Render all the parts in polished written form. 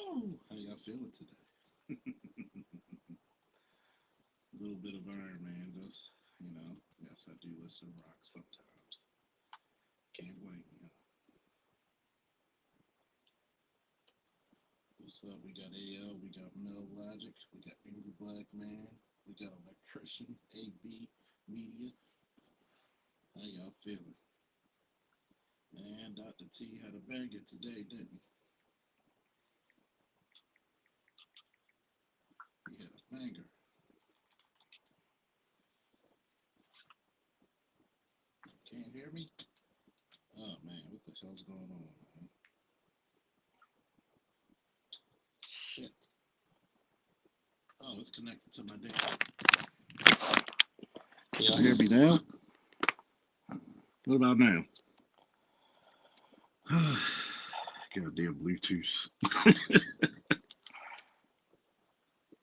How y'all feeling today? A little bit of Iron Man, just Yes, I do listen to rock sometimes. Can't blame me. Huh? What's up? We got AL, we got Mel Logic, we got Angry Black Man, we got Electrician, AB Media. How y'all feeling? Man, Dr. T had a banger today, didn't he? He had a banger. Can't hear me? Oh man, what the hell's going on, man? Shit. Oh, it's connected to my damn. Can y'all hear me now? What about now? Goddamn Bluetooth.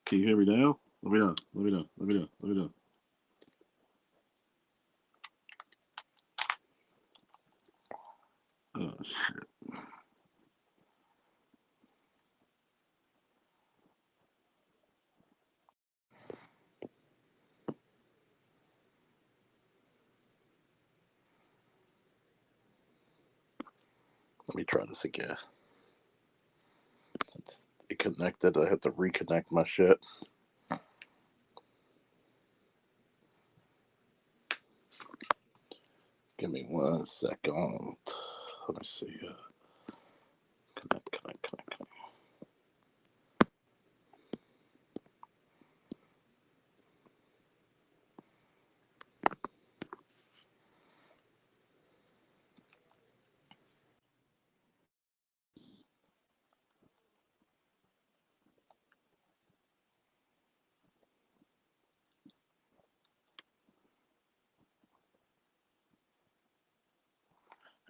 Can you hear me now? Let me know. Let me know. Let me know. Let me know. Oh shit. Let me try this again. It connected. I had to reconnect my shit. Give me 1 second. Let me see. Connect.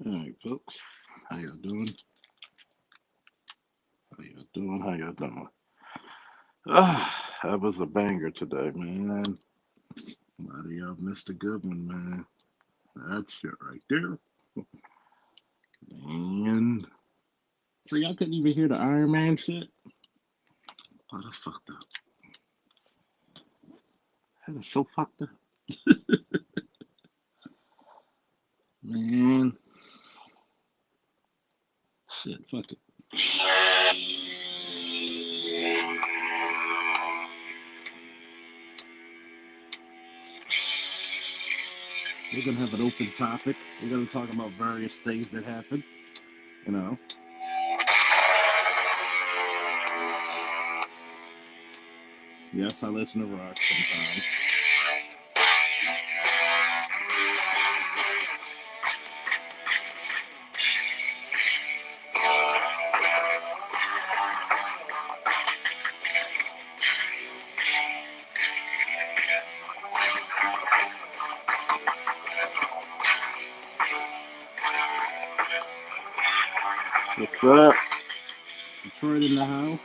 All right, folks. How y'all doing? How y'all doing? That was a banger today, man. A lot of y'all missed a good one, man. That shit right there. Man. So y'all couldn't even hear the Iron Man shit? Oh, that's fucked up. That is so fucked up. Man. Shit, fuck it. We're gonna have an open topic. We're gonna talk about various things that happen. You know. Yes, I listen to rock sometimes. What's up? Detroit in the house.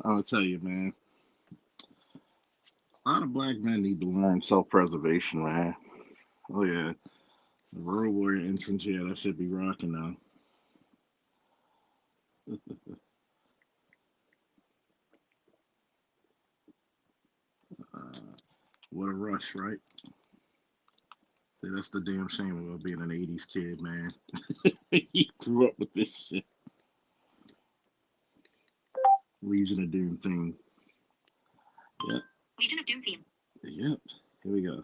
I'll tell you, man. A lot of black men need to learn self-preservation, man. Oh yeah, the World Warrior entrance, yeah, that should be rocking now. Uh, what a rush, right? See, that's the damn shame about being an '80s kid, man. He grew up with this shit. Legion of Doom theme. Yep. Legion of Doom theme. Yep. Here we go.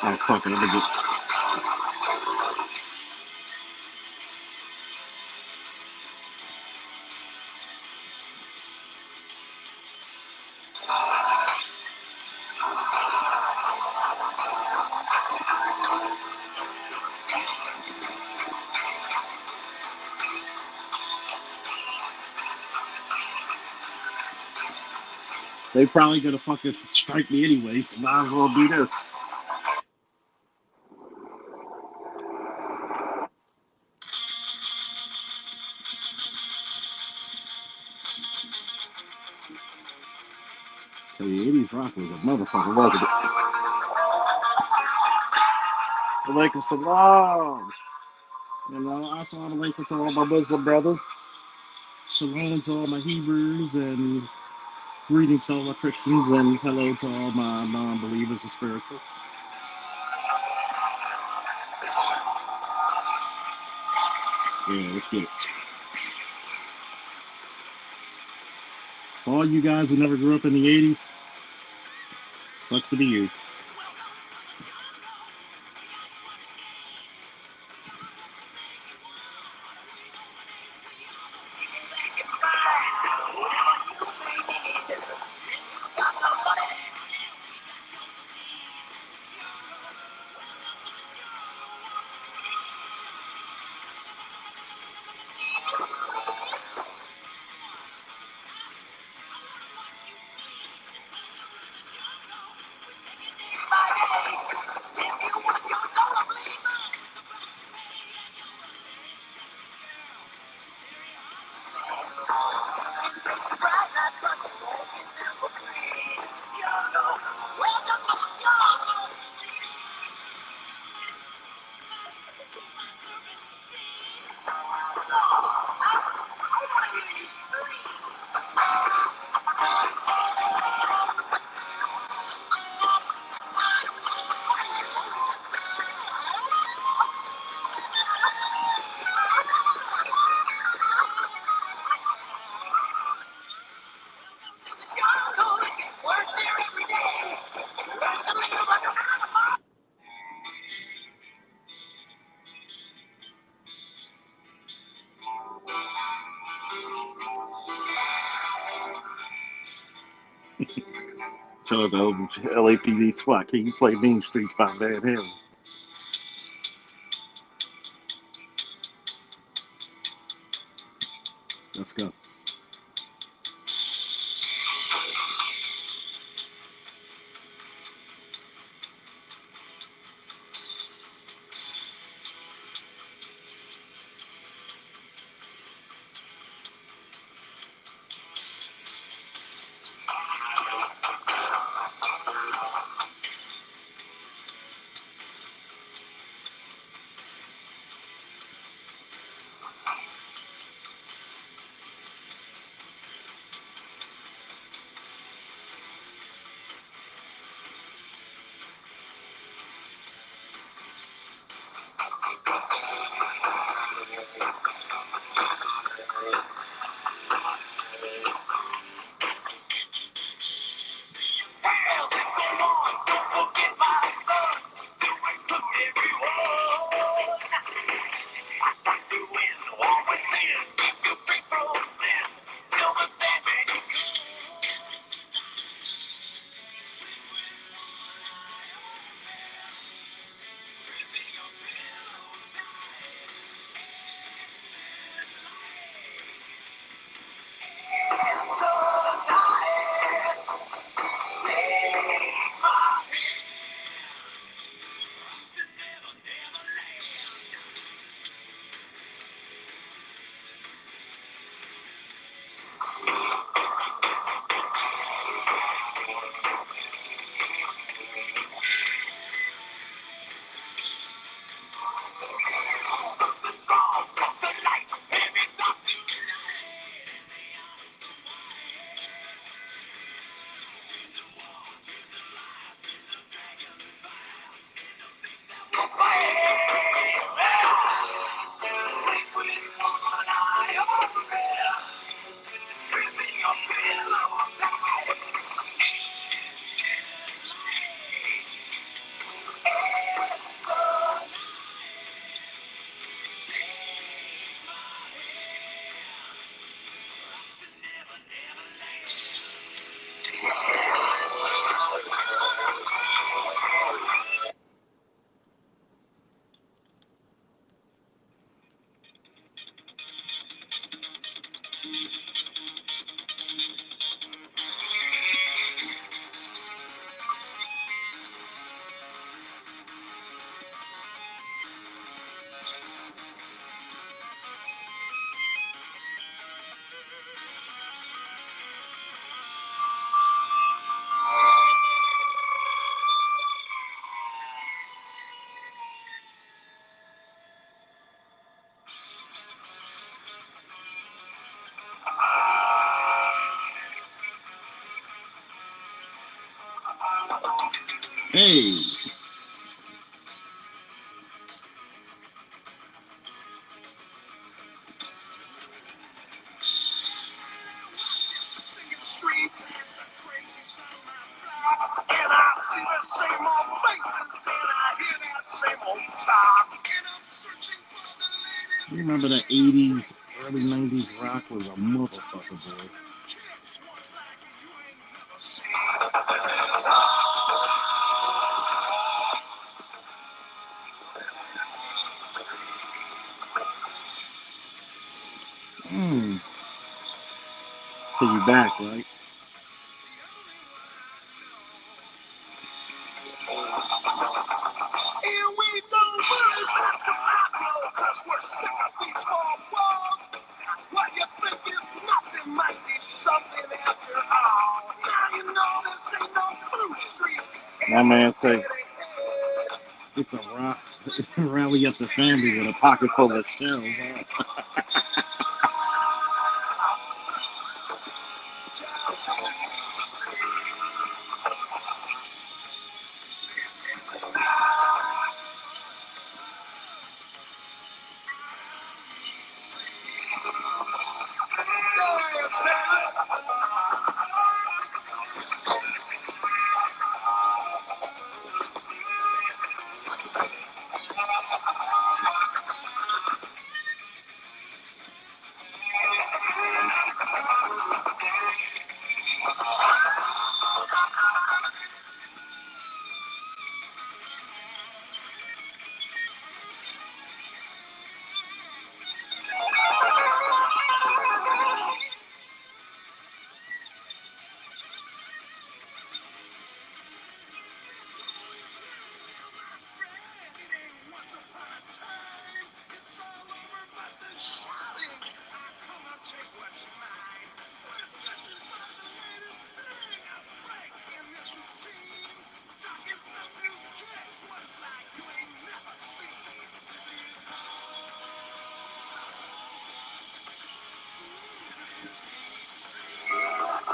Oh fuck it, let me get. They probably gonna fucking strike me anyway, so might as well do this. So the 80s rock was a motherfucker, wasn't it? Alaikum salam. Assalamu alaikum to all my Muslim brothers. Shalom to all my Hebrews, and greetings to all my Christians, and hello to all my non-believers and spiritual. Yeah, let's get it. For all you guys who never grew up in the 80s, sucks to be you. So the LAPD SWAT, can you play Mean Streets by Van Halen? Let's go. Hey. You remember that 80s, early 90s rock was a motherfucker, boy. Mm. So you back, right? My man say it's a rock rally up the family with a pocket full of shells. Huh?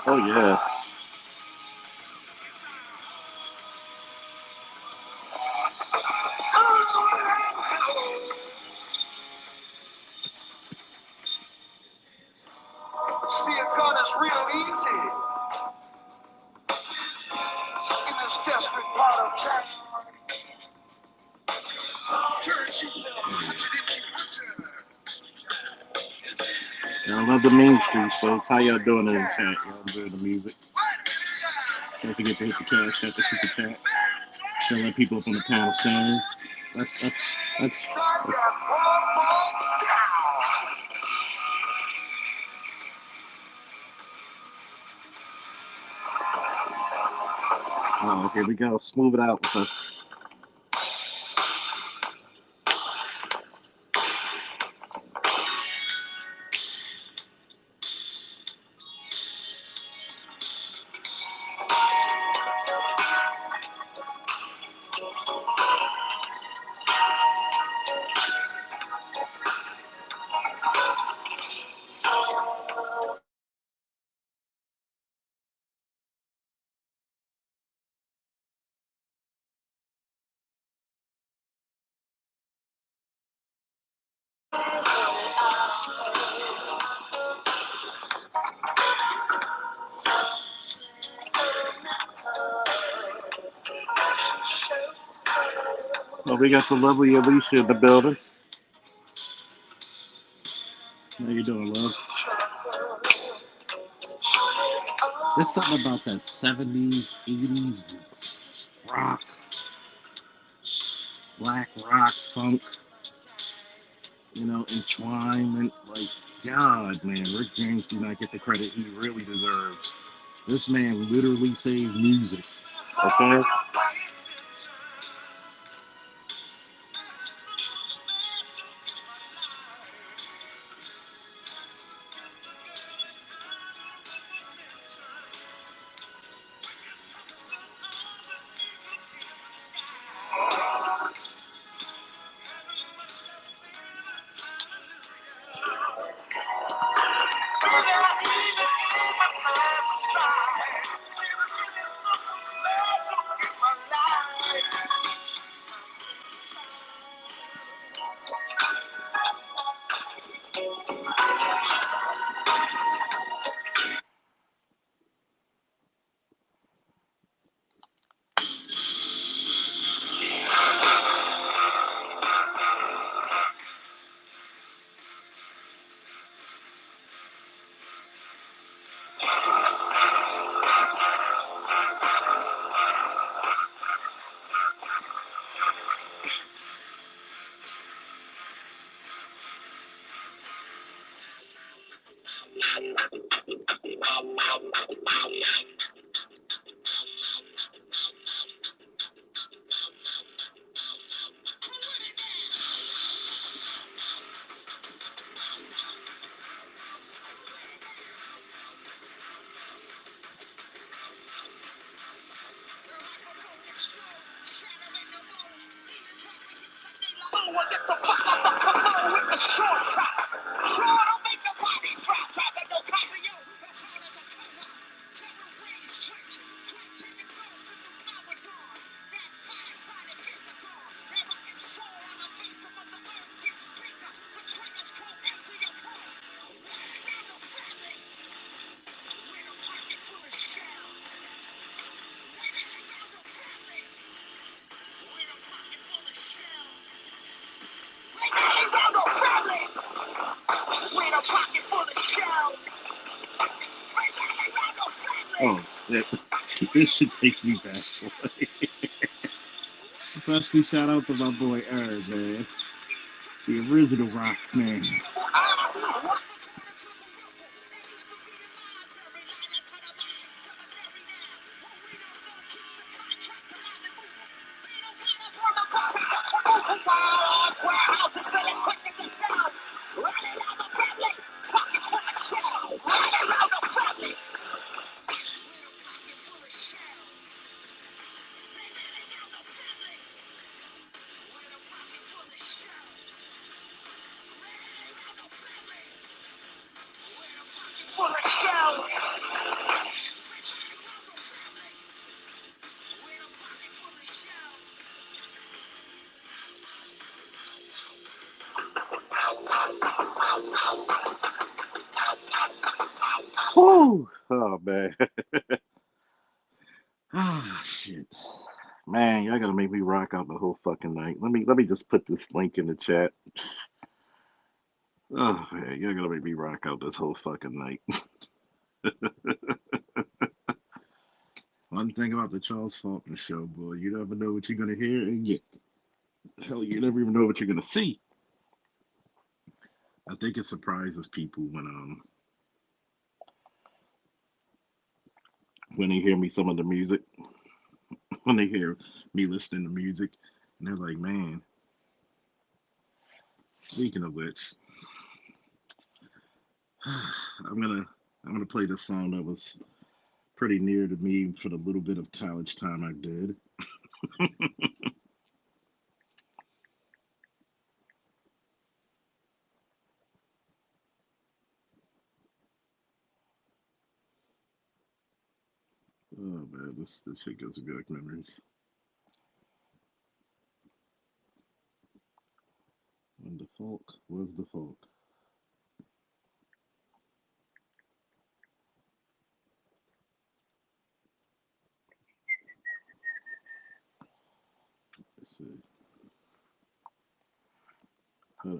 Oh yeah. I love the Main Street folks. How y'all doing in the chat? Y'all enjoy the music? Don't forget to hit the cash at the super chat. Don't let people up on the panel sing. That's oh, here we go. Smooth it out with the well, we got the lovely Alicia in the building. How you doing, love? There's something about that 70s, 80s rock, black rock, funk, entwinement. Like, God, man, Rick James do not get the credit he really deserves. This man literally saves music. Okay? Oh shit. This shit takes me back. Especially shout out to my boy Eric, man. The original rock man. Whew. Oh man. Ah shit. Man, y'all gotta make me rock out the whole fucking night. Let me just put this link in the chat. Oh man, y'all gotta make me rock out this whole fucking night. One thing about the Charles Faulkner show, boy, you never know what you're gonna hear and get. Hell, you never even know what you're gonna see. I think it surprises people when they hear me some of the music, when they hear me listening to music, and they're like, man, speaking of which, I'm gonna I'm gonna play this song that was pretty near to me for the little bit of college time I did. Oh man, this shit gives me back memories. When the folk was the folk. Let's see. Uh,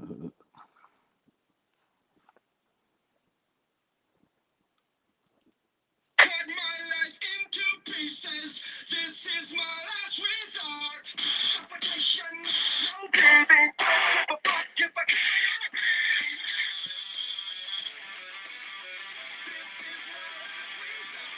cut my life into pieces. This is my last resort. Suffocation, no breathing. Give a fuck if I can't breathe. This is my last resort.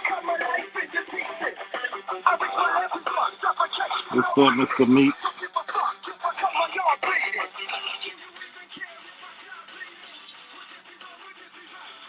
Cut my life into pieces. I reach my last resort. Suffocation. What's up, Mr. Meat? Give a fuck if I cut my yard bleeding. Do you even care if I die bleeding? Would it be wrong? Would it be right?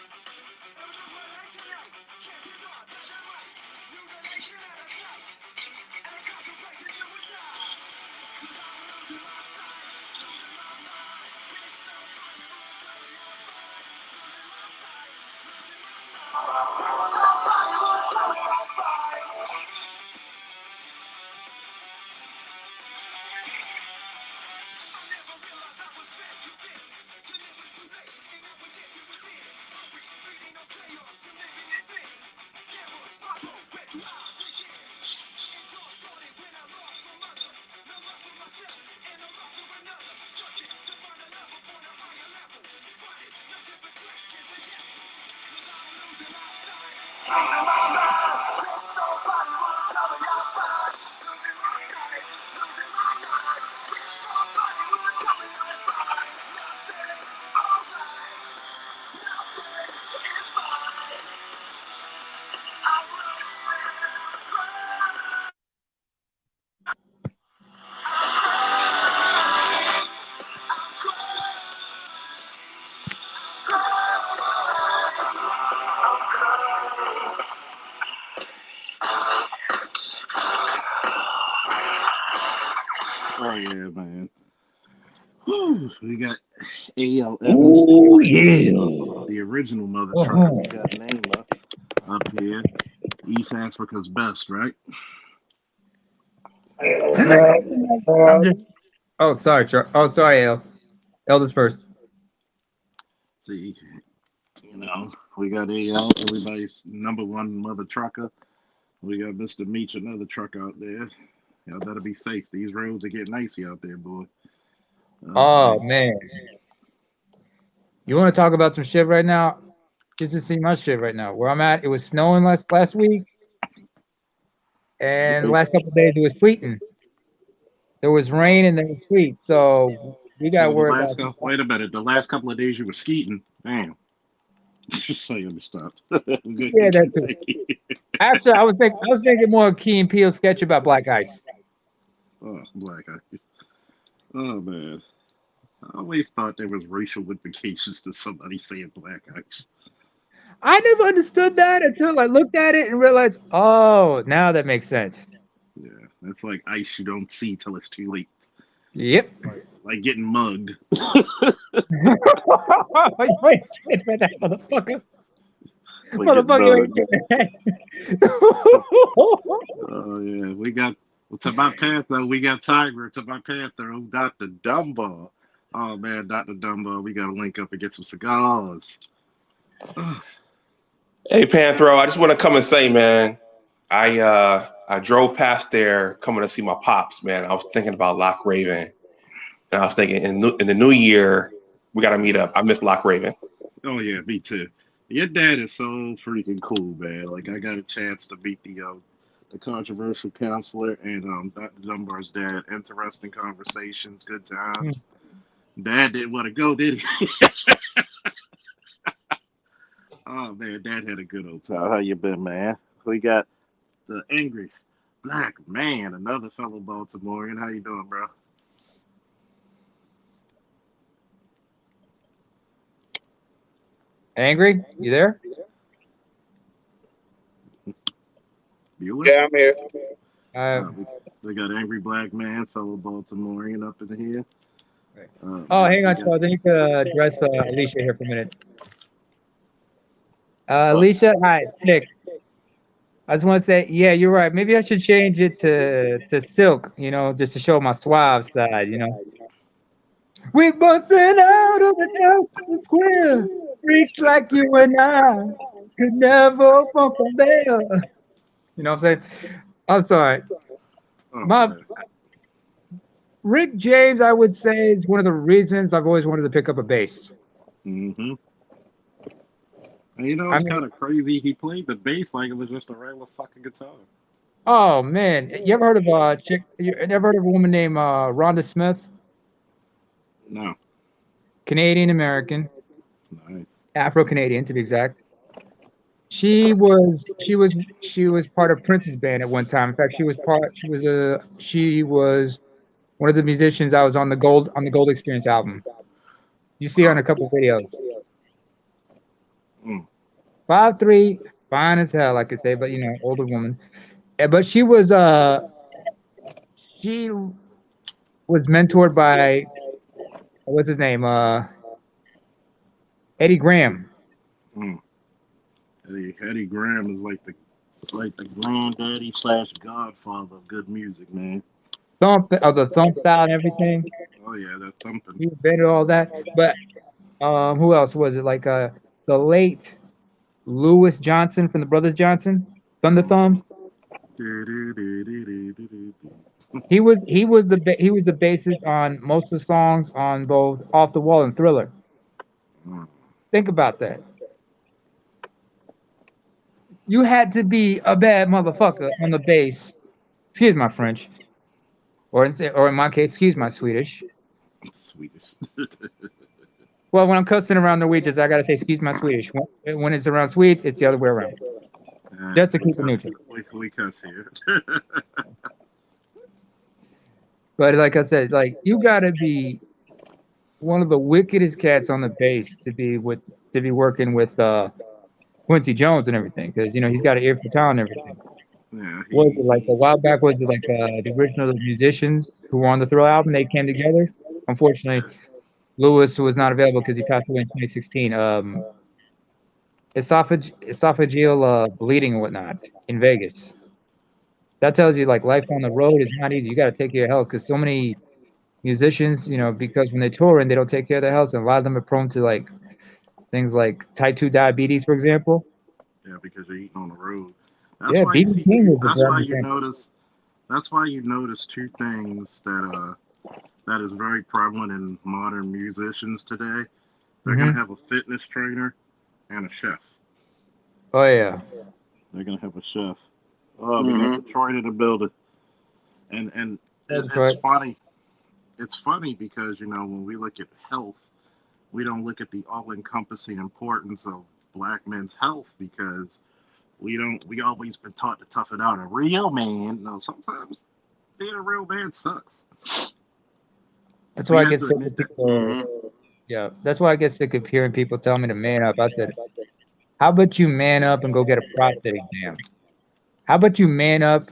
Oh yeah, man. Whew, we got A.L. Evans, Oh yeah. the original mother trucker. Uh-huh. We got Naima up here. East Africa's best, right? I'm just. Oh, sorry, Oh, sorry, El. Eldest first. See, we got A.L. everybody's number one mother trucker. We got Mr. Meach, another trucker out there. Y'all better be safe. These roads are getting icy out there, boy. Oh Oh man. man, you want to talk about some shit right now? Just to see my shit right now. Where I'm at, it was snowing last week, and the last couple of days it was sleeting. There was Oh, rain and there was sleet, so we got to so the worry last about. couple, wait a minute, the last couple of days you were skeeting. Damn. Just say you stopped. Good, Yeah, you that can too. say. Actually, I was thinking more Key and Peele sketch about Black Ice. Oh, black eyes. Oh man. I always thought there was racial implications to somebody saying black ice. I never understood that until I looked at it and realized, oh, now that makes sense. Yeah, that's like ice you don't see till it's too late. Yep. Like getting mugged. Wait, shit for that motherfucker. Like getting Motherfucker, you ain't mugged. seen that. Oh yeah, we got to my Panther. We got Tiger to my Panther. Oh, Dr. Dumbo. Oh man, Dr. Dumbo. We got to link up and get some cigars. Oh, Hey Panthro, I just want to come and say, man, I drove past there coming to see my pops, man. I was thinking about Loch Raven, and I was thinking in the new year we got to meet up. I miss Loch Raven. oh yeah, me too. Your dad is so freaking cool, man. Like I got a chance to meet the controversial counselor and Dr. Dunbar's dad. Interesting conversations, good times. Dad didn't want to go, did he? Oh man, Dad had a good old time. How you been, man? We got the angry black man, another fellow Baltimorean. How you doing, bro? Angry? You there? Bueller? Yeah, I'm here. Uh, We got angry black man, fellow Baltimorean up in here. oh, hang We on, got Charles. I need to address Alicia here for a minute. what? Alicia, hi, sick. I just want to say, yeah, you're right. Maybe I should change it to silk, just to show my suave side. We busting out of the town square, freaks like you and I could never funk a there. You know what I'm saying? I'm sorry. Oh My man. Rick James, I would say, is one of the reasons I've always wanted to pick up a bass. Mm-hmm. And I it's mean, kind of crazy. He played the bass like it was just a regular fucking guitar. oh man, you ever heard of a chick? You ever heard of a woman named Rhonda Smith? No, Canadian American, nice. Afro Canadian to be exact. She was part of Prince's band at one time. In fact, she was one of the musicians I was on the Gold Experience album. You see her on Oh, a couple of videos. mm, 5'3", fine as hell, I could say, but older woman. But she was mentored by what's his name? Eddie Graham. mm. Eddie Graham is like the granddaddy slash godfather of good music, man. The thump style and everything. Oh yeah, that's something. He invented all that. But who else was it? Like the late Lewis Johnson from the Brothers Johnson, Thunder Mm-hmm. Thumbs. He was the bassist on most of the songs on both Off the Wall and Thriller. Mm. Think about that. You had to be a bad motherfucker on the bass. Excuse my French, or in my case, excuse my Swedish. Swedish. Well, when I'm cussing around Norwegians, I gotta say excuse my Swedish. When it's around Swedes, it's the other way around, just to We keep it cuss. neutral. We cuss here. But like I said, like you gotta be one of the wickedest cats on the bass to be working with Quincy Jones and everything, because he's got an ear for talent and everything. Yeah, Was it like a while back? Was it like the original musicians who were on the Thrill album? They came together. Unfortunately, Lewis was not available because he passed away in 2016. Esophageal bleeding and whatnot in Vegas. That tells you like life on the road is not easy. You got to take care of health because so many musicians, you know, because when they tour and they don't take care of their health, and a lot of them are prone to like things like type 2 diabetes, for example. yeah, because you're eating on the road. That's Yeah, why you BB see. King was a That's why prime you example. notice. That's why you notice two things that is very prevalent in modern musicians today. They're gonna Hmm. have a fitness trainer and a chef. Oh yeah, They're gonna have a chef. Oh, we got Mm-hmm. Detroit in the building, and that's it's right. funny. It's funny because when we look at health, we don't look at the all-encompassing importance of black men's health because we don't. We always been taught to tough it out. A real man, no, sometimes being a real man sucks. That's We why I have get to sick of admit that. people. Mm-hmm. Yeah, that's why I get sick of hearing people tell me to man up. I said, how about you man up and go get a prostate exam? How about you man up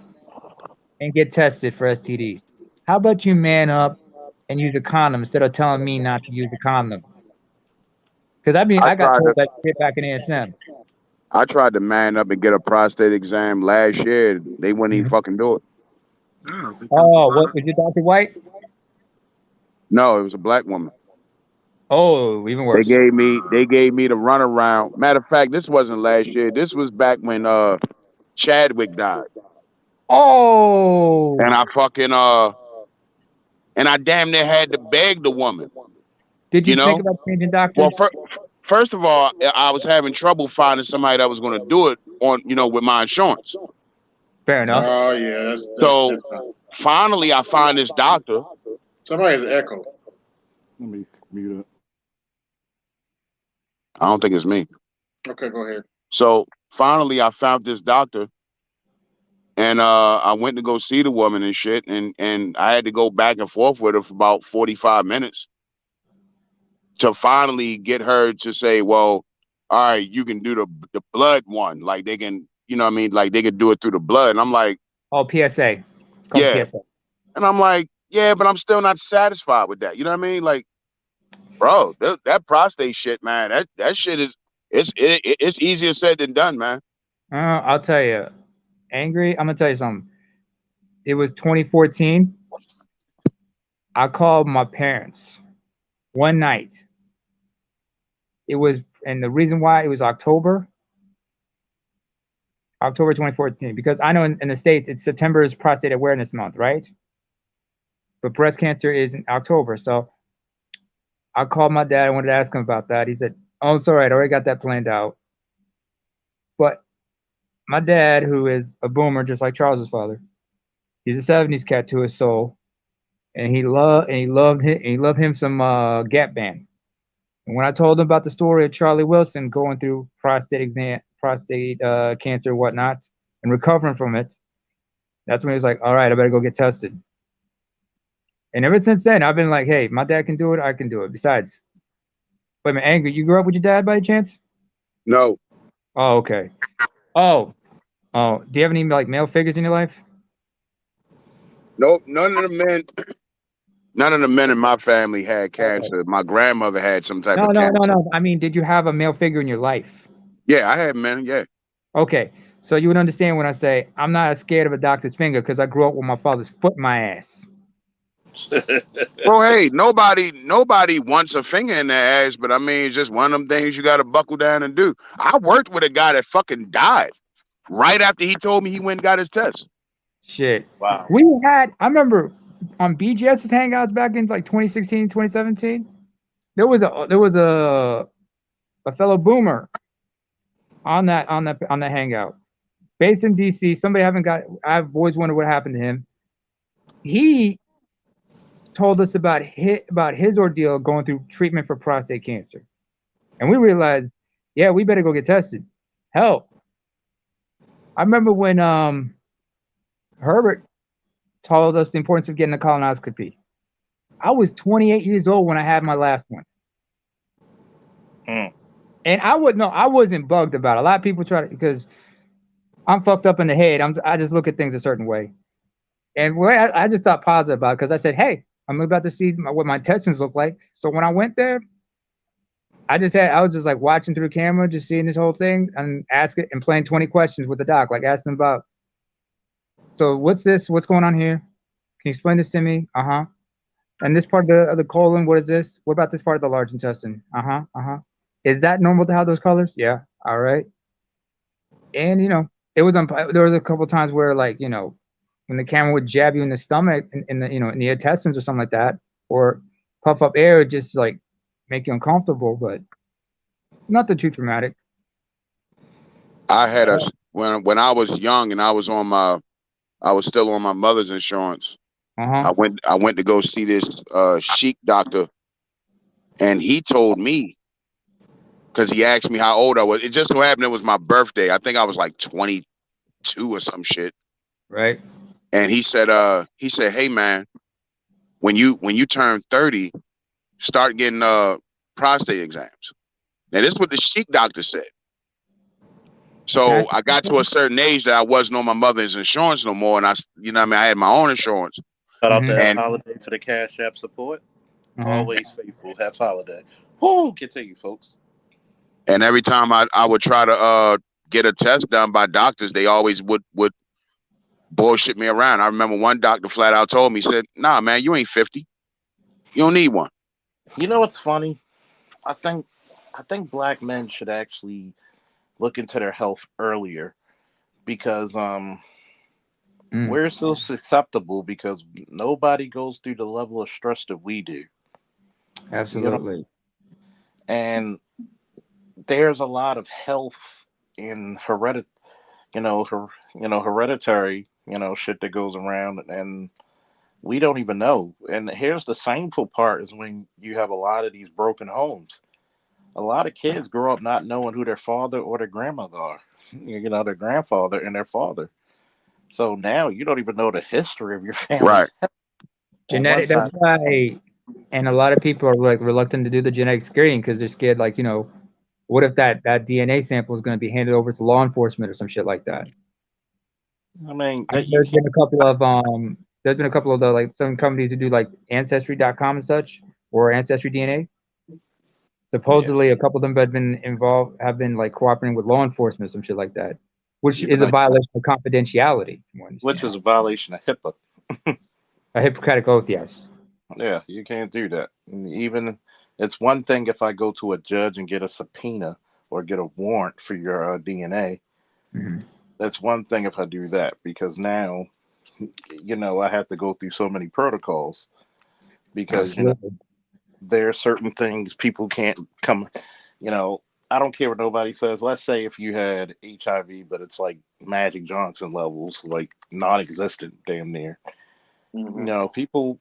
and get tested for STDs? How about you man up and use a condom instead of telling me not to use a condom? Because I mean, I I got tried to told that shit back in ASM. I tried to man up and get a prostate exam last year. They wouldn't even Mhm. fucking do it. Yeah, because a Oh, lot what of was your Dr. White? No, it was a black woman. Oh, even They worse. gave me they gave me the runaround. Matter of fact, this wasn't last year. This was back when Chadwick died. And Oh, I fucking and I damn near had to beg the woman, did you you think know? about changing Well, doctors? first of all, I was having trouble finding somebody that was going to do it on, with my insurance. Fair enough. Oh yeah, So that's not. finally, I find this doctor. Somebody's echo. let me mute up. I don't think it's me. Okay, go ahead. So finally, I found this doctor, and I went to go see the woman and shit, and I had to go back and forth with her for about 45 minutes to finally get her to say, well, all right, you can do the blood one. Like they can, you know what I mean? Like they could do it through the blood. And I'm like, Oh, PSA. It's called yeah. PSA. And I'm like, yeah, but I'm still not satisfied with that. You know what I mean? Like, bro, that prostate shit, man, that shit is, it's easier said than done, man. I'll tell you, angry. I'm gonna tell you something. It was 2014. I called my parents one night. It was, and the reason why it was October 2014, because I know in the States, it's September is Prostate Awareness Month, right? But breast cancer is in October. So I called my dad. I wanted to ask him about that. He said, oh, it's all right. I already got that planned out. But my dad, who is a boomer, just like Charles's father, he's a 70s cat to his soul. And he loved him some Gap Band. And when I told him about the story of Charlie Wilson going through prostate cancer and whatnot, and recovering from it, that's when he was like, "All right, I better go get tested." And ever since then, I've been like, "Hey, my dad can do it. I can do it." Besides, wait a minute, Angry, you grew up with your dad by any chance? No, Oh, okay. Oh, oh. Do you have any like male figures in your life? nope, none of the men in my family had Okay. cancer. My grandmother had some type No, of no, no, cancer. no. I mean, did you have a male figure in your life? Yeah, I had men. Yeah. Okay, so you would understand when I say I'm not as scared of a doctor's finger because I grew up with my father's foot in my ass. Well, hey, nobody wants a finger in their ass, but I mean, it's just one of them things you got to buckle down and do. I worked with a guy that fucking died right after he told me he went and got his test. Shit. Wow. I remember on BGS's hangouts back in like 2016, 2017, there was a fellow boomer on that hangout. Based in DC, somebody haven't got I've always wondered what happened to him. He told us about his ordeal going through treatment for prostate cancer. And we realized, yeah, we better go get tested. Hell, I remember when Herbert told us the importance of getting a colonoscopy. I was 28 years old when I had my last one. Hmm. And I wasn't bugged about it. A lot of people try to, because I'm fucked up in the head. I just look at things a certain way. And I just thought positive about it because I said, hey, I'm about to see what my intestines look like. So when I went there, I was just like watching through the camera, just seeing this whole thing and asking and playing 20 questions with the doc, like asking about, so what's this? What's going on here? Can you explain this to me? Uh huh. And this part of the colon, what is this? What about this part of the large intestine? Uh huh. Uh huh. Is that normal to have those colors? Yeah. All right. And it was there was a couple times where like when the camera would jab you in the stomach in the in the intestines or something like that, or puff up air, just like make you uncomfortable, but nothing too traumatic. I had a when I was young and I was still on my mother's insurance. Uh-huh. I went to go see this chic doctor, and he told me, because he asked me how old I was. It just so happened it was my birthday. I think I was like 22 or some shit. Right. And he said, hey man, when you turn 30, start getting prostate exams. Now this is what the chic doctor said. So I got to a certain age that I wasn't on my mother's insurance no more, and I had my own insurance. Shout out to F And Holiday for the Cash App support. Uh-huh. Always faithful. F Holiday. Whoo, continue, folks. and every time I would try to get a test done by doctors, they always would bullshit me around. I remember one doctor flat out told me, he said, "Nah, man, you ain't 50. You don't need one." You know what's funny? I think black men should actually look into their health earlier because we're so susceptible because nobody goes through the level of stress that we do. Absolutely. And there's a lot of health in hereditary, shit that goes around, and we don't even know. And here's the shameful part: is when you have a lot of these broken homes. A lot of kids grow up not knowing who their father or their grandmother are. Their grandfather and their father. So now you don't even know the history of your Right. family's Genetic. That's why, and a lot of people are like reluctant to do the genetic screening because they're scared. Like, what if that DNA sample is going to be handed over to law enforcement or some shit like that? I mean, There's been a couple of the like some companies who do like ancestry.com and such or ancestry DNA. Supposedly, a couple of them have been like cooperating with law enforcement, some shit like that, which is a violation of confidentiality. Which is a violation of HIPAA. A Hippocratic oath, yes. Yeah, you can't do that. Even it's one thing if I go to a judge and get a subpoena or get a warrant for your DNA. Mm-hmm. That's one thing if I do that because now, I have to go through so many protocols because there are certain things people can't come. I don't care what nobody says. Let's say if you had HIV, but it's like Magic Johnson levels, like non-existent, damn near. People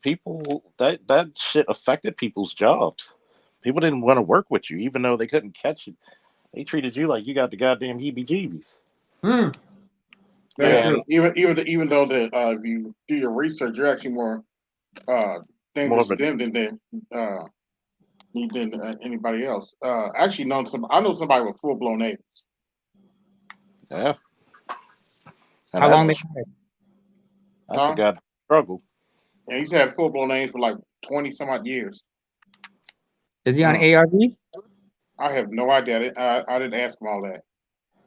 that shit affected people's jobs. People didn't want to work with you, even though they couldn't catch it. They treated you like you got the goddamn heebie-jeebies. And even though that if you do your research, you're actually more dangerous to them than anybody else. Actually, I know somebody with full blown AIDS. Yeah. How long they had? That's a goddamn struggle. Yeah, he's had full blown AIDS for like 20 some odd years. Is he on ARVs? I have no idea. I didn't ask him all that.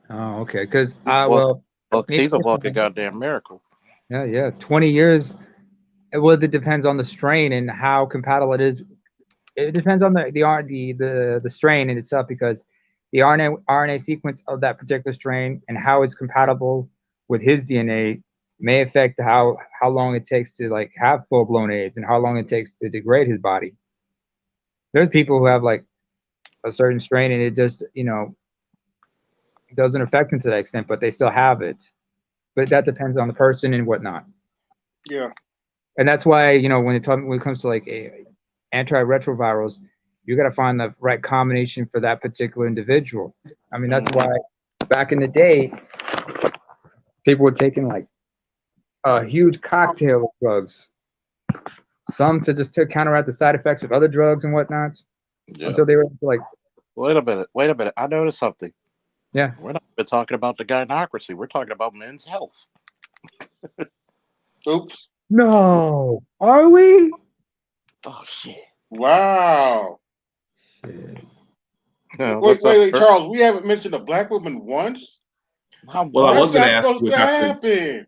Oh, okay. Because he's a walking goddamn miracle. Yeah. 20 years. Well, it depends on the strain and how compatible it is. It depends on the strain in itself because the RNA sequence of that particular strain and how it's compatible with his DNA may affect how long it takes to like have full blown AIDS and how long it takes to degrade his body. There's people who have like a certain strain and it just doesn't affect them to that extent, but they still have it. But that depends on the person and whatnot. Yeah. And that's why when it comes to like antiretrovirals, you got to find the right combination for that particular individual. I mean, that's why back in the day, people were taking like a huge cocktail of drugs, some to counteract the side effects of other drugs and whatnot, until they were like, wait a minute. I noticed something. Yeah. We're not even talking about the gynocracy. We're talking about men's health. Oops. No. Are we? Oh shit. Wow. Wait, What's up, wait, Bert? Charles. We haven't mentioned a black woman once. How Well, I what? was That's going to not ask supposed you to what Dr.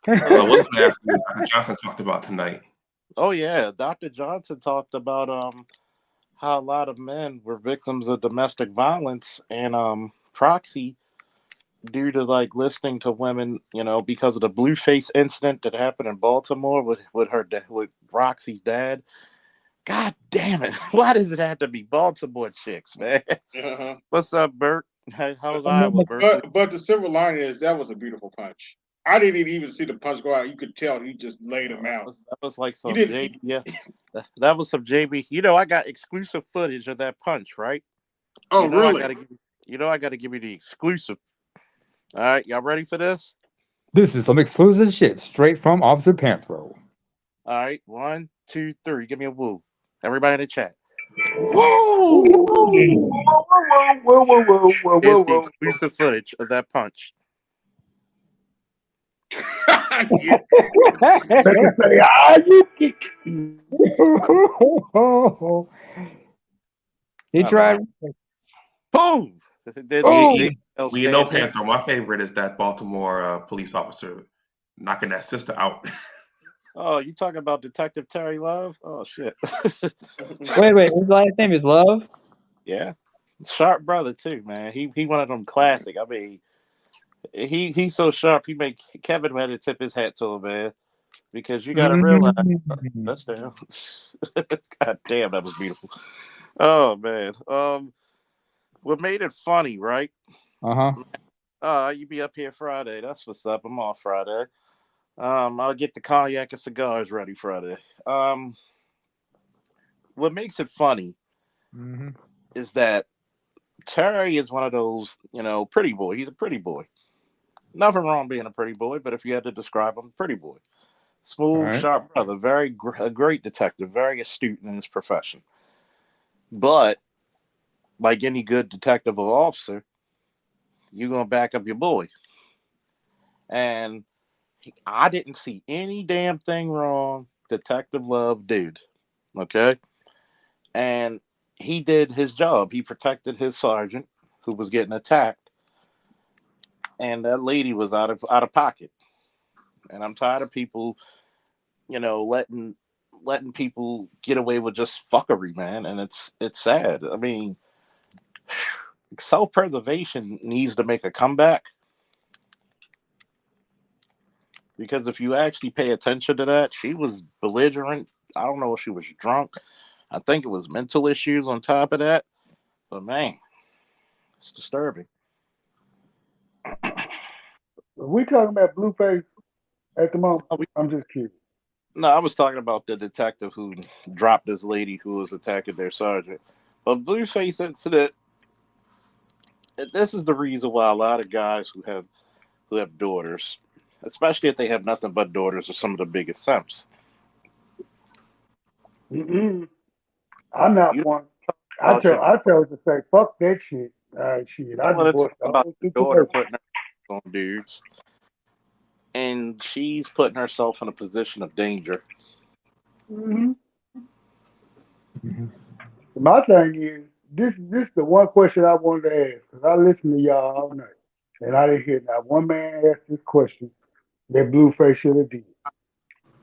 happen. Well, I was going to ask you what Dr. Johnson talked about tonight. Oh yeah, Dr. Johnson talked about how a lot of men were victims of domestic violence and proxy due to like listening to women, because of the Blueface incident that happened in Baltimore with Roxy's dad. God damn it! Why does it have to be Baltimore chicks, man? Uh-huh. What's up, Bert? How's I'm not Iowa, much- Bert? But the silver lining is that was a beautiful punch. I didn't even see the punch go out. You could tell he just laid him out. That was like He some didn't. JB. Yeah, that was some JB. I got exclusive footage of that punch, right? Oh, You know I really? gotta give. I gotta give you the exclusive. All right, y'all ready for this? This is some exclusive shit straight from Officer Panthro. All right, 1, 2, 3. Give me a woo. Everybody in the chat. Woo! Whoa, whoa, whoa, whoa, whoa, Here's the whoa. exclusive footage of that punch. Yeah. They can say, ah, you kick. He I don't tried. know. Boom! Oh, We, They'll we know, stand here. Panther. My favorite is that Baltimore police officer knocking that sister out. Oh, you talking about Detective Terry Love? Oh shit. wait. His last name is Love. Yeah. Sharp brother too, man. He one of them classic. I mean, he's so sharp. He make Kevin had to tip his hat to him, man. Because you got to realize, Mm. touchdown. God damn, that was beautiful. Oh man. What made it funny, right? Uh-huh. You be up here Friday. That's what's up. I'm off Friday. I'll get the cognac and cigars ready Friday. Um, what makes it funny Hmm. is that Terry is one of those, pretty boy. He's a pretty boy. Nothing wrong being a pretty boy, but if you had to describe him, pretty boy. All Smooth, right. sharp brother, a great detective, very astute in his profession. But like any good detective or officer, you're gonna back up your boy. And I didn't see any damn thing wrong. Detective Love did. Okay. And he did his job. He protected his sergeant who was getting attacked, and that lady was out of pocket. And I'm tired of people, letting people get away with just fuckery, man. And it's sad. I mean, self preservation needs to make a comeback because if you actually pay attention to that, she was belligerent. I don't know if she was drunk. I think it was mental issues on top of that. But man, it's disturbing. We talking about Blueface at the moment. Oh, I'm just curious. No, I was talking about the detective who dropped this lady who was attacking their sergeant. But Blueface incident. This is the reason why a lot of guys who have daughters, especially if they have nothing but daughters, are some of the biggest simps. Mm-mm. I'm not You one. I about tell your I tell her to say fuck that shit. Shit, you I want to talk divorced the about whole your daughter situation. putting her on dudes, and she's putting herself in a position of danger. Hmm. Mhm. My thing is this is the one question I wanted to ask because I listened to y'all all night and I didn't hear not one man ask this question that Blueface should have did.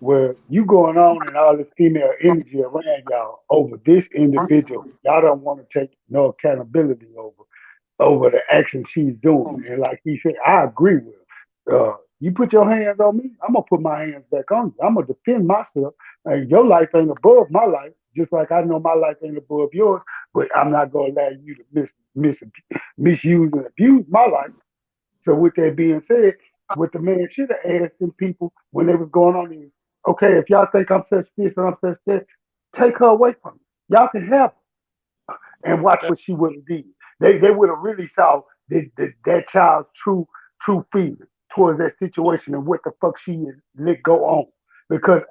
Where you going on and all this female energy around y'all over this individual, y'all don't want to take no accountability over the action she's doing. And like he said, I agree with him. You put your hands on me, I'm gonna put my hands back on you. I'm gonna defend myself. And your life ain't above my life, just like I know my life ain't above yours. But I'm not gonna allow you to misuse and abuse my life. So with that being said, what the man should have asked them people when they was going on is, okay, if y'all think I'm such this and I'm such that, take her away from me. Y'all can have her and watch what she would have did. They would have really saw that child's true feeling towards that situation and what the fuck she is let go on. Because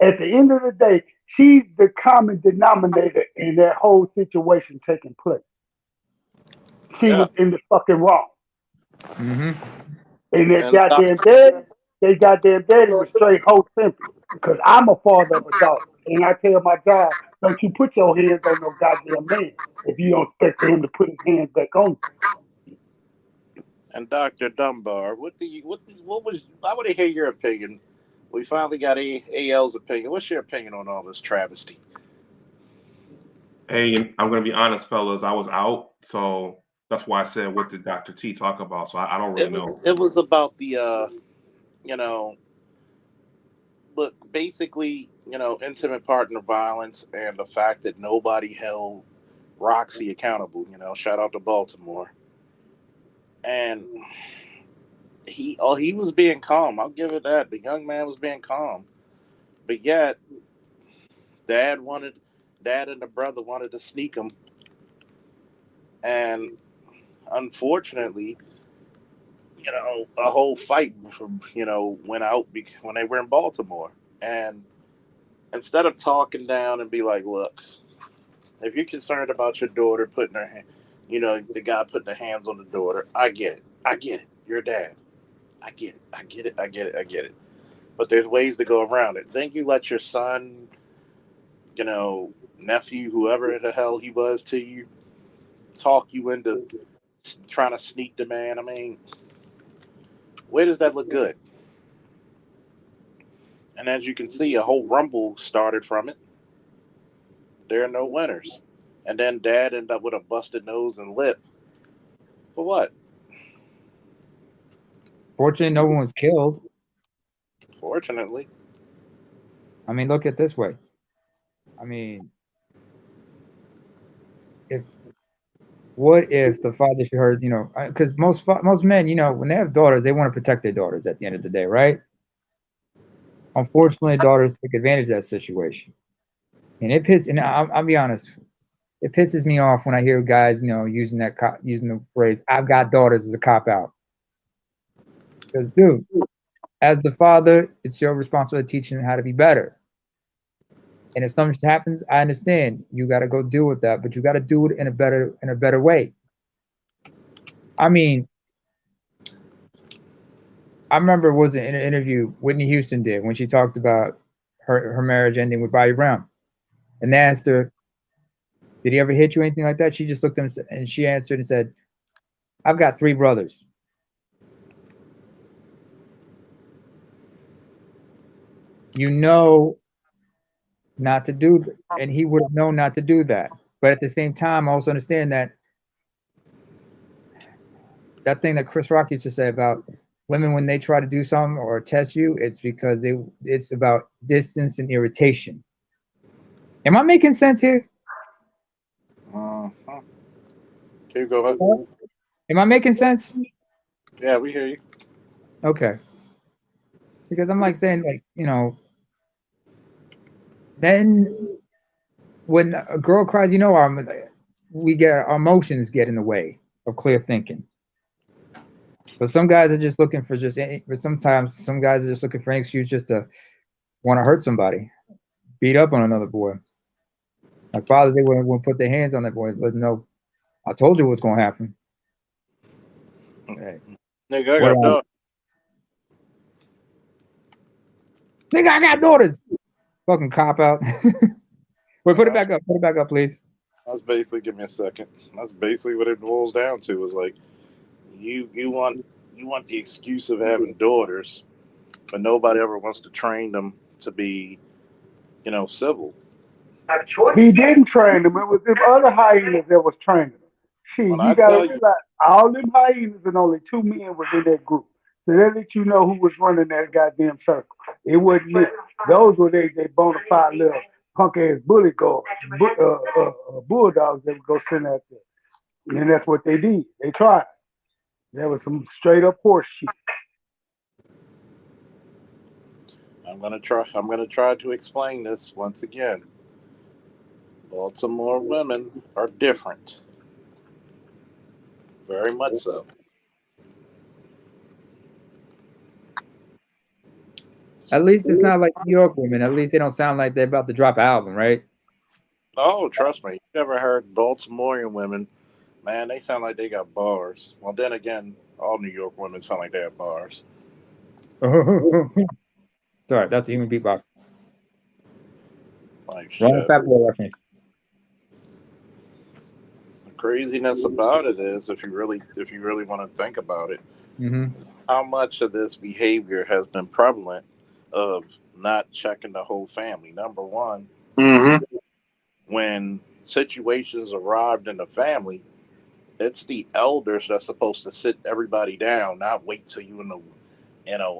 at the end of the day, she's the common denominator in that whole situation taking place. She Yeah, was in the fucking wrong. Mm-hmm. And their And goddamn daddy, they goddamn daddy was straight hoe simping. Because I'm a father of a daughter. And I tell my job, don't you put your hands on no goddamn man if you don't expect for him to put his hands back on you. and Dr. Dunbar, what was? I want to hear your opinion. We finally got AL's opinion. What's your opinion on all this travesty? Hey, I'm gonna be honest, fellas. I was out, so that's why I said what did Dr. T talk about. So I don't really know. It was about the you know, look, basically, intimate partner violence and the fact that nobody held Roxy accountable. Shout out to Baltimore. And he was being calm. I'll give it that. The young man was being calm, but yet dad wanted, dad and the brother wanted to sneak him, and unfortunately, a whole fight from went out when they were in Baltimore, and instead of talking down and be like, look, if you're concerned about your daughter putting her hand, the guy putting the hands on the daughter, I get it. I get it. You're a dad. I get it. I get it. I get it. I get it. But there's ways to go around it. Then you let your son, nephew, whoever the hell he was to you, talk you into trying to sneak the man. I mean, where does that look good? And as you can see, a whole rumble started from it. There are no winners. And then dad ended up with a busted nose and lip. For what? Fortunately, no one was killed. Fortunately. I mean, look at it this way. I mean, if what if the father should heard, because most men, when they have daughters, they want to protect their daughters at the end of the day, right? Unfortunately, daughters take advantage of that situation, and and I'll be honest, it pisses me off when I hear guys, using using the phrase "I've got daughters" as a cop out. Because, dude, as the father, it's your responsibility to teach them how to be better. And if something happens, I understand you got to go deal with that, but you got to do it in a better way. I mean, I remember it was in an interview Whitney Houston did when she talked about her marriage ending with Bobby Brown, and they asked her, "Did he ever hit you or anything like that?" She just looked at him and she answered and said, "I've got 3 brothers." You know not to do, and he would have known not to do that. But at the same time, I also understand that thing that Chris Rock used to say about women when they try to do something or test you, it's because it's about distance and irritation. Am I making sense here? Uh-huh. Okay, go ahead. Am I making sense? Yeah, we hear you. Okay. Because I'm like saying, then when a girl cries, our emotions get in the way of clear thinking. But some guys are just looking for but sometimes some guys are just looking for an excuse just to want to hurt somebody, beat up on another boy. Like fathers, they wouldn't put their hands on that boy, let them know, I told you what's going to happen. Hey, Nigga, I what got done. Nigga, I got daughters. Fucking cop out. Wait, put it back up. Put it back up, please. That's basically, give me a second. That's basically what it boils down to. Is like you want the excuse of having daughters, but nobody ever wants to train them to be, civil. He didn't train them. It was them other hyenas that was training them. When Shit, you I gotta tell you, realize all them hyenas and only 2 men was in that group. So that let you know who was running that goddamn circle. It wasn't me. Those were they bona fide little punk ass bully guards, bulldogs that would go send out there. And that's what they did. They tried. That was some straight up horse shit. I'm gonna try to explain this once again. Baltimore women are different, very much so. At least it's not like New York women. At least they don't sound like they're about to drop an album, right? Oh, trust me, you never heard Baltimorean women Man, they sound like they got bars. Well, then again, all New York women sound like they have bars. Sorry, that's a human beatbox. Like Wrong shit. Fat Boy reference. The craziness about it is, if you really want to think about it, Mm-hmm. how much of this behavior has been prevalent of not checking the whole family. Number one, Mm-hmm. when situations arrived in the family, it's the elders that's supposed to sit everybody down, not wait till you in the in a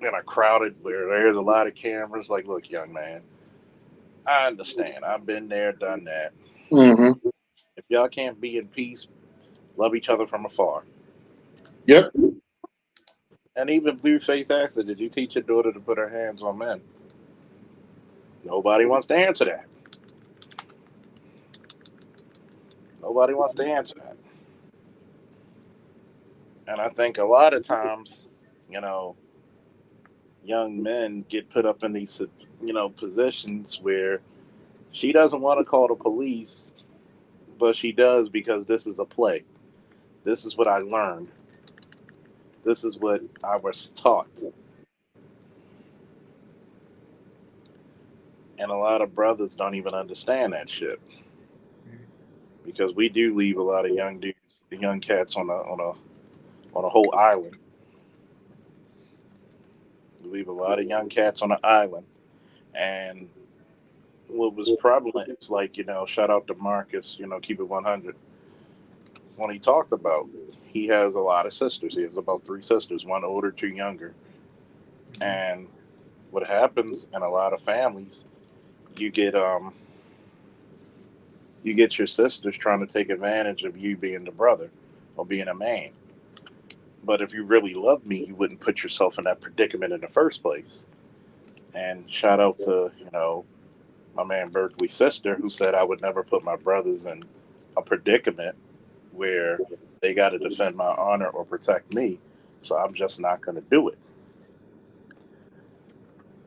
in a crowded where there's a lot of cameras. Like, look, young man, I understand. I've been there, done that. Mm-hmm. If y'all can't be in peace, love each other from afar. Yep. And even Blueface asked her, "Did you teach your daughter to put her hands on men?" Nobody wants to answer that. Nobody wants to answer that. And I think a lot of times, you know, young men get put up in these, positions where she doesn't want to call the police, but she does because this is a play. This is what I learned. This is what I was taught. And a lot of brothers don't even understand that shit because we do leave a lot of young dudes, the young cats on a whole island. We leave a lot of young cats on an island, and what was prevalent is like, shout out to Marcus, keep it 100. When he talked about, he has a lot of sisters. He has about three sisters, one older, two younger. And what happens in a lot of families, you get you get your sisters trying to take advantage of you being the brother or being a man. But if you really loved me, you wouldn't put yourself in that predicament in the first place. And shout out to, my man Berkeley's sister who said I would never put my brothers in a predicament where they got to defend my honor or protect me. So I'm just not going to do it.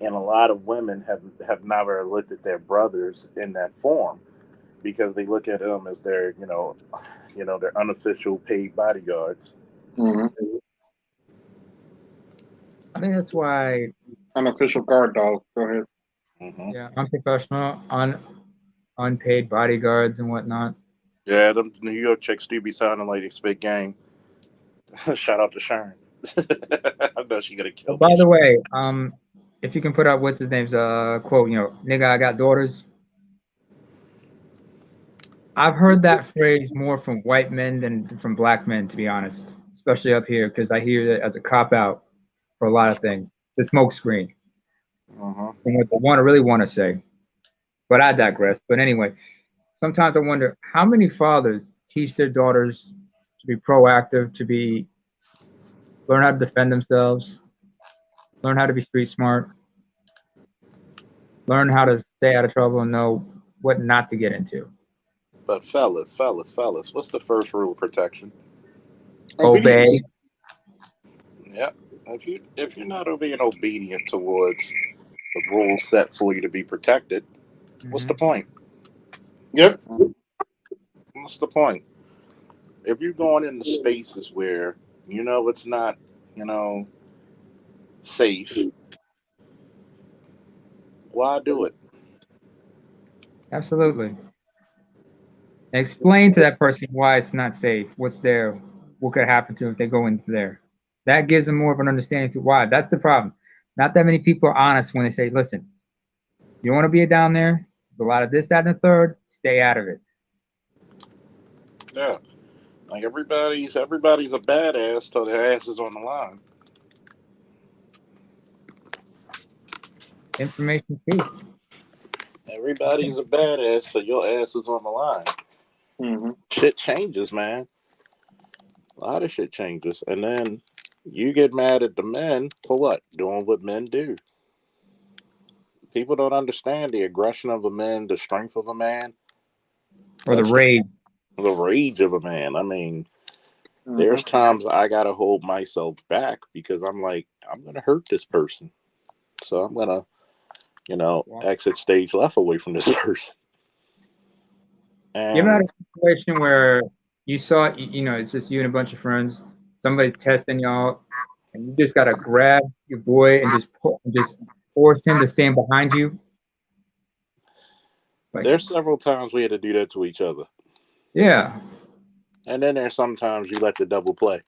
And a lot of women have never looked at their brothers in that form because they look at them as their their unofficial paid bodyguards. Mm-hmm. I think that's why, Unofficial guard dog. Go ahead. Hmm. yeah, unprofessional, unpaid bodyguards and whatnot. Yeah, them New York chicks do be sounding like they spit game. Shout out to Sharon. I know she gonna Oh, kill by me. the way, if you can put up what's his name's quote, nigga, I got daughters. I've heard that phrase more from white men than from black men, to be honest, especially up here, because I hear it as a cop out for a lot of things. The smoke screen Uh-huh. and what they really want to say. But I digress. But anyway, sometimes I wonder how many fathers teach their daughters to be proactive, learn how to defend themselves, learn how to be street smart, learn how to stay out of trouble and know what not to get into. But fellas, what's the first rule of protection? Obey. Obedience. Yeah. If you're not being obedient towards the rules set for you to be protected, what's the Hmm. point? Yep. What's the point? If you're going into spaces where it's not, you know, safe, why do it? Absolutely. Explain to that person why it's not safe, what's there, what could happen to them if they go into there. That gives them more of an understanding to why. That's the problem. Not that many people are honest when they say, listen, you don't want to be down there. There's a lot of this, that, and the third. Stay out of it. Yeah. Like everybody's a badass till their ass is on the line. Information truth. Everybody's a badass till your ass is on the line. Mm-hmm. Shit changes, man. A lot of shit changes. And then you get mad at the men for what? Doing what men do. People don't understand the aggression of a man, the strength of a man. Or the That's the, rage. the rage of a man. I mean, Mm-hmm. there's times I gotta hold myself back because I'm like, I'm gonna hurt this person. So I'm gonna, Walk. exit stage left away from this person. You ever had And a situation where you saw, it's just you and a bunch of friends, somebody's testing y'all, and you just gotta grab your boy and just force him to stand behind you? Like, there's several times we had to do that to each other. yeah, And then there's sometimes you let the double play.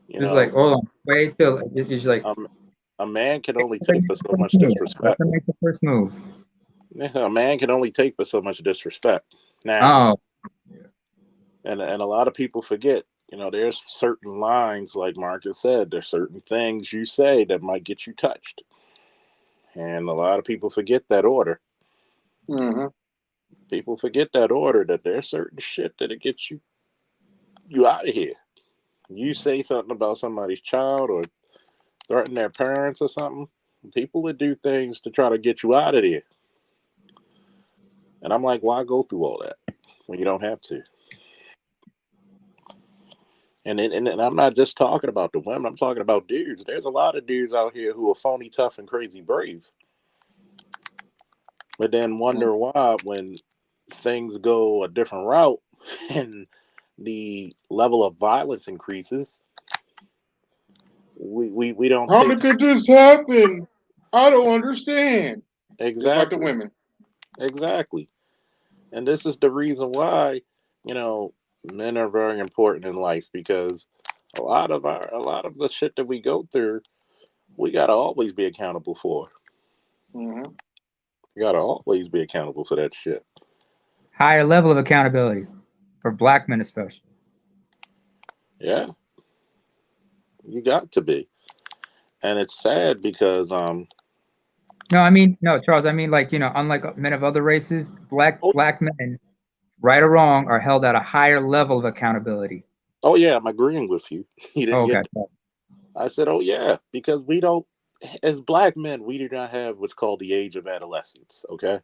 You just like, know, hold on, wait till it's just like, a man can only let take them for make so the first much move. Let disrespect. them make the first move. Yeah, a man can only take for so much disrespect. Now, Oh, and a lot of people forget. There's certain lines, like Marcus said. There's certain things you say that might get you touched, and a lot of people forget that order. Mm-hmm. People forget that order. That there's certain shit that it gets you out of here. You say something about somebody's child or threaten their parents or something. People would do things to try to get you out of there. And I'm like, why go through all that when you don't have to? And I'm not just talking about the women. I'm talking about dudes. There's a lot of dudes out here who are phony, tough, and crazy brave, but then wonder why when things go a different route and the level of violence increases, we don't How take could this happen? I don't understand. Just like the exactly women. exactly. And this is the reason why you know men are very important in life because a lot of the shit that we go through, we gotta always be accountable for. Mm-hmm. You gotta always be accountable for that shit. higher level of accountability for black men especially. Yeah, you got to be. And it's sad because No, I mean, no, Charles, I mean, like, unlike men of other races, oh, black men, right or wrong, are held at a higher level of accountability. oh yeah, I'm agreeing with you. You didn't Oh, get okay. that. I said, oh yeah, because we don't, as black men, we do not have what's called the age of adolescence. Okay,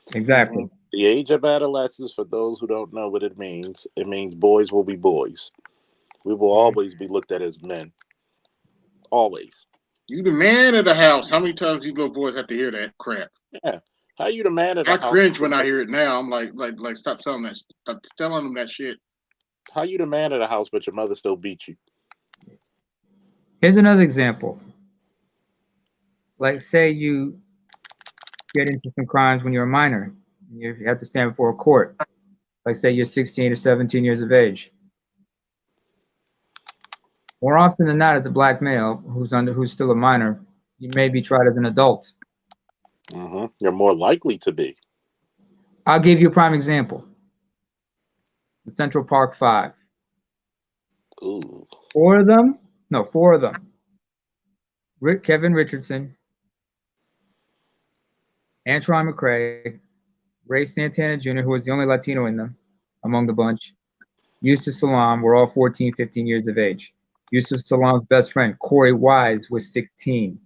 Mm-hmm. Exactly. the age of adolescence, for those who don't know what it means boys will be boys. We will Mhm. always be looked at as men. Always. You the man of the house. How many times these little boys have to hear that crap? Yeah. How you the man of the I house? cringe when I hear it now. I'm like, stop telling that. Stop telling them that shit. How you the man of the house, but your mother still beat you? Here's another example. Like, say you get into some crimes when you're a minor. You have to stand before a court. Like, say you're 16 or 17 years of age. More often than not, as a black male who's still a minor, you may be tried as an adult. You're more likely to be. I'll give you a prime example. The Central Park Five. Ooh. Four of them. No, four of them. Kevin Richardson, Antron McCray, Ray Santana Jr., who was the only Latino in them among the bunch, Yusuf Salam were all 14, 15 years of age. Yusuf Salam's best friend, Corey Wise, was 16.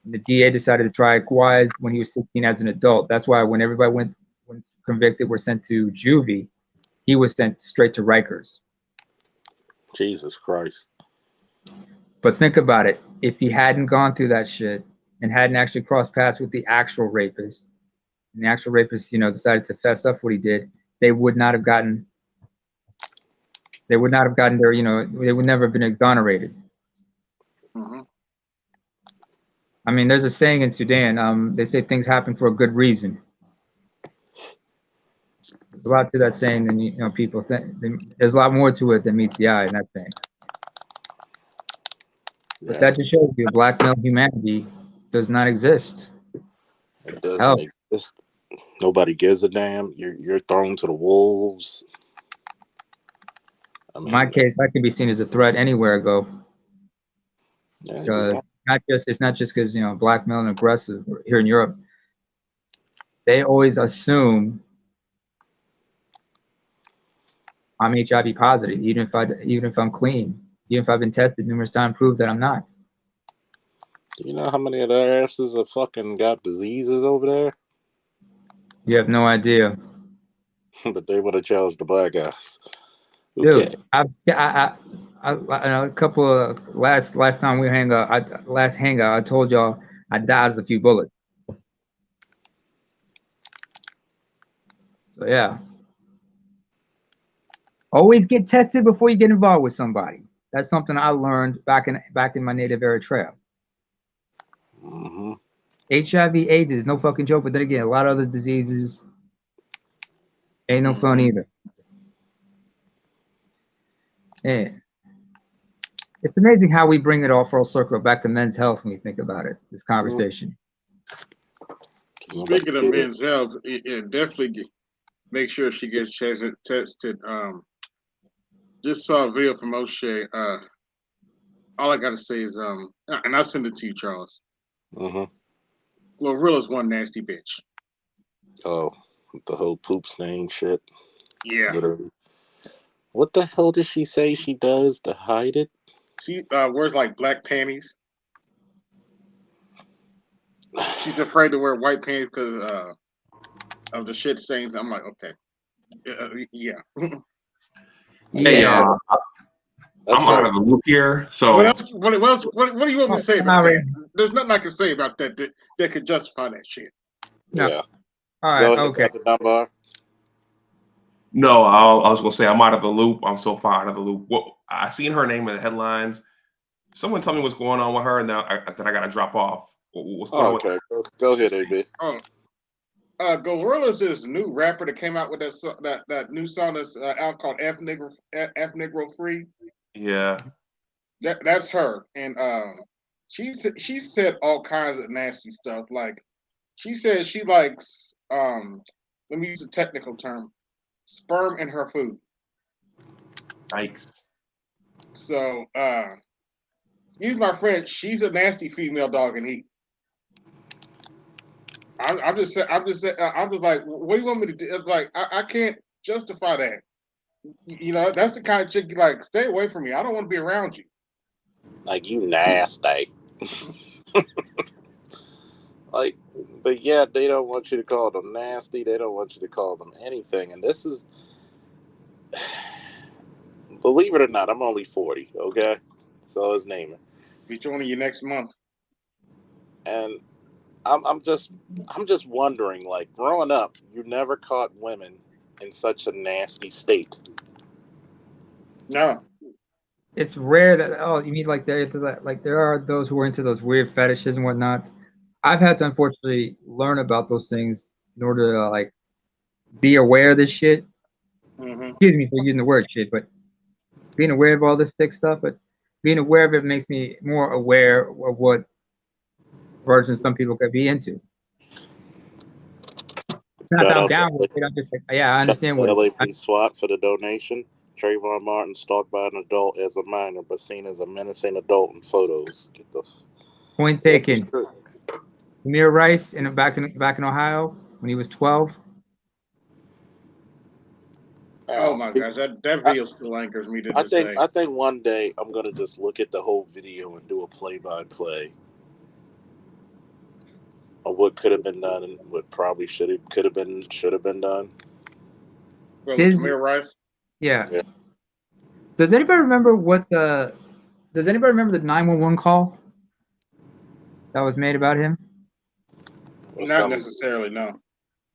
And the DA decided to try Wise when he was 16 as an adult. That's why when everybody when convicted were sent to juvie, he was sent straight to Rikers. Jesus Christ. But think about it. If he hadn't gone through that shit and hadn't actually crossed paths with the actual rapist, and the actual rapist, decided to fess up what he did, they would not have gotten their, they would never have been exonerated. Mm-hmm. I mean, there's a saying in Sudan, they say things happen for a good reason. There's a lot to that saying than people think. There's a lot more to it than meets the eye in that thing. But Yeah, that just shows you black male humanity does not exist. it doesn't Hell, exist. Nobody gives a damn. You're thrown to the wolves. I in my mean, case, I can be seen as a threat anywhere I go. yeah, you Because know, it's not just because black male and aggressive here in Europe. They always assume I'm HIV positive, even if I'm clean, even if I've been tested numerous times, prove that I'm not. you know how many of their asses have fucking got diseases over there, You have no idea, but they would have chose the black guys. Okay, dude. A couple of last time we hang out, last hangout, I told y'all I dodged a few bullets. So yeah, always get tested before you get involved with somebody. That's something I learned back in my native Eritrea. Mm-hmm. HIV/AIDS is no fucking joke, but then again, a lot of other diseases ain't no fun either. Yeah. It's amazing how we bring it all full circle back to men's health when you think about it, this conversation. Speaking of men's health, it definitely make sure she gets tested. Just saw a video from O'Shea. All I gotta say is and I'll send it to you, Charles. Mm-hmm. Glorilla's one nasty bitch. Oh, the whole poop stain shit. Yeah. Literally. What the hell does she say she does to hide it? She wears like black panties. She's afraid to wear white panties because of the shit stains. I'm like, okay, yeah. Hey, Yeah. I'm out of the loop here. So What else? What do you want me to say about sorry. that? There's nothing I can say about that could justify that shit. No. Yeah. All right. Go ahead, Okay. Dr. Dunbar. no, I was gonna say I'm out of the loop. I'm so far out of the loop. What I seen her name in the headlines. Someone tell me what's going on with her, and then I gotta drop off. What's going on with Okay. Go ahead, AB. Gorilla's this new rapper that came out with that new song that's out called F Negro Free. Yeah. That's her, and she said all kinds of nasty stuff. Like she said she likes let me use a technical term, sperm in her food. Yikes. So excuse my French, she's a nasty female dog and heat. I'm just like, what do you want me to do? It's like I can't justify that. You know, that's the kind of chick you like. Stay away from me. I don't want to be around you. Like, you nasty. Like, but yeah, they don't want you to call them nasty. They don't want you to call them anything. And this is, believe it or not, I'm only 40. Okay, so is naming. Be joining you next month. And I'm just wondering, like, growing up, you never caught women in such a nasty state. No. It's rare that you mean like there are those who are into those weird fetishes and whatnot. I've had to unfortunately learn about those things in order to like be aware of this shit. Mm-hmm. Excuse me for using the word shit, but being aware of all this thick stuff, but being aware of it makes me more aware of what versions some people could be into. Not that I'm down with it. I'm just like, yeah, I understand what LAP SWAT for the donation. Trayvon Martin stalked by an adult as a minor, but seen as a menacing adult in photos. Get the point taken. Amir Rice back in Ohio when he was 12. Oh my gosh, that video still anchors me to this day. I think one day I'm gonna just look at the whole video and do a play-by-play of what could have been done and what probably should have been done. Well, Tamir Rice. Yeah. Does anybody remember the 911 call that was made about him? Not necessarily, no.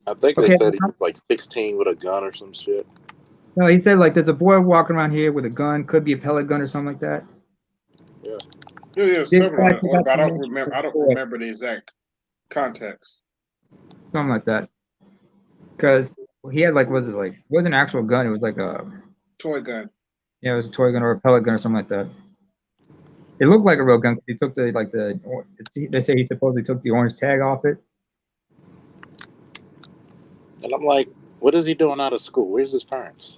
I think they said he was like 16 with a gun or some shit. No, he said like there's a boy walking around here with a gun, could be a pellet gun or something like that. Yeah. Yeah, several. But I don't remember the exact context. Something like that. Because he had it wasn't an actual gun. It was like a toy gun. Yeah, it was a toy gun or a pellet gun or something like that. It looked like a real gun. He took they say he supposedly took the orange tag off it. And I'm like, what is he doing out of school? Where's his parents?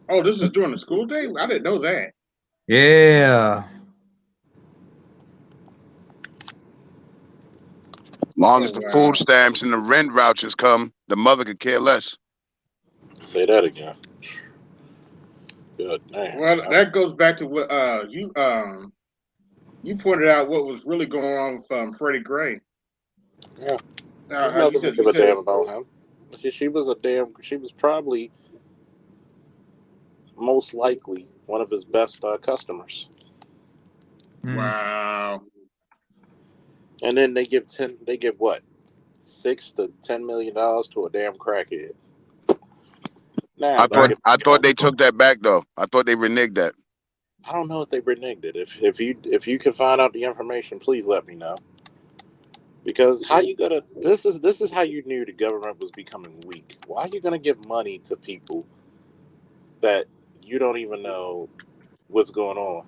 Oh, this is during the school day? I didn't know that. Yeah. Long as the food stamps and the rent vouchers come, the mother could care less. Say that again. Good man. Well, that goes back to what you pointed out what was really going on with Freddie Gray. Yeah. His mother didn't give a damn about him. She was probably most likely one of his best customers. Wow. And then they give what? $6 to $10 million to a damn crackhead. Now, I thought they took that back though. I thought they reneged that. I don't know if they reneged it. If you can find out the information, please let me know. Because how you gonna this is how you knew the government was becoming weak. Why are you gonna give money to people that you don't even know what's going on?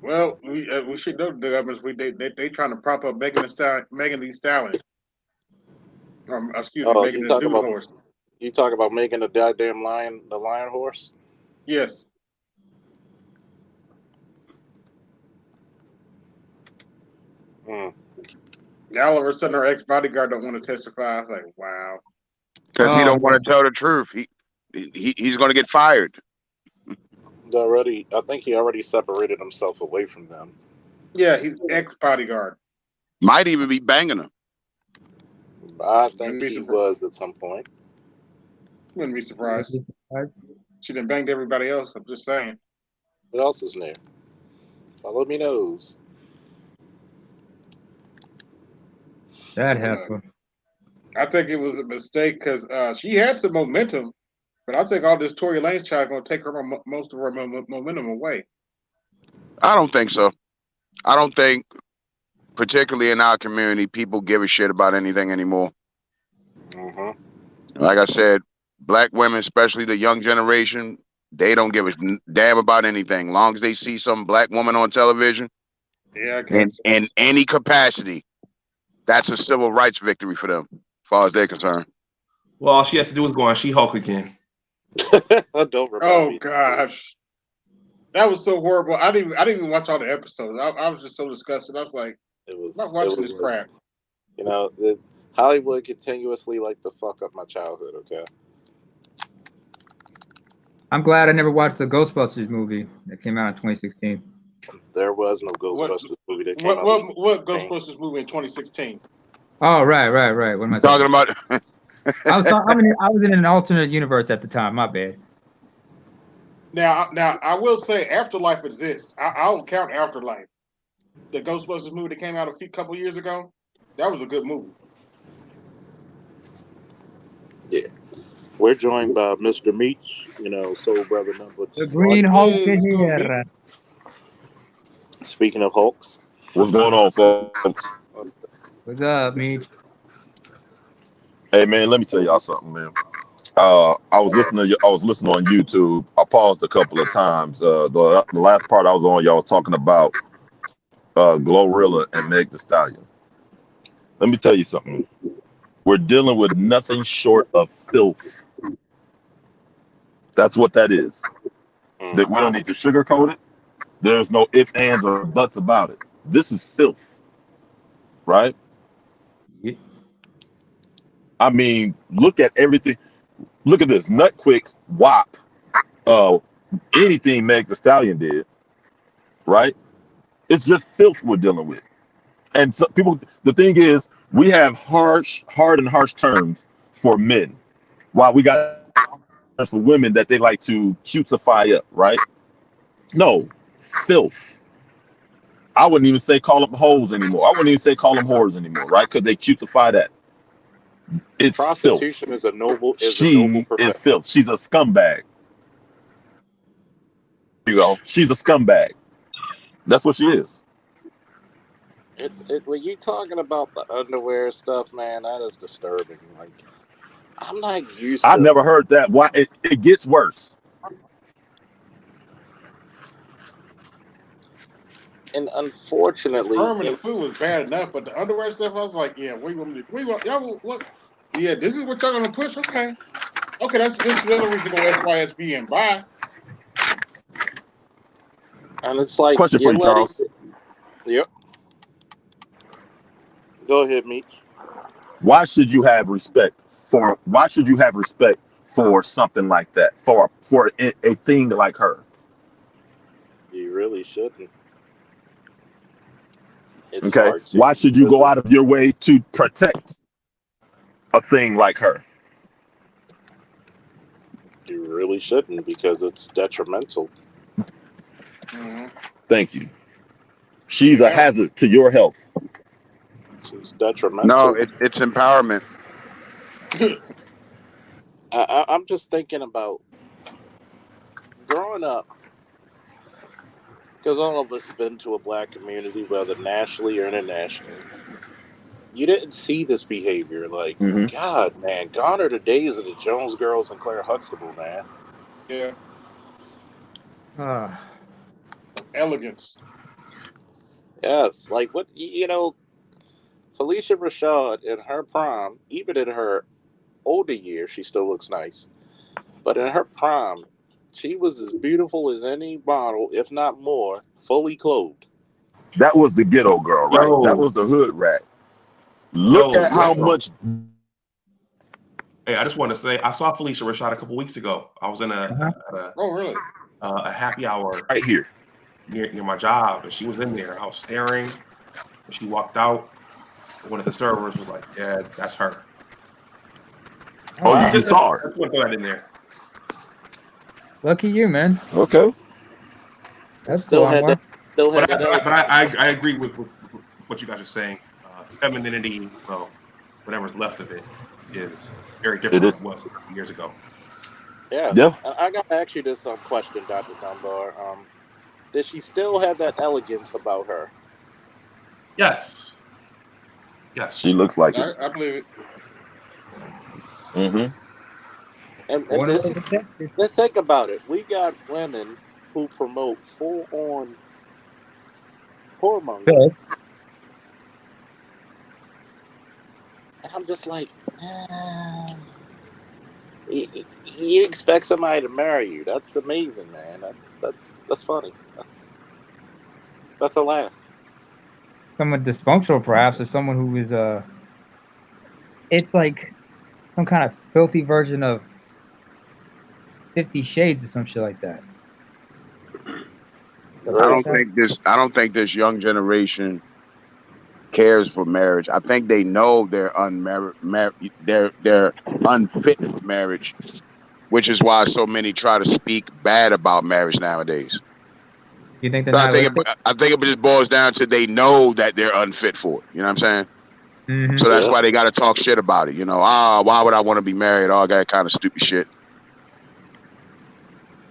Well, we should know the government's they trying to prop up Megan Thee Stallion. Excuse me, Oh, Megan the Dude Horse. you talk about making the goddamn the lion horse? Yes. Hmm. Now all of a sudden her ex bodyguard don't want to testify. I was like, wow. Because he Oh, don't want to tell the truth. He's going to get fired. I think he already separated himself away from them. Yeah, he's ex bodyguard. Might even be banging her. I think he was at some point. Wouldn't be surprised. She done banged everybody else. I'm just saying. What else is new? Follow me knows. that heifer. I think it was a mistake because she had some momentum, but I think all this Tory Lanez child going to take her most of her momentum away. I don't think so. I don't think, particularly in our community, people give a shit about anything anymore. Mm-hmm. Like I said, black women, especially the young generation, they don't give a damn about anything. Long as they see some black woman on television, yeah, I guess. in any capacity, that's a civil rights victory for them, as far as they're concerned. Well, all she has to do is go on She-Hulk again. Don't remember. Oh gosh, that was so horrible. I didn't even watch all the episodes. I was just so disgusted. I was like, I'm not watching this crap. You know, Hollywood continuously like to fuck up my childhood. Okay. I'm glad I never watched the Ghostbusters movie that came out in 2016. There was no Ghostbusters movie that came out. What Ghostbusters movie in 2016? Oh, right. What am I talking about? I was in an alternate universe at the time. My bad. Now, I will say Afterlife exists. I'll count Afterlife. The Ghostbusters movie that came out a couple years ago. That was a good movie. Yeah. We're joined by Mr. Meach, Soul Brother number 2. The Green Hulk is here. Speaking of Hulks. What's going on, folks? What's up, Meach? Hey, man, let me tell y'all something, man. I was listening on YouTube. I paused a couple of times. The last part I was on, y'all was talking about Glorilla and Meg Thee Stallion. Let me tell you something. We're dealing with nothing short of filth. That's what that is. That we don't need to sugarcoat it. There's no ifs, ands, or buts about it. This is filth, right? Yeah. I mean, look at everything. Look at this. Nut Quick, WAP, anything Meg Thee Stallion did, right? It's just filth we're dealing with. And so people, the thing is, we have hard and harsh terms for men, while we got for women that they like to cutesify up, right? No, filth. I wouldn't even say call them hoes anymore. I wouldn't even say call them whores anymore, right? Because they cutesify that. It's prostitution filth. is a noble. She is filth. She's a scumbag. You go. She's a scumbag. That's what she is. When you talking about the underwear stuff, man, that is disturbing. Like, I'm not used to. I've never heard that. Why it gets worse. And unfortunately, the sperm and the food was bad enough, but the underwear stuff, I was like, yeah, y'all what? Yeah, this is what y'all gonna push? Okay, this is another reason to go SYSBN. Bye. And it's like, question for you, Charles. Yep. Go ahead, Meech. Why should you have respect for something like that? For a thing like her? You really shouldn't. It's okay. Why should you go out of your way to protect a thing like her? You really shouldn't, because it's detrimental. Thank you. She's a Yeah. hazard to your health. She's detrimental. No, it's empowerment. I'm just thinking about growing up, because all of us have been to a black community, whether nationally or internationally. You didn't see this behavior. Like, Hmm. God, man, gone are the days of the Jones girls and Claire Huxtable, man. Yeah. Ah, Elegance. Yes, like what Felicia Rashad in her prime, even in her older years, she still looks nice. But in her prime, she was as beautiful as any model, if not more, fully clothed. That was the ghetto girl, right? That Yo, was the hood rat. Look yo, at how Retro. much. Hey, I just want to say I saw Felicia Rashad a couple weeks ago. I was in uh-huh. Oh, really? a happy hour Right here. near my job, and she was in there. I was staring, and she walked out. One of the servers was like, "Yeah, that's her." Oh Oh, wow, you Just, saw her. just want to throw that in there. lucky you, man. Okay. That's cool, Still had that. Omar. Still had But that I, elegance. but I agree with what you guys are saying. Femininity, well, whatever's left of it, is very It different from is. what it was a few years ago. Yeah, Yeah. I gotta ask you this question, Doctor Dunbar. Does she still have that elegance about her? Yes, yes. She looks like it. I believe it. Hmm. And Born and this raised is, in Texas. let's think about it. We got women who promote full on whoremongering, Good. and I'm just like, eh, you expect somebody to marry you? That's amazing, man. That's funny. That's a laugh. Someone dysfunctional, perhaps, or someone who is it's like some kind of filthy version of 50 Shades or some shit like that. The I Very. don't fuck out. think this. I don't think this young generation cares for marriage. I think they know they're unmarried. They're unfit for marriage, which is why so many try to speak bad about marriage nowadays. You think they're So nihilistic? I think it just boils down to they know that they're unfit for it. You know what I'm saying? Mm-hmm. So that's Yeah. why they got to talk shit about it. Why would I want to be married? All that kind of stupid shit.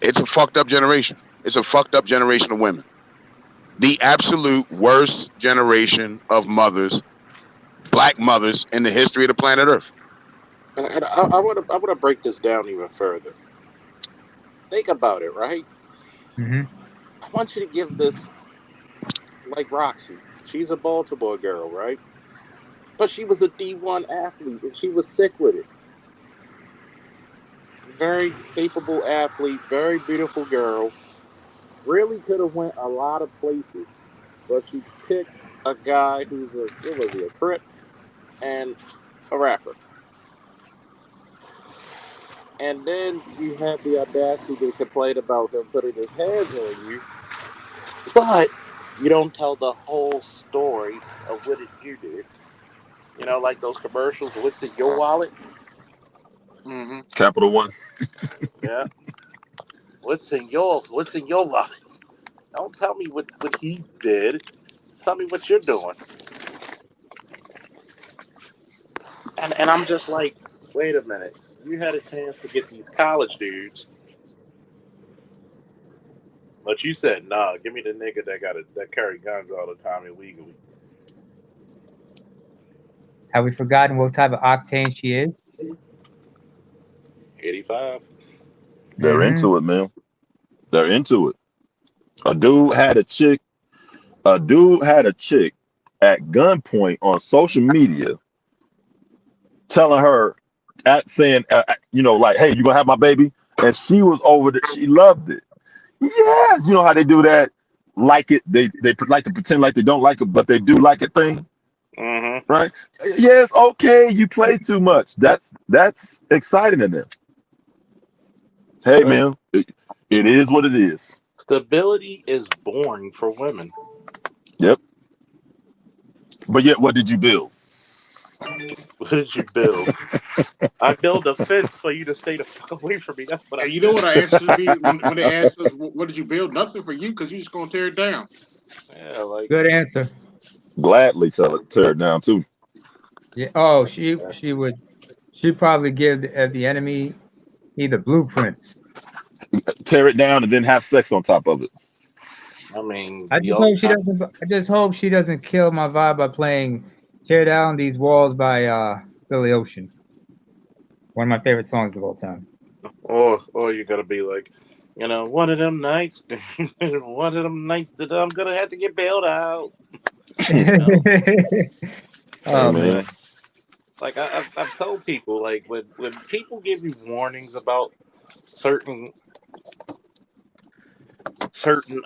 It's a fucked up generation. It's a fucked up generation of women. The absolute worst generation of mothers, black mothers in the history of the planet Earth. And I want to break this down even further. Think about it, right? Mm-hmm. I want you to give this like Roxy. She's a Baltimore girl, right? But she was a D1 athlete and she was sick with it. Very capable athlete, very beautiful girl. Really could have went a lot of places, but she picked a guy who's a what was he, a Crip and a rapper. And then you have the audacity to complain about him putting his hands on you, but you don't tell the whole story of what it you did. Like those commercials, what's in your wallet? Mm-hmm. Capital One. Yeah. What's in your wallet? Don't tell me what he did. Tell me what you're doing. And I'm just like, wait a minute. You had a chance to get these college dudes, but you said, nah, give me the nigga that carry guns all the time illegally. Have we forgotten what type of octane she is? 85. They're Mm-hmm. into it, man. They're into it. A dude had a chick. A dude had a chick at gunpoint on social media, telling her, saying, like, "Hey, you gonna have my baby?" And she was over it. She loved it. Yes, you know how they do that. Like it. They like to pretend like they don't like it, but they do like it thing, Mm-hmm. right? Yes. Okay. You play too much. That's exciting to them. Hey, But man, it is what it is. stability is boring for women. Yep. But yet, what did you build? What did you build? I build a fence for you to stay the fuck away from me. That's what I And you know did. what our answer should be when they ask us, "What did you build?" Nothing for you because you just gonna tear it down. Yeah, like Good answer. Gladly tear it down too. Yeah. Oh, uh, she would. She'd probably give the enemy either blueprints. Tear it down and then have sex on top of it. I mean, I the just only hope she time. doesn't. I just hope she doesn't kill my vibe by playing "Tear Down These Walls" by Billy Ocean. One of my favorite songs of all time. Or you're gonna be like, one of them nights, one of them nights that I'm gonna have to get bailed out. You know, Hey Oh man. man. I've told people like when people give you warnings about certain certain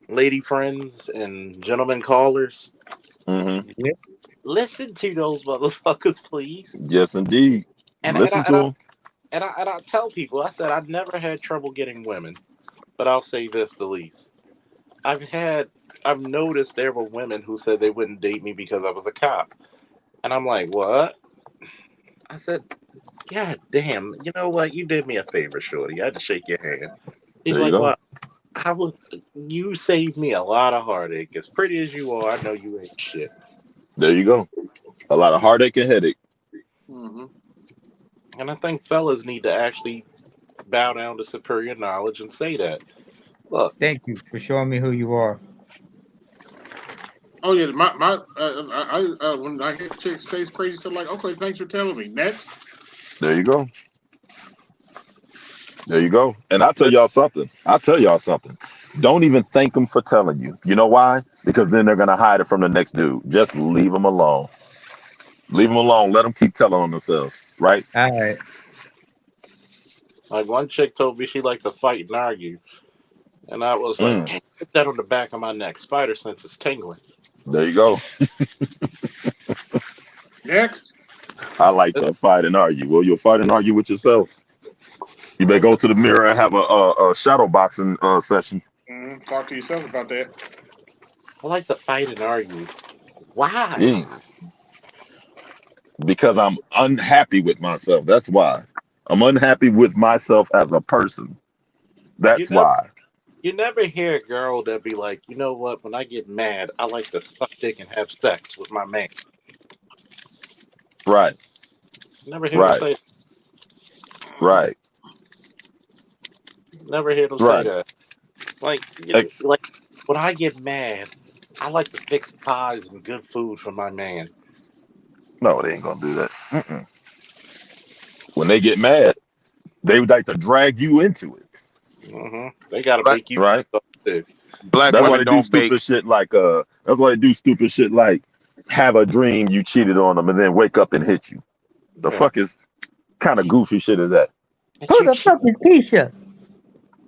lady friends and gentlemen callers, Hmm. Yeah. listen to those motherfuckers, please. Yes, indeed. And and I Listen and to I him. and I tell people, I said I've never had trouble getting women, but I'll say this the least. I've had I've noticed there were women who said they wouldn't date me because I was a cop. And I'm like, what? I said, God damn, you know what? You did me a favor, Shorty. I had to shake your hand. He's There you like, go. well, I would you saved me a lot of heartache. As pretty as you are, I know you ain't shit. There you go. A lot of heartache and headache. Mm-hmm. And I think fellas need to actually bow down to superior knowledge and say that. Look, Thank you for showing me who you are. Oh yeah, when I hear chicks say crazy stuff like, okay, thanks for telling me. Next. There you go. There you go. And I'll tell but y'all something. I'll tell y'all something. Don't even thank them for telling you. You know why? Because then they're gonna hide it from the next dude. Just leave them alone. Leave them alone. Let them keep telling on themselves. Right? All right. like one chick told me she liked to fight and argue. And I was like, Mm, damn, put that on the back of my neck. Spider sense is tingling. there you go. Next. I like This, to fight and argue. Well, you'll fight and argue with yourself. You I better like go to to the mirror and have a shadow boxing session. Talk to yourself about that. I like to fight and argue. Why? Mm, because I'm unhappy with myself. That's why. I'm unhappy with myself as a person. You That's never why. you never hear a girl that be like, you know what? When I get mad, I like to suck dick and have sex with my man. Right. Never hear them Right. say. Right. Never hear them say Right. that. Like Ex- like when I get mad, I like to fix pies and good food for my man. no, they ain't gonna do that. Mm-mm. When they get mad, they would like to drag you into it. They got to Black make you Right. do something too. black That's why women they do don't bake. stupid shit like That's why they do stupid shit like have a dream you cheated on them and then wake up and hit you. The Yeah. fuck is kind of goofy shit is that? But Who you the cheat. fuck is Keisha?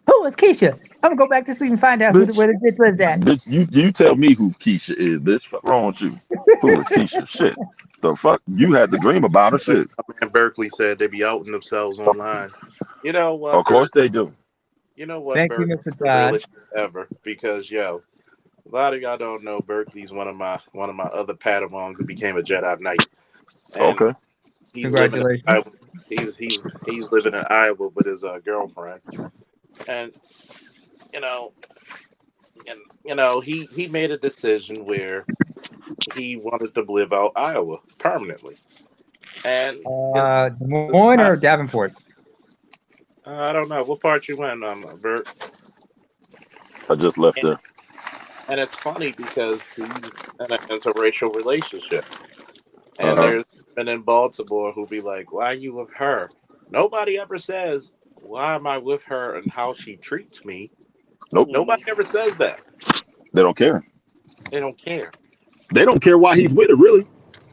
Who is Keisha? I'm gonna go back to sleep and find out Bitch, where the bitch lives at. bitch, you tell me who Keisha is, bitch. Fuck wrong with you? Who is Keisha? Shit. The fuck you had the dream about her Like shit. my man Berkeley said, they be outing themselves online. You know what, Of course Bert? they do. You know what, Thank you, Bert? Mr. The Todd. realest shit ever. Because yo, a lot of y'all don't know Berkeley's one of my other Padawans who became a Jedi Knight, and Okay. he's living in Congratulations. Iowa. He's living in Iowa with his girlfriend, and you know, he made a decision where he wanted to live out Iowa permanently, and his Des Moines I, or Davenport? I don't know what part you in, Bert. I just left And, there. and it's funny because he's in an interracial relationship, Uh and huh. there's men in Baltimore who be like, "Why are you with her?" Nobody ever says, "Why am I with her?" and how she treats me. Nope. Nobody ever says that. They don't care. They don't care. They don't care why he's with her, really.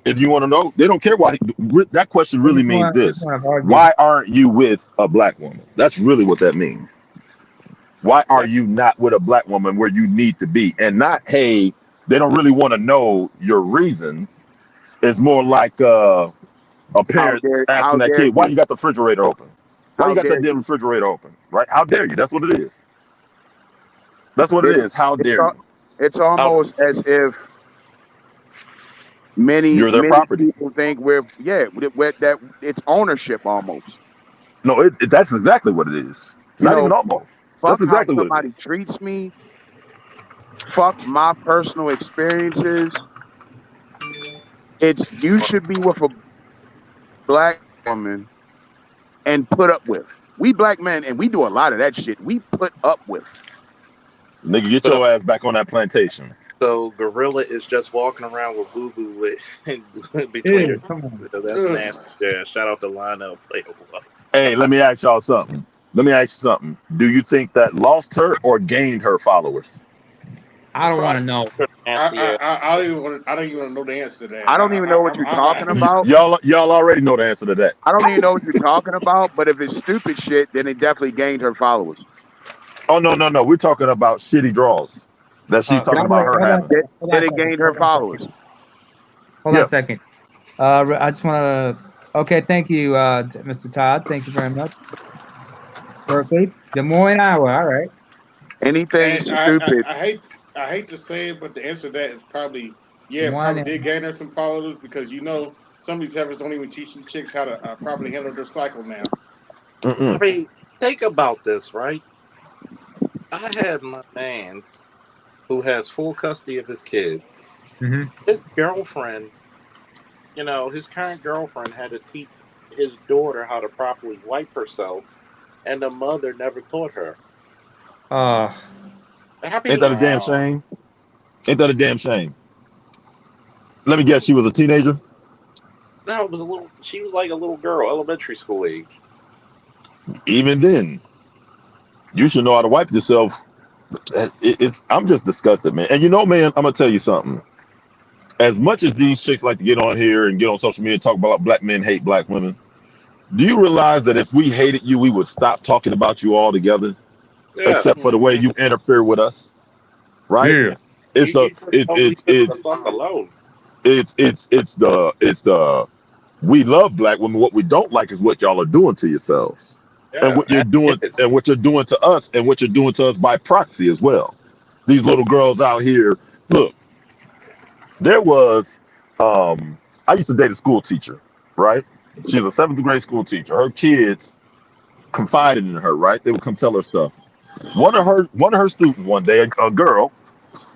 If you want to know, they don't care why. That question They really means just this: want to argue. why aren't you with a black woman? That's really what that means. Why are That, you not with a black woman where you need to be? And not, hey, they don't really want to know your reasons. It's more like a How parent's dare asking how that dare kid, why you? you got the refrigerator open? Why How you got that dare damn you? refrigerator open? Right? How dare you? That's what it is. That's what it It's is. How it's dare al- you? it's how, almost as if many You're their many property. people think that it's ownership almost. No, that's exactly what it is. You Not even know, almost. That's fuck how exactly what it somebody is. treats me. fuck my personal experiences. It's you should be with a black woman and put up with. We black men, and we do a lot of that shit. We put up with. Nigga, get Put up. your ass back on that plantation. So Gorilla is just walking around with boo boo with between Yeah, her. come on. That's nasty. Yeah, shout out to Lionel Player One. Hey, let me ask y'all something. Do you think that lost her or gained her followers? I don't want to know. Nasty ass. I don't even know the answer to that. I don't even know what you're talking about. Y'all already know the answer to that. I don't even know what you're talking about. But if it's stupid shit, then it definitely gained her followers. Oh no. We're talking about shitty draws that she's talking about her having. Then it gained her followers. Hold on a second. I just want to. Okay, thank you, Mr. Todd. Thank you very much. Perfect. Des Moines, Iowa. All right. Anything And stupid. I hate to say it, but the answer to that is probably Des Moines, probably did gain her some followers because some of these heifers don't even teach these chicks how to properly handle their cycle now. I mean, think about this, right? I had my man's who has full custody of his kids. Mhm. His girlfriend, his current girlfriend had to teach his daughter how to properly wipe herself, and the mother never taught her. I mean, Ain't that a damn shame? Ain't that a damn shame? Let me guess, she was a teenager? no, it was she was like a little girl, elementary school age. Even then, you should know how to wipe yourself. I'm just disgusted, man. And man, I'm gonna tell you something. As much as these chicks like to get on here and get on social media and talk about black men hate black women, do you realize that if we hated you, we would stop talking about you altogether? Yeah. Except for the way you interfere with us, right? Yeah. It's You just don't leave us the fuck alone. it's the we love black women. What we don't like is what y'all are doing to yourselves, and Yeah, what you're I doing, get it. and what you're doing to us, and what you're doing to us by proxy as well. These little girls out here. Look, there was, I used to date a school teacher, right? She's a seventh grade school teacher. Her kids confided in her, right? They would come tell her stuff. One of her students one day, a girl,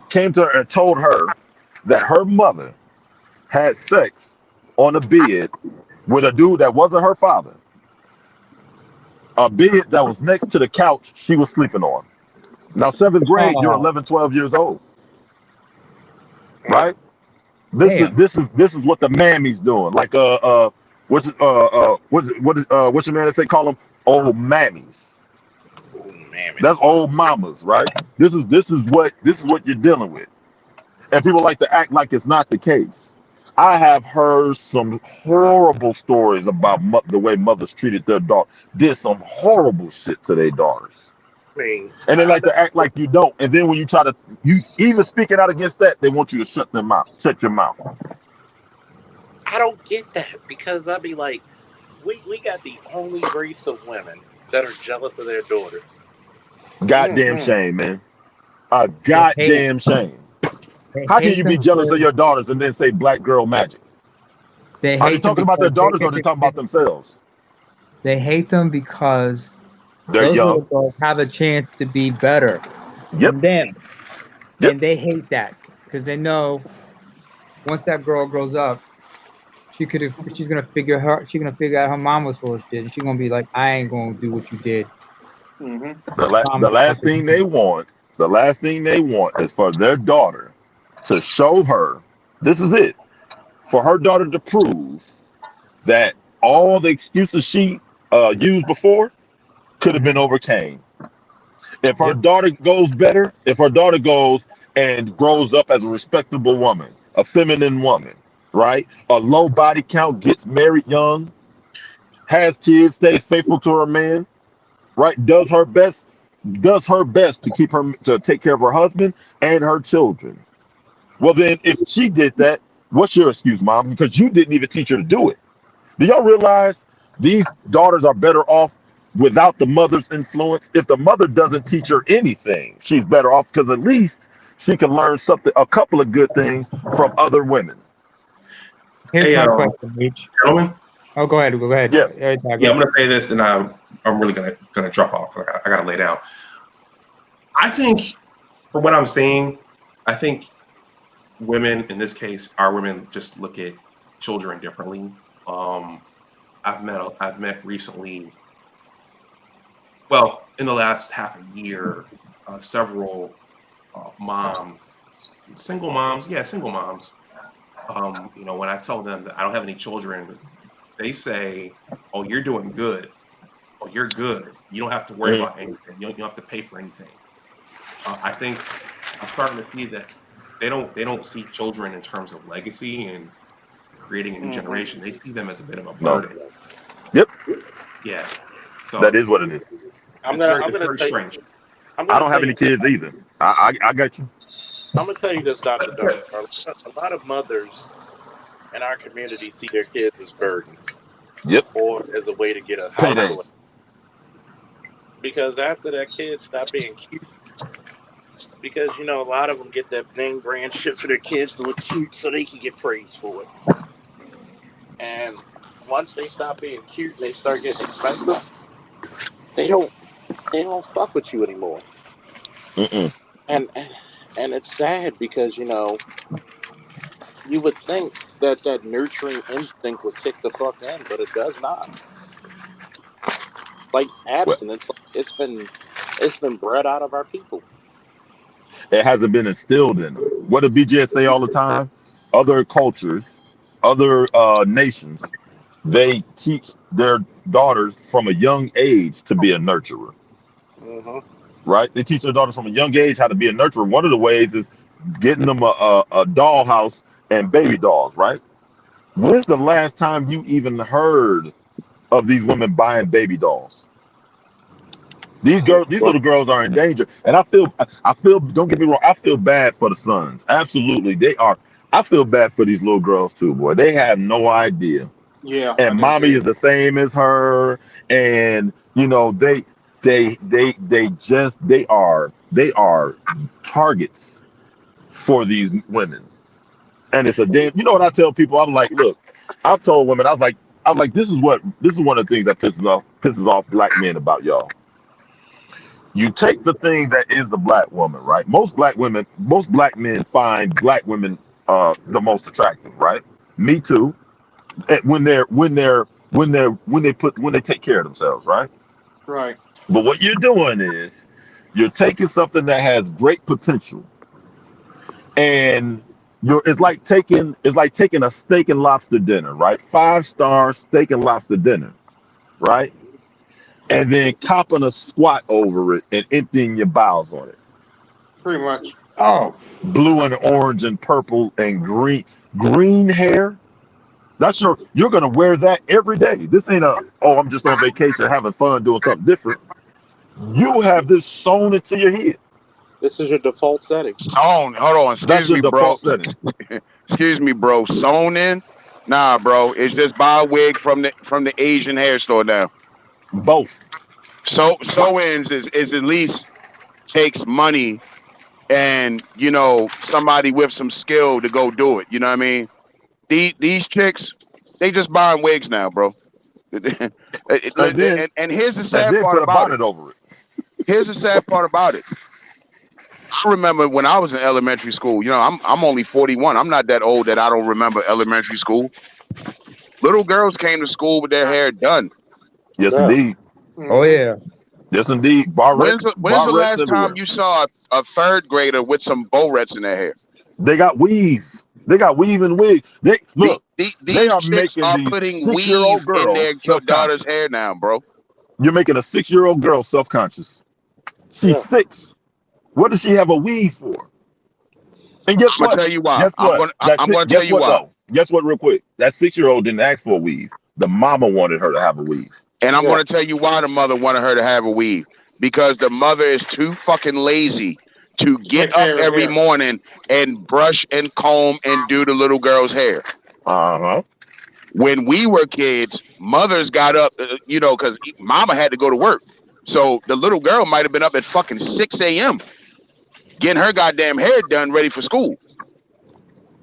came to her and told her that her mother had sex on a bed with a dude that wasn't her father. A bed that was next to the couch she was sleeping on. Now, seventh grade, you're Oh, 11, 12 years old, right? damn. This is what the mammy's doing. Like what's your man that say call them old mammies? Oh, man. That's old mamas, right? This is what you're dealing with. And people like to act like it's not the case. I have heard some horrible stories about the way mothers treated their daughter, did some horrible shit to their daughters. I mean, And they like to act like you don't. And then when you even speaking out against that, they want you to shut your mouth. I don't get that because I be like, we got the only race of women that are jealous of their daughters. Goddamn shame, man. A goddamn shame. How can you be jealous of your daughters and then say black girl magic? Are they talking about their daughters or are they talking about themselves? They hate them because they're those young. little girls have a chance to be better Yep. than them. Yep. And they hate that because they know once that girl grows up, she's gonna figure out her mom was full of shit, and she's gonna be like, I ain't gonna do what you did. The last thing they want is for their daughter to show her. This is it. For her daughter to prove that all the excuses she used before could have been overcame. If her daughter goes better, if her daughter goes and grows up as a respectable woman, a feminine woman, right? A low body count, gets married young, has kids, stays faithful to her man, right? Does her best to take care of her husband and her children. Well, then, if she did that, what's your excuse, mom? Because you didn't even teach her to do it. Do y'all realize these daughters are better off without the mother's influence? If the mother doesn't teach her anything, she's better off because at least she can learn a couple of good things from other women. Here's my question, H. Gentlemen? Oh, go ahead. Yes. Yeah, I'm gonna say this, and I'm really gonna drop off. I gotta lay down. I think, from what I'm seeing, I think women in this case, our women just look at children differently. Um, I've met recently, well, in the last half a year, several moms, single moms, yeah, single moms. When I tell them that I don't have any children, they say, "Oh, you're doing good. Oh, you're good. You don't have to worry Mhm. about anything. You don't have to pay for anything." I think I'm starting to see that they don't see children in terms of legacy and creating a new Mm-hmm. generation. They see them as a bit of a No. burden. Yep. Yeah. So That is it's what it is. I'm it's gonna very I'm it's gonna very tell you strange. I'm I gonna don't tell have you any kids either. I got you. I'm gonna tell you this, Dr. Dark. A lot of mothers in our community see their kids as burdens Yep. or as a way to get a house or Paydays. because after that kid stop being cute, because a lot of them get that name brand shit for their kids to look cute so they can get praised for it. And once they stop being cute and they start getting expensive, they don't they don't fuck with you anymore. Mm-mm. And it's sad because you would think that that nurturing instinct would kick the fuck in, but it does not. Like Well, abstinence, like it's been bred out of our people. it hasn't been instilled in them. What do BJ say all the time? Other cultures, other nations, they teach their daughters from a young age to be a nurturer, Hmm. right? They teach their daughters from a young age how to be a nurturer. One of the ways is getting them a dollhouse and baby dolls, right? When's the last time you even heard of these women buying baby dolls? These little girls are in danger, and I feel. Don't get me wrong, I feel bad for the sons. Absolutely, they are. I feel bad for these little girls too, boy. They have no idea, Yeah, I and do mommy too. is the same as her, and they are targets for these women, and it's a damn. You know what I tell people? I'm like, look, I've told women, I was like, this is one of the things that pisses off black men about y'all. You take the thing that is the black woman, right? Most black men find black women the most attractive, right? Me too. When they take care of themselves, right? Right. But what you're doing is you're taking something that has great potential, and it's like taking a steak and lobster dinner, right? 5-star steak and lobster dinner, right? And then copping a squat over it and emptying your bowels on it. Pretty much. Oh, Blue and orange and purple and green hair. You're gonna wear that every day. This ain't I'm just on vacation having fun doing something different. You have this sewn into your head. This is your default setting. Sewn. Hold on. That's Excuse your me, bro. default setting. Excuse me, bro. Sewn in? Nah, bro. It's just buy a wig from the Asian hair store now. Both. So sew-ins is at least takes money and somebody with some skill to go do it. You know what I mean? These chicks, they just buying wigs now, bro. And then And here's the and sad then part put a about it. bonnet over it. Here's the sad part about it. I remember when I was in elementary school. I'm only 41. I'm not that old that I don't remember elementary school. Little girls came to school with their hair done. Yes, Yeah. indeed. oh Mm-hmm. yeah. Yes, indeed. When's the Barrettes last time everywhere. you saw a third grader with some bowrettes in their hair? They got weave. They got weave and wig. They look. They These are chicks making are these putting weave 6-year-old in girls their daughter's self-conscious. hair now, bro. You're making a 6-year-old girl self-conscious. She's Yeah. 6. What does she have a weave for? And guess I'm gonna what? tell you why. Guess what? That's I'm it. gonna tell Guess you what why. though? Guess what? Real quick. That 6-year-old didn't ask for a weave. The mama wanted her to have a weave. And I'm Yeah. gonna tell you why the mother wanted her to have a weave. Because the mother is too fucking lazy to get Take up care of every hair. morning and brush and comb and do the little girl's hair. Uh huh. When we were kids, mothers got up, because mama had to go to work. So the little girl might have been up at fucking 6 a.m. getting her goddamn hair done ready for school.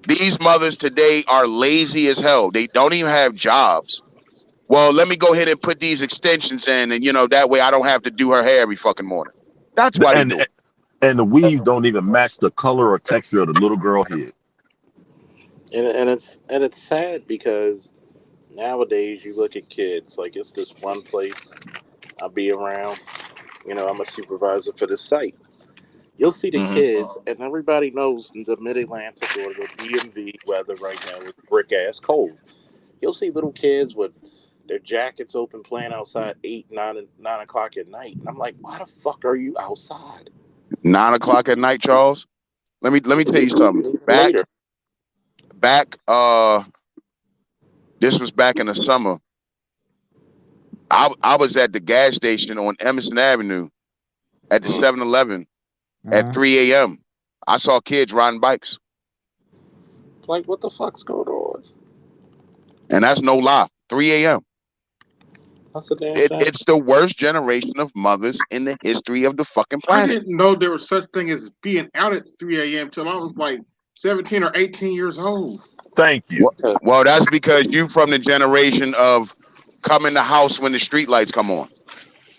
These mothers today are lazy as hell. They don't even have jobs. Well, let me go ahead and put these extensions in, and that way I don't have to do her hair every fucking morning. That's why they And do it. and the weave don't even match the color or texture of the little girl head. And it's sad because nowadays you look at kids like it's this one place I'll be around. You know, I'm a supervisor for this site. You'll see the Hmm. kids, and everybody knows the Mid Atlantic or the DMV weather right now is brick ass cold. You'll see little kids with their jackets open playing outside 8, 9 o'clock at night. And I'm like, why the fuck are you outside? 9 o'clock at night, Charles. Let me tell you something. Even Back later. back this was back in the summer. I was at the gas station on Emerson Avenue at the 7-Eleven at 3 a.m. I saw kids riding bikes. Like, what the fuck's going on? And that's no lie. 3 a.m. That's a damn shame. It's the worst generation of mothers in the history of the fucking I planet. didn't know there was such thing as being out at 3 a.m. till I was like 17 or 18 years old. Thank you. Well, that's because you from the generation of come in the house when the street lights come on.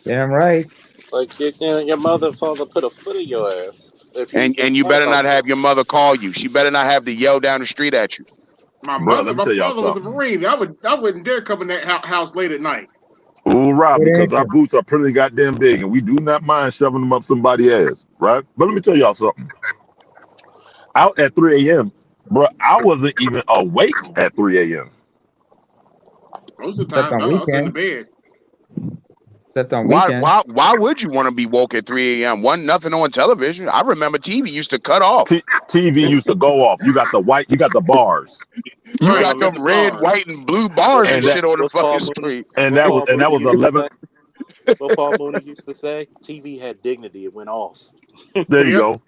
Damn right. Like, your mother and father put a foot in your ass. If you And you better not have your mother call you. She better not have to yell down the street at you. My Bro, mother, let me my tell y'all father was a something. Marine. I wouldn't dare come in that house late at night. Ooh, Rob, Good because answer. our boots are pretty goddamn big, and we do not mind shoving them up somebody's ass, right? But let me tell y'all something. Out at 3 a.m., bro, I wasn't even awake at 3 a.m. Most of the Except time, on no, I was in the weekends. bed. Except on Why weekends. why would you want to be woke at 3 a.m.? One, nothing on television. I remember TV used to cut off. TV used to go off. You got the bars, You Right, got you got them the red, bars. white, and blue bars and and that shit on the What fucking Paul Mooney, screen. and what that was Paul and that Mooney was used to 11. say, what Paul Mooney used to say, TV had dignity. It went off. There you Yep. go.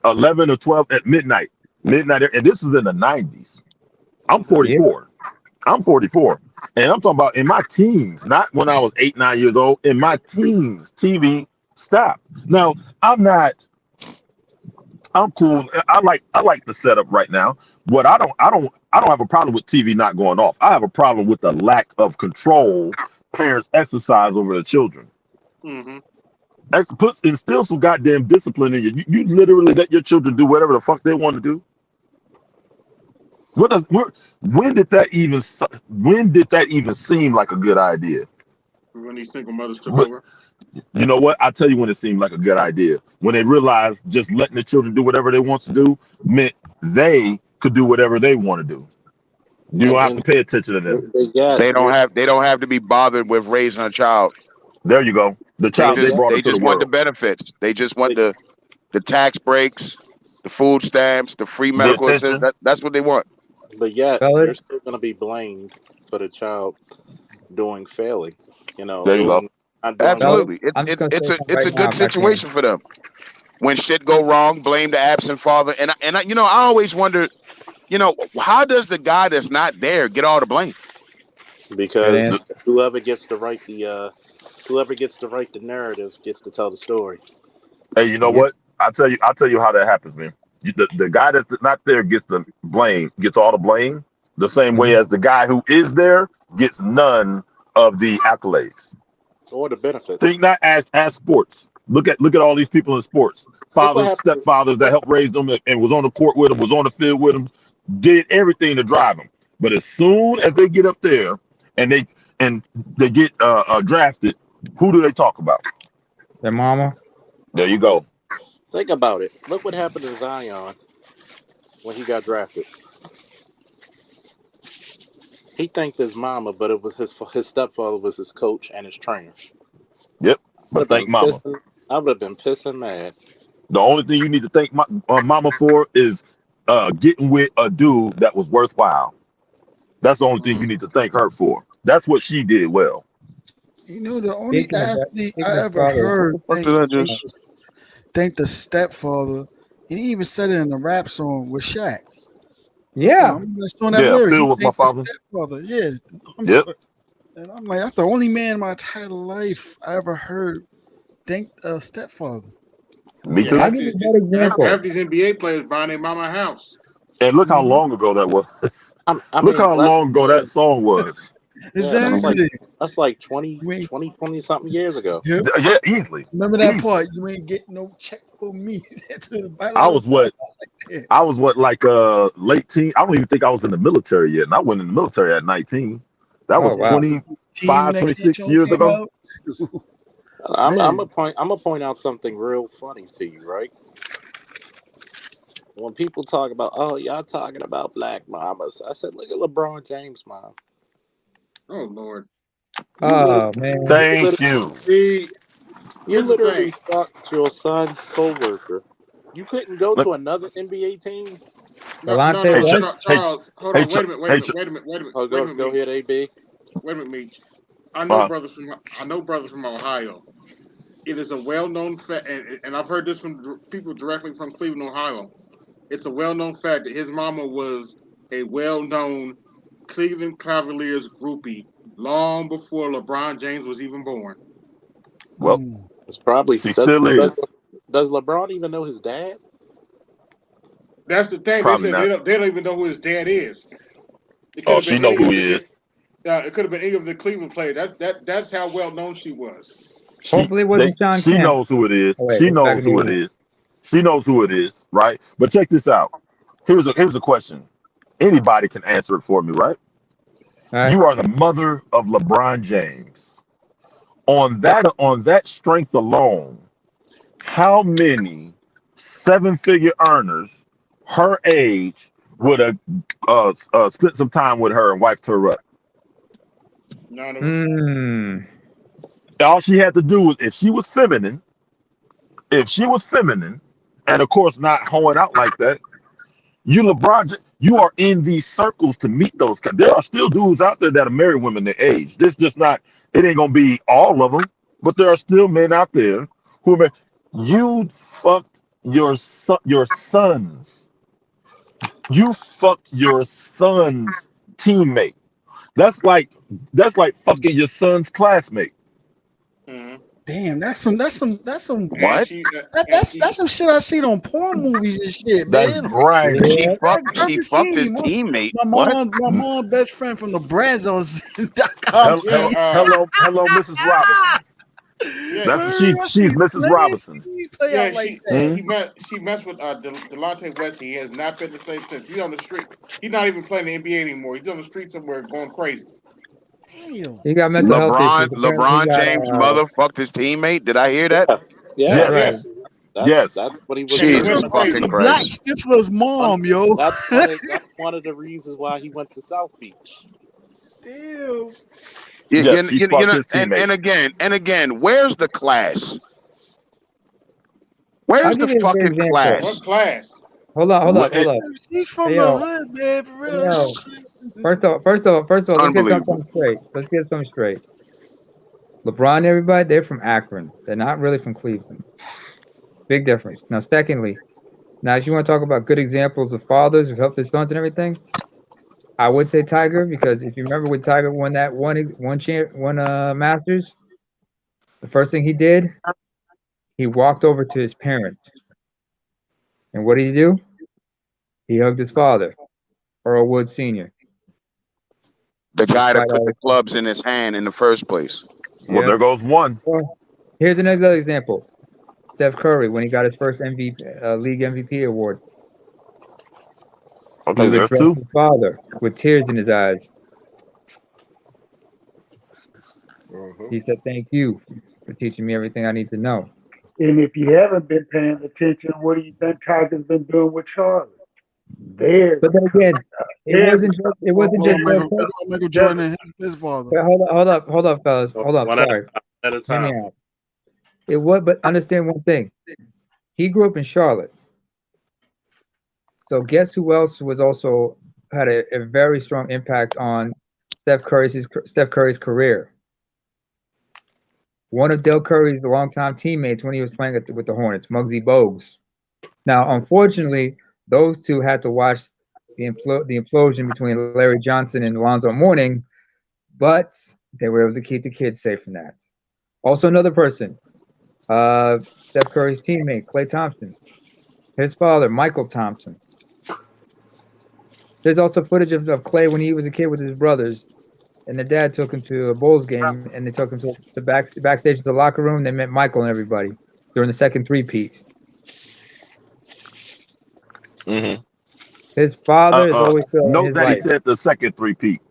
11 or 12 at midnight. And this is in the 90s. I'm Mhm. Yeah. 44. I'm 44. And I'm talking about in my teens, not when I was 8, 9 years old. In my teens, TV stopped. Now, I'm cool. I like the setup right now. What I don't have a problem with TV not going off. I have a problem with the lack of control parents exercise over their children. Mm-hmm. Instill some goddamn discipline in you. You literally let your children do whatever the fuck they want to do. When did that even seem like a good idea? When these single mothers took But over. you know what? I'll tell you when it seemed like a good idea. When they realized just letting the children do whatever they want to do meant they could do whatever they want to do. You don't have to And pay attention to them. they got They don't have to be bothered with raising a child. There you go. The They child they just brought they into the just want the world. benefits. They just want they, the tax breaks, the food stamps, the free The medical assistance. attention. That's what they want. but yet Fellas, you're still going to be blamed for the child doing fairly. You know, There you go. not doing what. fellas, Absolutely. I'm just gonna say something It's right a now good if I can. situation for them. When shit go wrong, blame the absent father. And I always wonder, how does the guy that's not there get all the blame? Good Because answer. whoever gets to write the narrative gets to tell the story. Hey, you know Yep. what? I'll tell you how that happens, man. The guy that's not there gets all the blame, the same way Mhm. as the guy who is there gets none of the accolades. Or the benefits. Think not as sports. Look at all these people in sports. Look what Fathers, happened. stepfathers that helped raise them and was on the court with them, was on the field with them, did everything to drive them. But as soon as they get up there and they get drafted, who do they talk about? Their mama. There you go. Think about it. Look what happened to Zion when he got drafted. He thanked his mama, but it was his stepfather was his coach and his trainer. Yep. Would But have thank been mama. pissing. I would have been pissing mad. The only thing you need to thank mama for is getting with a dude that was worthwhile. That's the only thing you need to thank her for. That's what she did well. You know, the only Speaking of that, athlete speaking I of ever fathers, heard What did I just? thank the stepfather, and he even said it in a rap song with Shaq. yeah, I'm just on that Yeah, lyric. Phil He was my thanked the father. stepfather. Yeah. Yep. And I'm like, that's the only man in my entire life I ever heard thank a stepfather. Me Yeah, I'll too. half give you these that example. half these NBA players buying their mama house. And look how Mhm. long ago that was. I Look mean, how let's long ago that song was. yeah, Mhm. Exactly. that's like 20, You ain't, 20 something years ago. yep. Yeah, easily. Remember that Easily. part? You ain't getting no check for put me to the bite I of the was what fire. I was what like late teen. I don't even think I was in the military yet, and I went in the military at 19. That Oh was wow. Team 25, when that 26 cartoon years came ago. out. I'm Man, gonna point out something real funny to you, right? When people talk about, oh, y'all talking about black mamas, I said, look at LeBron James, mom. Oh Lord. Oh man. You Thank literally, you. See, you here's the literally thing. fucked your son's coworker. You couldn't go Let- to another NBA team. No, no, Delonte Hey, no, West. Hey, Charles. Hold hey, on. Wait a minute. Wait a hey, minute. Wait a minute. Wait a minute. Oh, Wait a go minute, go ahead, Meech. AB. Wait a minute, Meech. I know uh, brothers from Ohio. It is a well-known fact, and I've heard this from people directly from Cleveland, Ohio. It's a well-known fact that his mama was a well-known Cleveland Cavaliers groupie long before LeBron James was even born. well, It's probably she still is. does LeBron even know his dad? That's the thing. They Probably said not. they don't even know who his dad is. It could Oh, have she been know any who of he the. is. It could have been any of the Cleveland players. That's how well known she was. Hopefully it wasn't Sean She Kemp. knows who it is. Oh wait, She it's back knows in the who it 80s. is. She knows who it is, right? But check this out. Here's a question. Anybody can answer it for me, right? All right. You are the mother of LeBron James. On that strength alone, how many seven-figure earners her age would have spent some time with her and wiped her up? None of them. Mm. All she had to do was, if she was feminine, and of course not hoeing out like that, you are in these circles to meet those. There are still dudes out there that are married women their age. This just not. It ain't gonna be all of them, but there are still men out there who are. You fucked your sons. You fucked your son's teammate. That's like fucking your son's classmate. Mm-hmm. damn, that's some And What? she and that's she some shit I seen on porn movies and shit, That's man. Like, grimy. She Yeah. fucked. I She just fucked seen his teammate. my What? mom best friend from the Brazos.com yeah scene. Hello, Mrs. Robinson. yeah That's Where I she's seen Mrs. plenty of Robinson. scenes play yeah out like that. she messed with Delonte West. He has not been the same since. He's on the street. He's not even playing the NBA anymore. He's on the street somewhere going crazy. Damn. He got mental health LeBron issues. Apparently he LeBron got James' mother fucked his teammate. Did I hear that? Yeah, yeah. right. Yes, Yes, yes. That's what he was and he Jesus went doing. to She's play. fucking the black Christ. Stifler's One, mom, yo. that's one of the reasons why he went to South Beach. Damn. You, Yes, you, she you fucked know, his and, teammate. and again, where's the class? I'll Where's the give you a good fucking example. What class? class? Hold up, hold Wh- up, hold it- up. She's from Hey the yo, hood, man, for real. hey, Ain't no yo. class. First of all, let's get Unbelievable. something straight. Let's get something straight. LeBron and everybody, they're from Akron. They're not really from Cleveland. Big difference. Now, secondly, now if you want to talk about good examples of fathers who helped their sons and everything, I would say Tiger because if you remember when Tiger won that one Masters, the first thing he did, he walked over to his parents, and what did he do? He hugged his father, Earl Wood Sr. The guy that Despite put all the this, clubs in his hand in the first place. well, yeah. there goes one. Well, here's another example. Steph Curry when he got his first MVP, league MVP award, he Okay, would there's address two. his father with tears in his eyes. Hmm. He said, "Thank you for teaching me everything I need to know." And if you haven't been paying attention, what do you think Tiger's been doing with Charlotte? Very But then tough. again, Every tough. it wasn't Well, just Almost Steph Michael, Curry. Michael jealous. Jordan and his father. But hold up, fellas, hold up. One at Sorry, a hear me time. out. It was, but understand one thing. He grew up in Charlotte, so guess who else was also had a very strong impact on Steph Curry's career? One of Del Curry's longtime teammates when he was playing with the Hornets, Muggsy Bogues. Now, unfortunately, those two had to watch the implosion between Larry Johnson and Alonzo Mourning, but they were able to keep the kids safe from that. Also, another person, Steph Curry's teammate, Klay Thompson, his father, Michael Thompson. There's also footage of Klay when he was a kid with his brothers, and their dad took him to a Bulls game, and they took him to the backstage of the locker room. They met Michael and everybody during the second three-peat. Mm-hmm. His father is Uh, always still in note his that he life. said the second three-peat.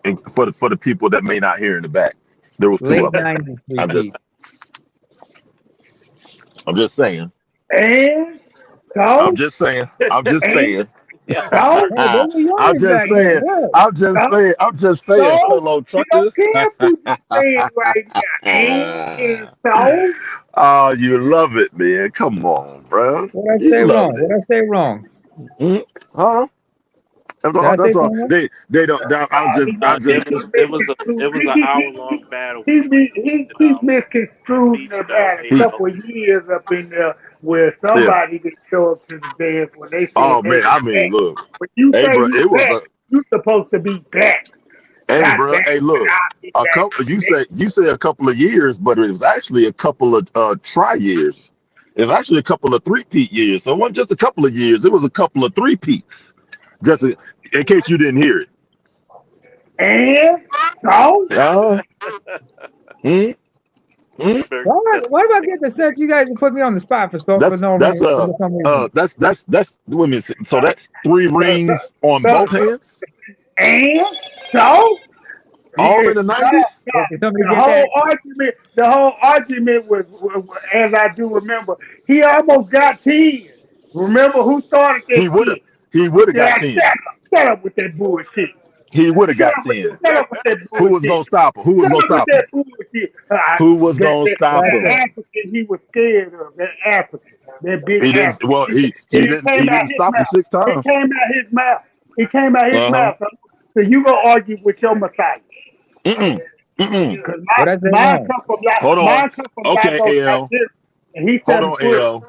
And for the people that may not hear in the back, there was two Late of them. 90s I'm just repeat. I'm just saying. And I'm so, just saying. I'm just and saying. Yo, so, Hey, they were I'm young just back then. saying. What? I'm just so, saying. I'm just saying. so, Fellow you don't truckers. care if you just saying right now. And so, Oh, you love it, man. Come on, bro. What I You say love wrong? it. What I say wrong? Mhm. Huh? Did I say That's all. something wrong? They don't. I'm uh, just. he, I'm just. it he was keep it was a misconstruing. it was an hour-long battle He between keep misconstruing Media about a He. couple of years up in there where Yeah. somebody didn't show up to the dance when they said Oh they man. were I mean, back. look. When you Hey, say bro. you It was back, a. you supposed to be back, Hey, not bro. back. Hey, And look. I'll be A back couple. the next. You say a couple of years, but it was actually a couple of try years. It was actually a couple of three-peat years. So it wasn't just a couple of years. It was a couple of three-peats. Just in case you didn't hear it. And so, Uh, mm, mm. very Why do I get the sense you guys put me on the spot for That's no that's reason? For some reason. that's wait a minute. So that's three so, so, rings on so, both hands, and so, all yeah, in the no, '90s. no. Did somebody get that? The whole argument was, as I do remember, he almost got 10. Remember who started that He would have shit? he would have Yeah, got 10. shut up with that bullshit. He would have got 10. Shut up with that Who was bullshit. gonna stop him? Who was Shut gonna up with stop that him? bullshit. Who was gonna What stop I The him? say? African he was scared of, that African, that big He didn't. African. Well, It came he out didn't his stop him mouth. six It times. came out his mouth. It came out his Uh huh. mouth. So you gonna argue with your Messiah? Mm mm. Cause What I say mine wrong? come from Hold on. mine come from Okay, Lagos, Al. Nigeria, and he's Hold 7 on, foot. Al.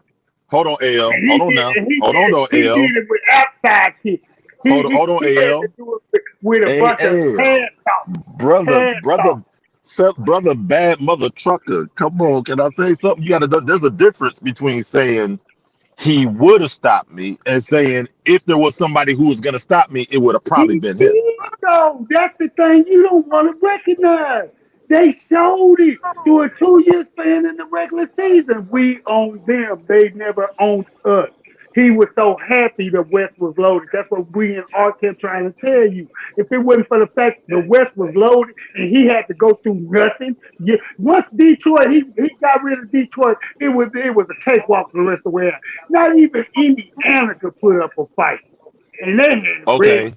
Hold on, Al. And Hold on now. Hold on, though, he Al. did it with outside kids. Hold on, He had to Al. do it with a Hey, bunch of hand Al. talk, Brother, hand talk. brother, bad mother trucker. Come on, can I say something? You gotta. There's a difference between saying he would have stopped me and saying if there was somebody who was gonna stop me, it would have He probably been him. did though. That's the thing you don't want to recognize. They showed it through a 2 year span in the regular season. We owned them. They never owned us. He was so happy the West was loaded. That's what we in art kept trying to tell you. If it wasn't for the fact the West was loaded and he had to go through nothing, yeah, once Detroit, he got rid of Detroit, it was a cakewalk for the rest of the way out. Not even Indiana could put up a fight. And they had red. Okay.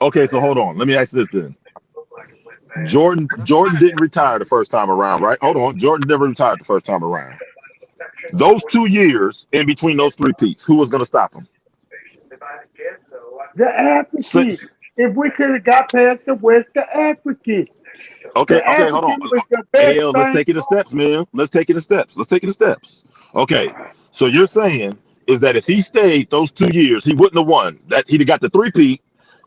Okay, so hold on. Let me ask this then. Jordan didn't retire the first time around, right? Hold on. Jordan never retired the first time around. Those 2 years in between those three peats, who was gonna stop him? The African. Six. If we could have got past the West, the African. The Okay, hold on. African was the best Let's thing. take it in steps, man. Let's take it in steps. Let's take it in steps. Okay. So you're saying is that if he stayed those 2 years, he wouldn't have won. That he'd have got the three-peat,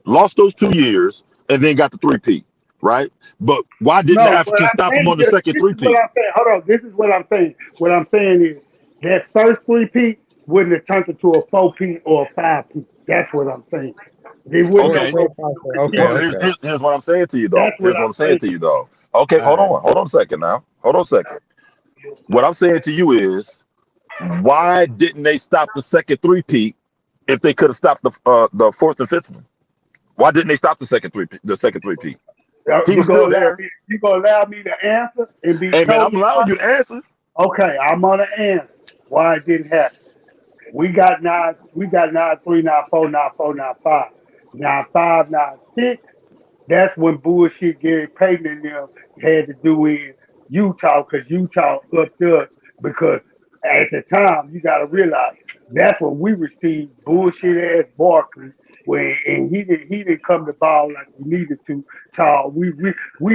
lost those 2 years, and then got the three-peat, right? But why didn't the No, what African I'm stop him saying on the is, second this is what three-peat? I'm saying. Hold on, this is what I'm saying. What I'm saying is that first three-peat wouldn't have turned into a four-peat or a five-peat. That's what I'm saying. They wouldn't Four, have Okay. four, went five, to four. the Okay, Well, championship. okay. here's what I'm saying to you though. That's what Here's what I'm I'm saying saying. to you though. Okay, All right. hold on a second now. Hold on a second. What I'm saying to you is, why didn't they stop the second three-peat if they could have stopped the fourth and fifth one? Why didn't they stop the second three-peat? He You was gonna still allow there. me? You gonna allow me to answer and be Hey man, I'm totally allowing you honest? to answer. Okay, I'm gonna answer why it didn't happen. We got 3, now 4, now 4, now 5. Now 5, now 6. That's when bullshit Gary Payton and them had to do in Utah because Utah upped us because at the time you gotta realize that's when we received bullshit ass Barkley when and he didn't come to ball like we needed to. Charles, we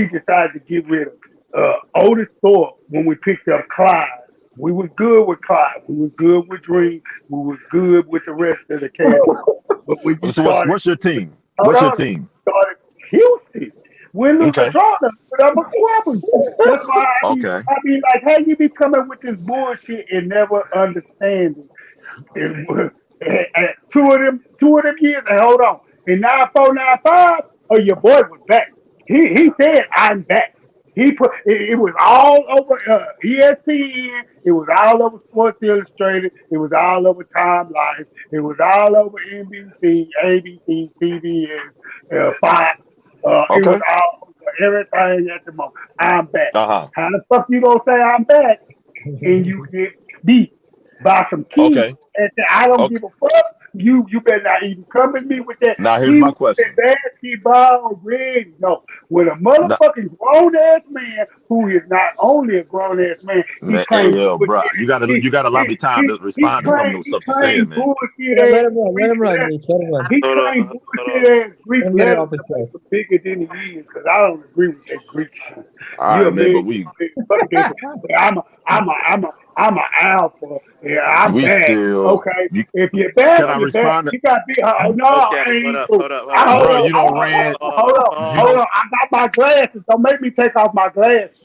decided to get rid of Otis Thorpe when we picked up Clyde. We was good with Clyde. We was good with Dream. We was good with the rest of the cast. But when you So started, what's your team? hold What's your on, team? started Houston. We lose Okay. Toronto, but I'm a squabble. That's why Okay. I be like, how you be coming with this bullshit and never understanding? And, two of them years, and hold on, in 94, 95, oh, your boy was back. He said, I'm back. It was all over ESPN. It was all over Sports Illustrated. It was all over Time Life. It was all over NBC, ABC, CBS, Fox. It was Okay. all over everything at the moment. I'm back. Uh-huh. How the fuck you gonna say I'm back and you get beat by some kids Okay. and say I don't Okay. give a fuck? You better not even come at me with that. Now here's We my was question. in basketball ready. No, with a Now, motherfucking grown ass man who is not only a grown ass man, he man, hey claimed yo, bro, bullshit. you gotta allow me time to respond to some of the He stuff you're saying, claimed man. bullshit Yeah, ass let Greek him run, letters. Meech. Let him run. He Hold on, claimed hold bullshit on. ass Greek Let him get it letters off his to make chest. him bigger than he is because I don't agree with that Greek shit. All You a right, man, man, but you a big fuck that shit. But I'm a alpha. Yeah, I'm we back. still Okay. you If you're back, can I you're back. respond to, You got big. Oh no, I Okay, hold ain't up, through. hold up, hold up, bro, hold you up, don't ran you Hold don't on. I got my glasses. Don't make me take off my glasses.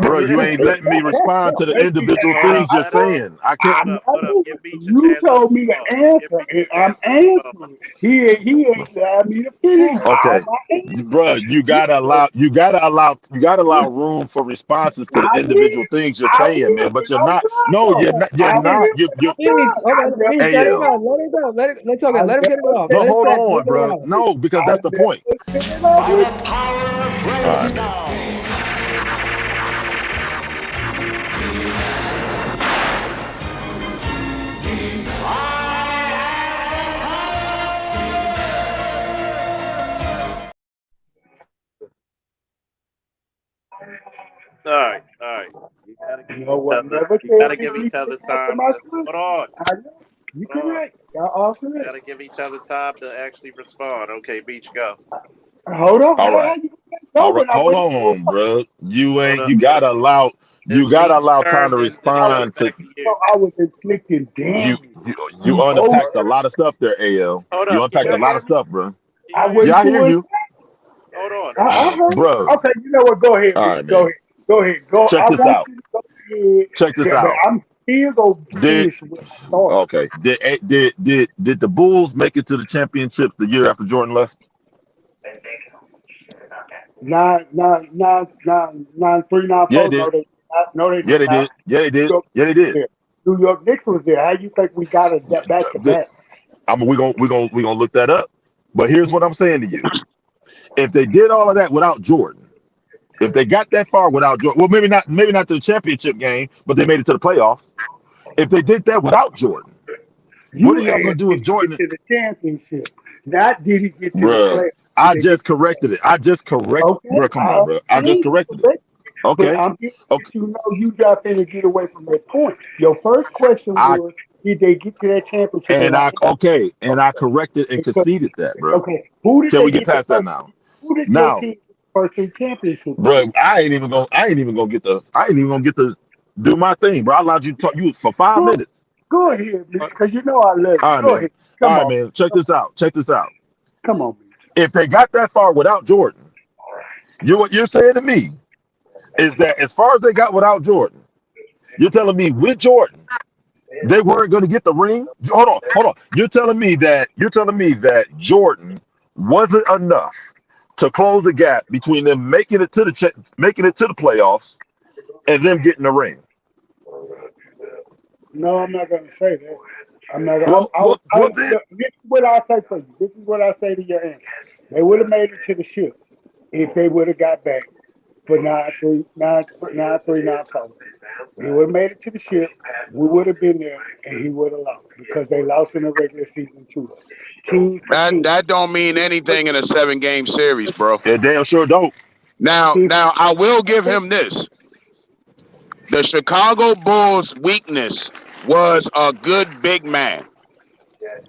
bro, you ain't letting me respond to the Make me take individual hold off up. things you're Let him. saying. I can't I'm not Hold up. moving. Give Meech a You chance to told me respond. to Give answer, Meech and a I'm chance to respond. answering. He ain't allowed me to finish all okay. my Bro, answers. you gotta allow room for responses to the I individual did. things you're I saying, did, man. But but you're I'm not. done No, though. you're I not. didn't, but You I'm Meech, done. hold I on. never Meech, hey let him said yo. run. all Let this. him go. Let's okay. I Let him get it never off. No, Let said him hold finish. all Let on, him get it bro. off. this. No, because I that's the point. never said all By this. the power of All right. Grayskull. All right, all right. You gotta give No each one other. never You said gotta this give each week to other answer time my to. Hold question. on, I know. You hold on. correct. Y'all all You correct. gotta give each other time to actually respond. Okay, Beach, go. Hold on. All How right. you gonna All go right. when I Hold wait for on, bro. Hold up. You gotta allow It's Beach time turn. to Then it's coming respond to back to so you. I was inflicting you. damage. You You both unpacked a lot of stuff there, AL. Hold You up. Can unpacked a y'all lot hear of me? stuff, bro. Can I y'all hear went me? Yeah, I to hear it. you, Hold on. Hold I on. heard you. bro. Okay, you know what? Go ahead, All bitch. right, Go man. ahead. Go ahead. Go. Check I this want out. you to go ahead. Check this But out. I'm still gonna Did finish what I started. okay? Did the Bulls make it to the championship the year after Jordan left? 9, 3, 9, Yeah, they 4. No, did. they did not. No, they Yeah, did they not. did. Yeah, they New did. York Yeah, they Knicks was did. there. New York Knicks was there. How you think we got it back to back? I mean, we gonna look that up. But here's what I'm saying to you: if they did all of that without Jordan, if they got that far without Jordan, well, maybe not to the championship game, but they made it to the playoffs. If they did that without Jordan, what are You y'all gonna asked, do did if he get Jordan? to the championship? Not did he get to the Bruh, playoffs? Did I they get just to the playoffs? corrected it. I just correct, Okay, bro. Come I on, bro. I just understand you corrected it. correct, but Okay, I'm getting okay. that you know you got to get away from that point. Your first question I was, did they get to that championship? and And I I okay, and I answered corrected and because conceded that, bro. okay, who did Can they we get get the past that first? now? Who did your Now, team get the first two championships bro, against? I ain't even gonna get the I ain't even gonna get to do my thing, bro. I allowed you to talk you for five Go, minutes. go ahead, because you know I love you. All right, Go man. ahead. All Come right, on, man. Check this out. Check this out. come on, man. If they got that far without Jordan, what you're saying to me is that as far as they got without Jordan, you're telling me with Jordan, they weren't going to get the ring. Hold on. You're telling me that Jordan wasn't enough to close the gap between them making it to the playoffs and them getting the ring. No, I'm not going to say that. I'm not. Then This is what I say for you. This is what I say to your answer. They would have made it to the ship if they would have got back for 9-3, 9-4. They would have made it to the ship. We would have been there, and he would have lost because they lost in the regular season to us, team for team. That don't mean anything in a 7-game series, bro. they damn sure don't. Team, Now I will give him this. The Chicago Bulls' weakness was a good big man.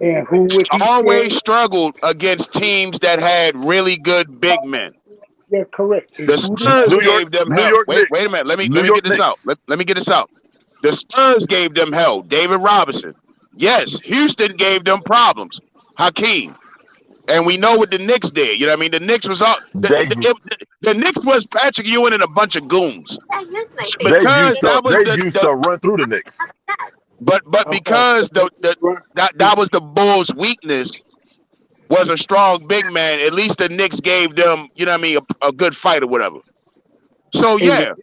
and who was he Always scared? struggled against teams that had really good big men. Yeah, correct. And The who did Spurs gave them New hell. York Wait a Knicks. minute. New Let me get York this out. Knicks. Let me get this out. The Spurs gave them hell. David Robinson. Yes, Houston gave them problems. Hakeem. And we know what the Knicks did. You know what I mean? The Knicks was all They the Knicks was Patrick Ewing and a bunch of goons. they Because that was used to run through the Knicks. but okay? because that was the Bulls' weakness was a strong big man. At least the Knicks gave them, you know what I mean, a good fight or whatever. So And yeah,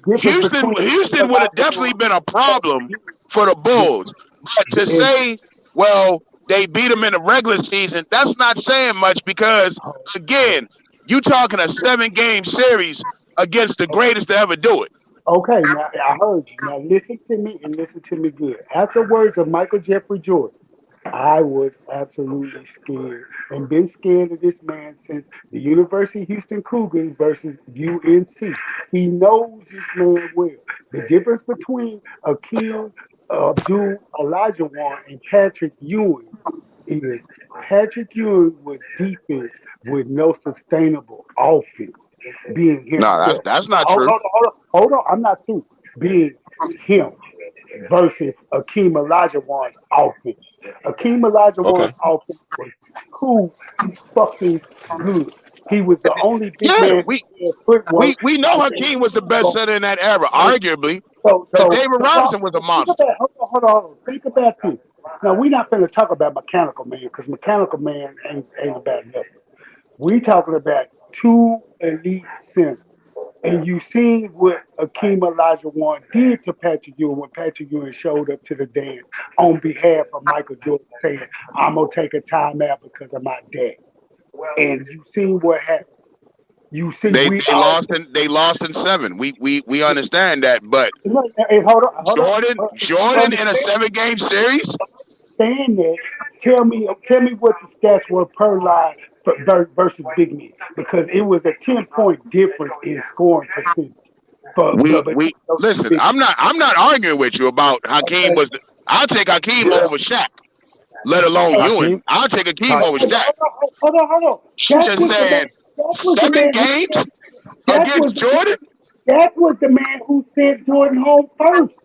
the difference between Houston would have Elijah definitely Wan been a problem and for the the, Bulls. But to and say, well, they beat them in the regular season, that's not saying much because again, you talking a 7-game series against the greatest to ever do it. okay, now I heard you. Now listen to me and listen to me good. After words of Michael Jeffrey Jordan, I was absolutely scared and been scared of this man since the University of Houston Cougars versus UNC. He knows this man well. The difference between Akeem Abdul Olajuwon and Patrick Ewing is Patrick Ewing was defense with no sustainable offense, being No, himself. that's not Hold, true. hold, hold on, hold on. I'm not through. Being him versus Akeem Olajuwon's offense. Akeem Okay. Olajuwon's offense was too fucking good. He was the only big Yeah, man who had footwork. we know I said, Hakeem was the best so, center in that era, so, arguably, because so, David Robinson was a think monster. about, hold on. Think about this. Now, we're not going to talk about Mechanical Man because Mechanical Man ain't about nothing. We talking about two elite centers. And you seen what Akeem Olajuwon did to Patrick Ewing when Patrick Ewing showed up to the dance on behalf of Michael Jordan saying, I'm going to take a timeout because of my dad. And you seen what happened. You see, They we they all lost in they lost in 7. We understand that, but hey, You Jordan in a understand? 7-game series, Saying that, tell me what the stats were per line versus Big Men because it was a 10-point difference in scoring percentage for we between those two listen. big. I'm not arguing with you about Hakeem Okay. was. I'll take Hakeem over Shaq, let alone Hey, Ewing. Hakeem. I'll take Hakeem Ha- over Shaq. hold on. I'm That just was the man. saying, That was the 7 man who games said. That was against the man. Jordan. That was the man who sent Jordan home first.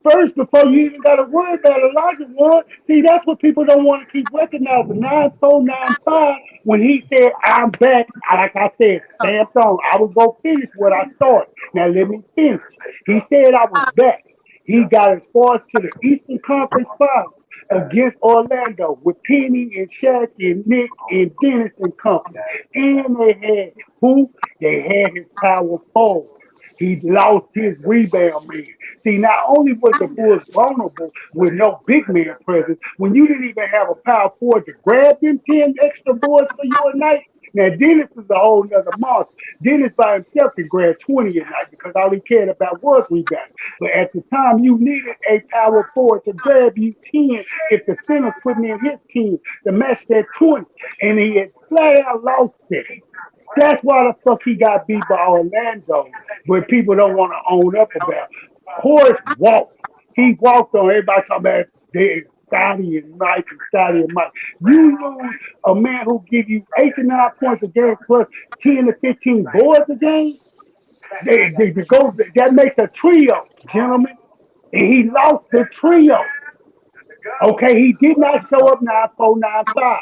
First, before you even got to worry about Elijah Wood. See, that's what people don't want to keep recognizing. 9495, when he said, I'm back, like I said, stamped on. I was going to finish what I started. Now, let me finish. He said I was back. He got as far as to the Eastern Conference Finals against Orlando with Penny and Shaq and Nick and Dennis and company. And they had who? They had his power forward. He lost his rebound man. See, not only was the Bulls vulnerable with no big man presence, when you didn't even have a power forward to grab them 10 extra boards for you a night, now Dennis is a whole nother monster. Dennis by himself can grab 20 a night because all he cared about was rebounding. But at the time, you needed a power forward to grab you 10 if the center's putting in his team to match that 20. And he had flat out lost it. That's why the fuck he got beat by Orlando, but people don't want to own up about. Horace walked. He walked on everybody talking about Scotty and Mike and Scotty and Mike. You lose a man who give you 8 to 9 points a game plus 10 to 15 boards a game. That makes a trio, gentlemen. And he lost the trio. Okay, he did not show up 9495.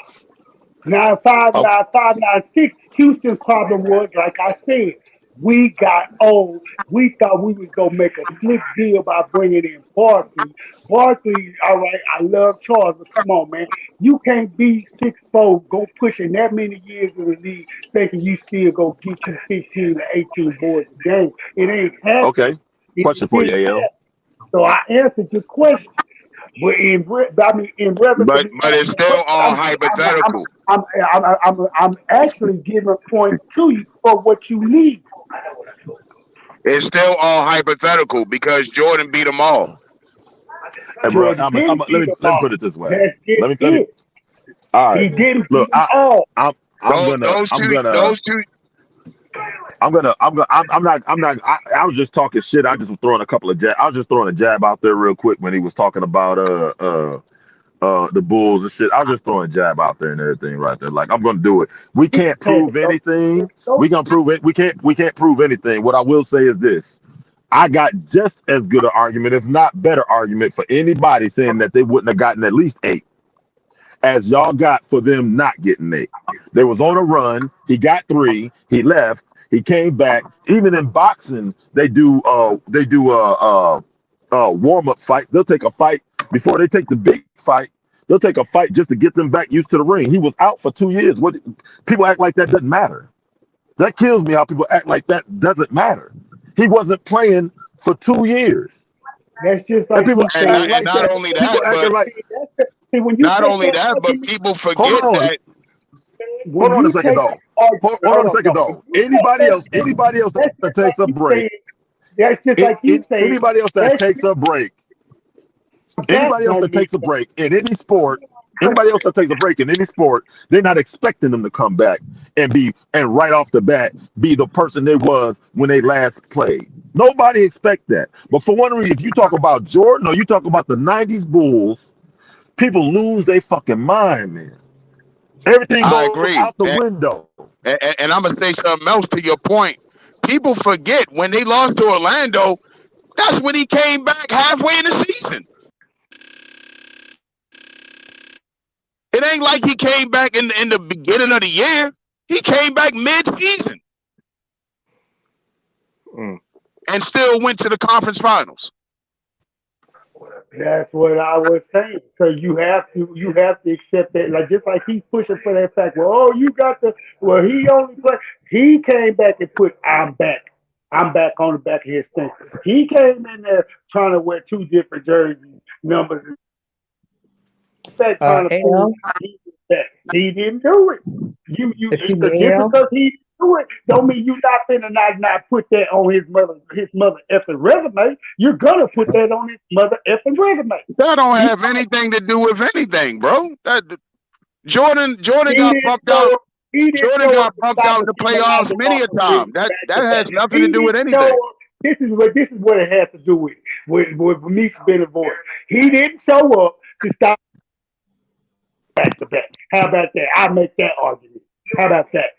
95, Okay. 95, 96. Houston's problem was, like I said, we got old. We thought we was gonna make a slick deal by bringing in Barkley. Barkley, all right, I love Charles, but come on, man, you can't be 6'4", go pushing that many years in the league, thinking you still gonna get you 15 to 18 boards a game. It ain't happening. Okay. It Question for you, didn't AL. happen. So I answered your question. But in reference to But me it's answering still questions, all hypothetical. I'm actually giving points to you for what you need. It's still all hypothetical because Jordan beat them all. Hey, bro. Jordan didn't Let beat them me all. put it this way. That's just Let me. it. All right. He didn't beat Look, them all. I'm gonna, Those I'm two, gonna, those two. I'm not. I was just talking shit. I just was throwing a couple of jab. I was just throwing a jab out there real quick when he was talking about the Bulls and shit. I was just throwing a jab out there and everything right there. Like I'm gonna do it. We can't Hey, prove anything. We gonna prove it. We can't prove anything. What I will say is this. I got just as good an argument, if not better argument, for anybody saying that they wouldn't have gotten at least 8 as y'all got for them not getting 8. They was on a run. He got 3. He left. He came back. Even in boxing, they do warm up fight. They'll take a fight before they take the big fight. They'll take a fight just to get them back used to the ring. He was out for 2 years. What people act like that doesn't matter. That kills me how people act like that doesn't matter. He wasn't playing for 2 years. That's just And like people you And act saying. like not that. only People that, acting but like, See, when you not take only that that, but argument, people hold forget on. that. when Hold on a you second, take though. that argument, Hold on a second, no. When though. you take Anybody else that's that just takes like a you break, saying. That's just like you saying. anybody else that That's takes a break, that's anybody else gonna that be takes a break in any sport, anybody else that takes a break in any sport, they're not expecting them to come back and right off the bat be the person they was when they last played. Nobody expect that. But for one reason, if you talk about Jordan or you talk about the '90s Bulls, people lose their fucking mind, man. Everything I goes agree. out the window. And I'm gonna say something else to your point. People forget when they lost to Orlando. That's when he came back halfway in the season. It ain't like he came back in the beginning of the year. He came back mid-season Mm. and still went to the conference finals. That's what I was saying. So you have to accept that. Like just like he's pushing for that fact. Well, oh, you got the well. He only played. He came back and put I'm back. I'm back on the back of his thing. He came in there trying to wear two different jerseys, numbers, that trying to prove AL, he was back. He didn't do it. You excuse just me, AL. because he didn't do it, don't mean you not finna not put that on his mother effing resume. You're gonna put that on his mother effing resume. That don't He, have anything to do with anything, bro. Jordan he got didn't bumped show out. up. He didn't Jordan show up got to bumped stop out a in the team of playoffs many a Walker Williams time. That back to that back. has nothing to He do with didn't show anything. up. This is what it has to do with Meeks being a voice. He didn't show up to stop back to back. How about that? I make that argument. How about that?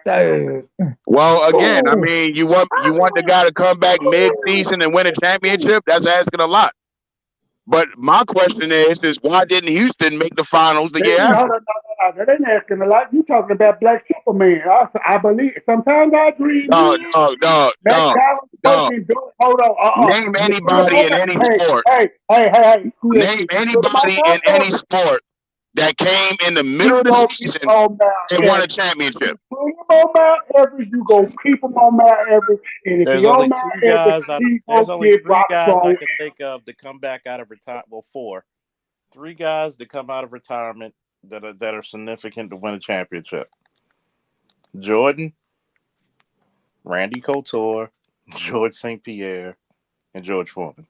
So, Well, again, I oh, mean, you want the guy to come back mid-season and win a championship? That's asking a lot. But my question is why didn't Houston make the finals the year Hold on, after? no. That ain't asking a lot. You talking about Black Superman? I believe. Sometimes I agree Dog, again. dog, dog, That dog, talent dog. fucking do. Hold on. Name You put him anybody on in any that. sport. Hey. Screw that Name shit. You put him on anybody in Mount any Everest. sport that came in the He middle of the gonna be season on Mount and won a Everest. championship. You put him on Mount Everest. You gonna keep him on Mount Everest. And if There's he on only Mount two Everest, guys. he There's gonna only get three rock guys I strong. can think of to come back out of retirement. Well, four. Three guys to come out of retirement that are significant to win a championship. Jordan, Randy Couture, George St. Pierre, and George Foreman.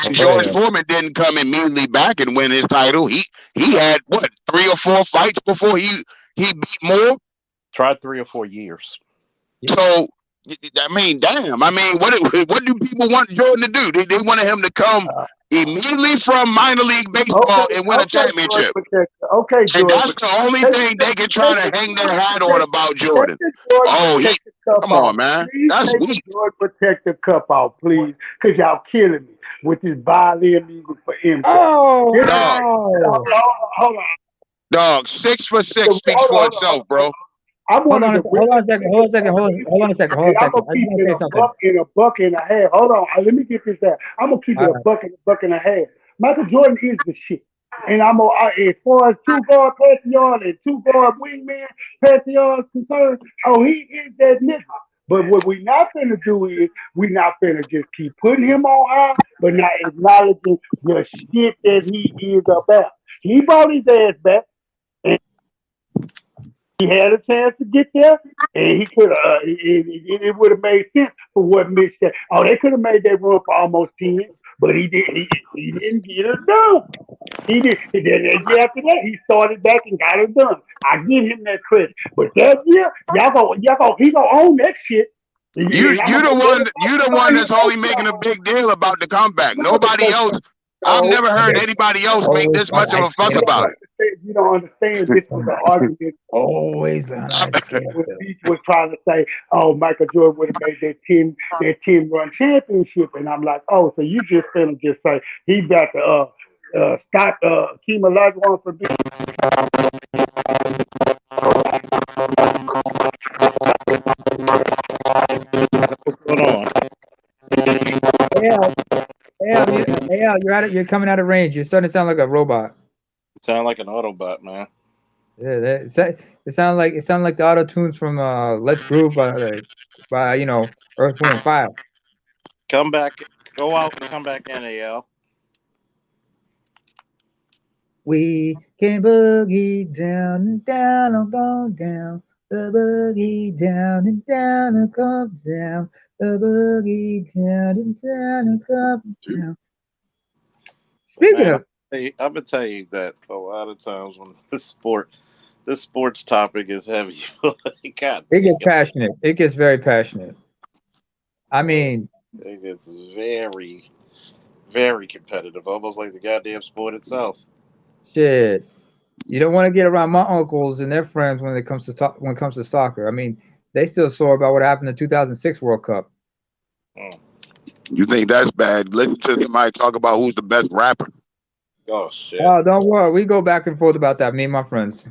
And George yeah. Foreman didn't come immediately back and win his title. He had what 3 or 4 fights before he beat Moore. Tried 3 or 4 years. So I mean, damn. I mean, what do people want Jordan to do? They wanted him to come immediately from minor league baseball and win a George championship. Protector. Okay, And George that's the Protector. only thing they can try to hang their hat on about Take Jordan. the George Oh, he Protector cup come off. on, man. Please That's take the weak. George Protector cup off, please, because y'all killing me with this violin music for MJ. Oh, This, Dog, ow. hold on. dog, 6 for 6 speaks Hold for on. itself, bro. I'm Hold one of on, the hold on a realest second, hold on a second, hold on a second, hold on and a I'm second. gonna I just keep want it to a say something. buck and a buck and a half. Hold on, let me get this out. I'm gonna keep it All a right. buck and a half. Michael Jordan is the shit. And as far as two guard Pantheon and two guard wingman Pantheon is concerned, oh, he is that nigga. But what we not finna do is we not finna just keep putting him on high, but not acknowledging the shit that he is about. He brought his ass back. And he had a chance to get there, and he could have. It would have made sense for what Mitch said. Oh, they could have made that run for almost 10, but he did. He didn't get it done. He did. And then that year after that, he started back and got it done. I give him that credit. But that year, he gonna own that shit. You And I'm you gonna the make one you the one everybody that's only making a big deal about the comeback. no, Nobody because else. I've no, never heard There's anybody else make always this on much of ice a fuss you skating don't about field. it. understand. You don't understand. This was an Somebody argument always on ice skating when field. Beach was trying to say, "Oh, Michael Jordan would have made that 10 run championship," and I'm like, "Oh, so you just finna just say he got to stop Keem Olajuwon from being." What's going on? Al, you're coming out of range. You're starting to sound like a robot. Sound like an Autobot, man. Yeah, it sounded like the auto tunes from Let's Groove by Earth, Wind and Fire. Come back, go out and come back in, AL. We can boogie down and down and go down. The boogie down and down and come down. The boogie down and down and come down. But Speaking man, of, I'm gonna tell you that a lot of times when this sports topic is heavy, God it gets damn, passionate. It gets very passionate. I mean, it gets very, very competitive, almost like the goddamn sport itself. shit. You don't want to get around my uncles and their friends when it comes to when it comes to soccer. I mean, they still sore about what happened in the 2006 World Cup. Mm. You think that's bad? Listen to somebody talk about who's the best rapper. Oh shit. Oh, don't worry. We go back and forth about that. Me and my friends.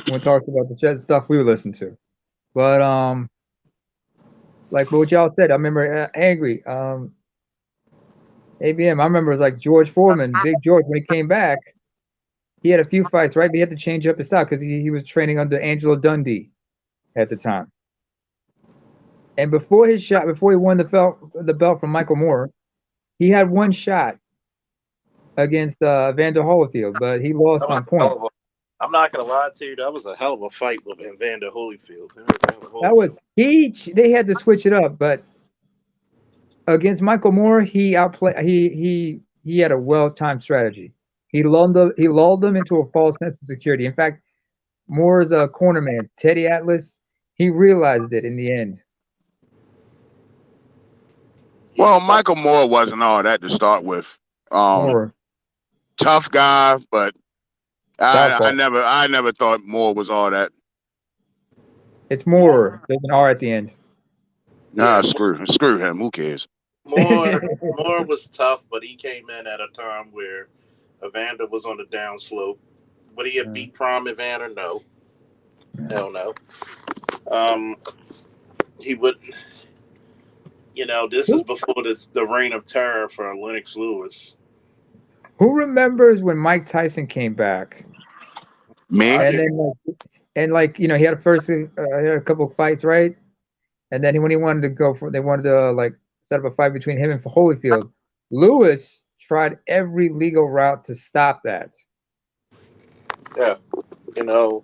When we talk about the shit stuff we listen to. But like what y'all said, I remember angry. ABM. I remember it was like George Foreman, Big George, when he came back. He had a few fights, right? But he had to change up his style because he was training under Angelo Dundee at the time. And before his shot, before he won the belt from Michael Moore, he had one shot against Vander Holyfield, but he That lost was on a hell point. of a. I'm not gonna lie to you. That was a hell of a fight with Evander Holyfield. That was he. They had to switch it up, but against Michael Moore, he outplayed. He had a well-timed strategy. He lulled them into a false sense of security. In fact, Moore's corner man, Teddy Atlas, he realized it in the end. He Well, decided. Michael Moore wasn't all that to start with. Moore, Tough guy, but I Southpaw. never thought Moore was all that. It's Moore, Moore. There's an R at the end. yeah, Screw him. Who cares? Moore was tough, but he came in at a time where Evander was on the downslope. Would he have beat Prime Evander? No, hell no. Um, he would. This is who, before the reign of terror for Lennox Lewis. who remembers when Mike Tyson came back Me? I and do. then he had he had a couple of fights, right? And then when he wanted to they wanted to like set up a fight between him and Holyfield. Lewis tried every legal route to stop that. Yeah, you know,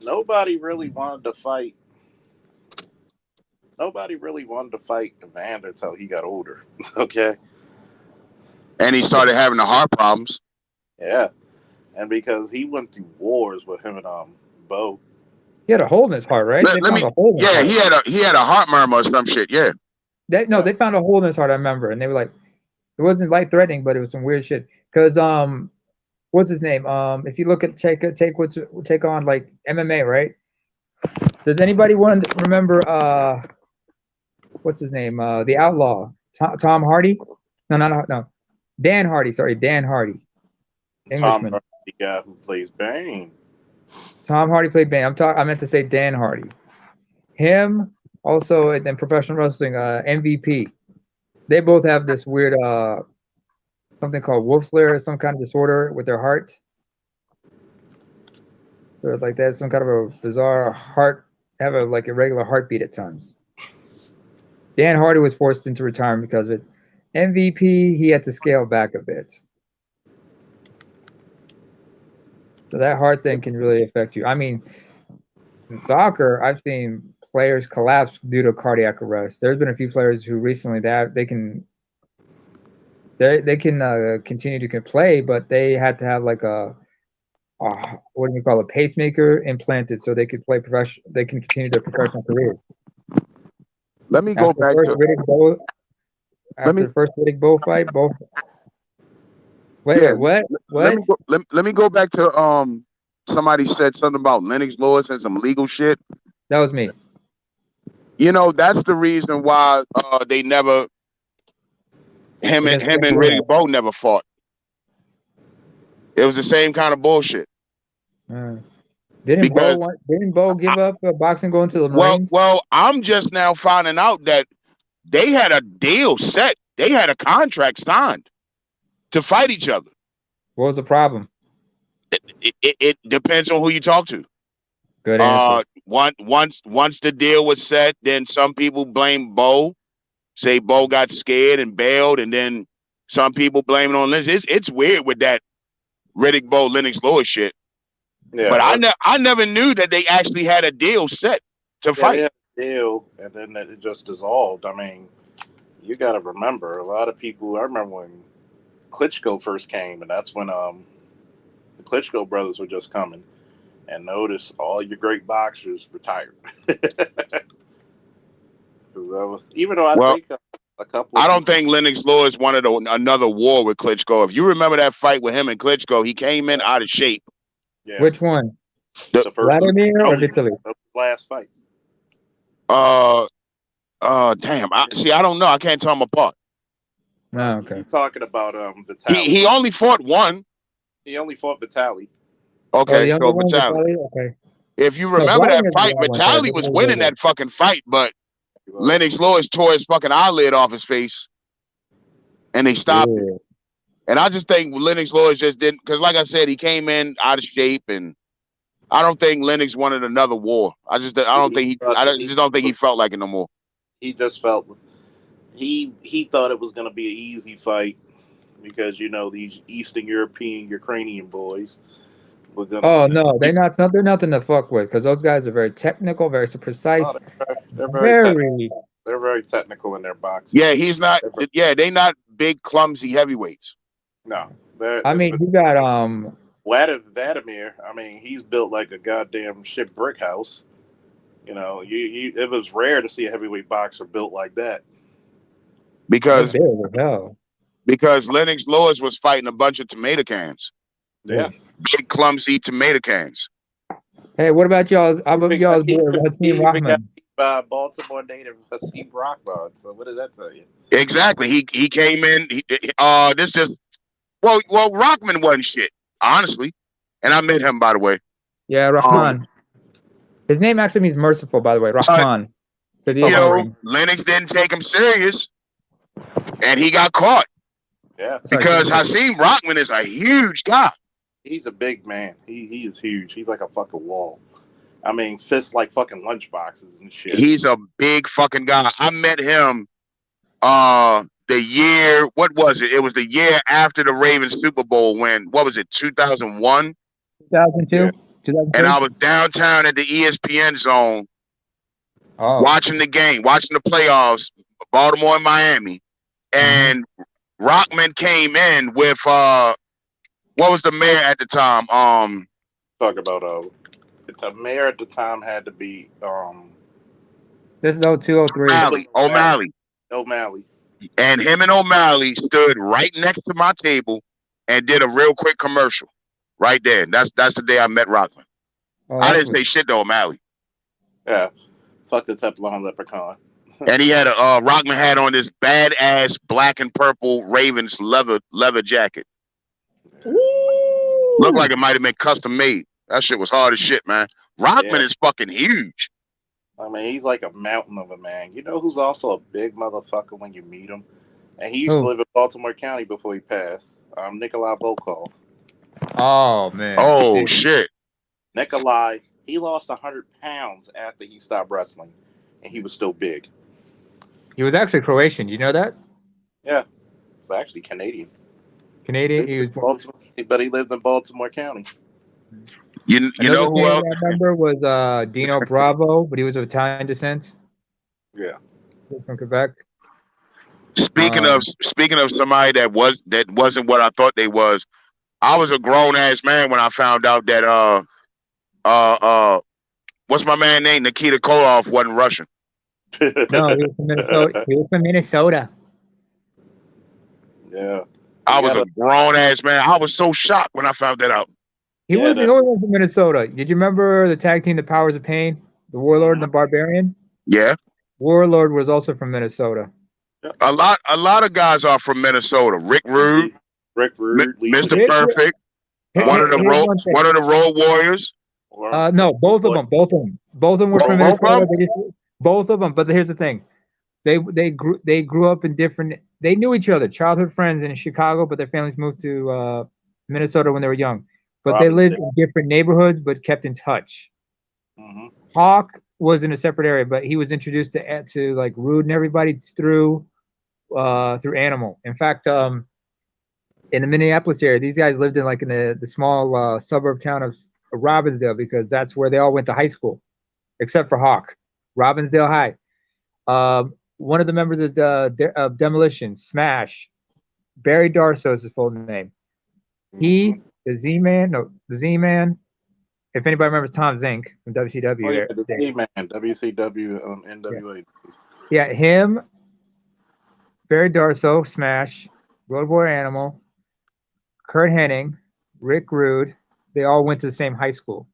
nobody really wanted to fight. Nobody really wanted to fight Evander until he got older. Okay. And he started having the heart problems. Yeah, and because he went through wars with him and Bo. He had a hole in his heart, right? They Let found me. a hole in his Yeah, heart. he had a heart murmur or some shit. Yeah. No, Yeah. they found a hole in his heart. I remember, and they were like, it wasn't life threatening, but it was some weird shit. Cause what's his name? If you look at take on like MMA, right? Does anybody want to remember what's his name? The Outlaw, Tom Hardy? No, no. Dan Hardy. Sorry, Dan Hardy, Tom Englishman. Hardy, the guy who plays Bane. Tom Hardy played Bane. I meant to say Dan Hardy. Him also in professional wrestling, MVP. They both have this weird something called wolf slayer, some kind of disorder with their heart. So like that's some kind of a bizarre heart, have a like irregular heartbeat at times. Dan Hardy was forced into retirement because of it. MVP, he had to scale back a bit. So that heart thing can really affect you. I mean, in soccer, I've seen players collapse due to cardiac arrest. There's been a few players who recently that they can continue to play, but they had to have like what do you call a pacemaker implanted so they could play professional. They can continue their professional careers. Let me go After the back first to. Riddick Bowe, Let me. after the first Riddick Bowe fight, both. Yeah. Wait, what? Let me What? go. Let me go back to. Somebody said something about Lennox Lewis and some legal shit. That was me. That's the reason why they never him and Against him and Bruno. Riddick Bowe never fought. It was the same kind of bullshit. Didn't Because Bo give up boxing going to the well, Marines? well, I'm just now finding out that they had a deal set. They had a contract signed to fight each other. What was the problem? It depends on who you talk to. Good answer. Once the deal was set, then some people blame Bo, say Bo got scared and bailed, and then some people blame it on Lennox. It's weird with that Riddick Bo Lennox Lewis shit. Yeah, But I never knew that they actually had a deal set to they fight. had a deal, and then it just dissolved. I mean, you got to remember, a lot of people. I remember when Klitschko first came, and that's when the Klitschko brothers were just coming, and notice all your great boxers retired. So that was, even though I Well, think a couple I of don't people. think Lennox Lewis wanted another war with Klitschko. If you remember that fight with him and Klitschko, he came in out of shape. Yeah, Which one? The, the first one. Vladimir or That Vitaly? was the last fight. damn. I don't know. I can't tell them apart. No, okay. You talking about Vitaly? He only fought one. He only fought Vitaly. Oh, Okay, the younger so one, Vitaly. Vitaly? Okay. If you No, remember that Vladimir's the fight, young one. Sorry, Vitaly was Vitaly's winning older. that fucking fight, but He was. Lennox Lewis tore his fucking eyelid off his face, and they stopped it. Yeah. And I just think Lennox Lewis just didn't, because like I said, he came in out of shape, and I don't think Lennox wanted another war. I just don't think he felt like it no more. He just felt he thought it was going to be an easy fight because these Eastern European Ukrainian boys were going to. Oh no, they're nothing to fuck with because those guys are very technical, very precise, Oh, they're very very. they're very technical in their boxing. Yeah, he's not. Yeah, they not big, clumsy heavyweights. No, I mean, you got Vladimir. I mean, he's built like a goddamn shit brick house. It was rare to see a heavyweight boxer built like that. Because big as hell. because Lennox Lewis was fighting a bunch of tomato cans. Yeah, Big, clumsy tomato cans. Hey, what about y'all's? How about y'all's boy He Hasan even got Rahman? beat by Baltimore native Hasim Rahman. So what did that tell you? Exactly. He came in. This just well, Rockman wasn't shit, honestly. And I met him, by the way. Yeah, Rahman. His name actually means merciful, by the way, Rahman. Lennox didn't take him serious, and he got caught. Yeah, because Hasim Rahman is a huge guy. He's a big man. He is huge. He's like a fucking wall. I mean, fists like fucking lunchboxes and shit. He's a big fucking guy. I met him the year, what was it? It was the year after the Ravens Super Bowl when, what was it, 2001? 2002? Yeah. 2003? And I was downtown at the ESPN zone watching the game, watching the playoffs, Baltimore and Miami. And Rockman came in with, what was the mayor at the time? Talk about, the mayor at the time had to be, this is 02, 03. O'Malley. And him and O'Malley stood right next to my table and did a real quick commercial right there. That's the day I met Rockman. I didn't say shit to O'Malley. Yeah, fuck the Teflon leprechaun. And he had Rockman had on this badass black and purple Ravens leather jacket. Ooh. Looked like it might have been custom made. That shit was hard as shit, man. Rockman is fucking huge. I mean, he's like a mountain of a man. You know who's also a big motherfucker when you meet him? And he used to live in Baltimore County before he passed. Nikolai Volkov. Oh, man. Oh, shit. Nikolai, he lost 100 pounds after he stopped wrestling. And he was still big. He was actually Croatian. You know that? Yeah. He was actually Canadian. He was but he lived in Baltimore County. You know who else? I remember was Dino Bravo, but he was of Italian descent. Yeah, from Quebec. Speaking of somebody that wasn't what I thought they was, I was a grown ass man when I found out that what's my man name? Nikita Koloff wasn't Russian. No, he was from Minnesota. He was from Minnesota. Yeah. I was a grown ass man. I was so shocked when I found that out. He was the only one from Minnesota. Did you remember the tag team, the Powers of Pain? The Warlord and the Barbarian? Yeah. Warlord was also from Minnesota. A lot of guys are from Minnesota. Rick Rude, Mr. Perfect, one of the Road Warriors. No, both of them. Both of them were from Minnesota. Both of them. But here's the thing: they grew up in different. They knew each other, childhood friends in Chicago, but their families moved to Minnesota when they were young. but they lived Robin. in different neighborhoods, but kept in touch. Hmm. Hawk was in a separate area, but he was introduced to like Rude and everybody through Animal. In fact, in the Minneapolis area, these guys lived in like in the small suburb town of Robbinsdale because that's where they all went to high school, except for Hawk, Robbinsdale High. One of the members of Demolition, Smash, Barry Darso is his full name. Hmm. He, the Z-Man, no, the Z-Man. If anybody remembers Tom Zink from WCW, Oh yeah, the T-Man, WCW, NWA. yeah, him, Barry Darso, Smash, Road Warrior Animal, Kurt Hennig, Rick Rude. They all went to the same high school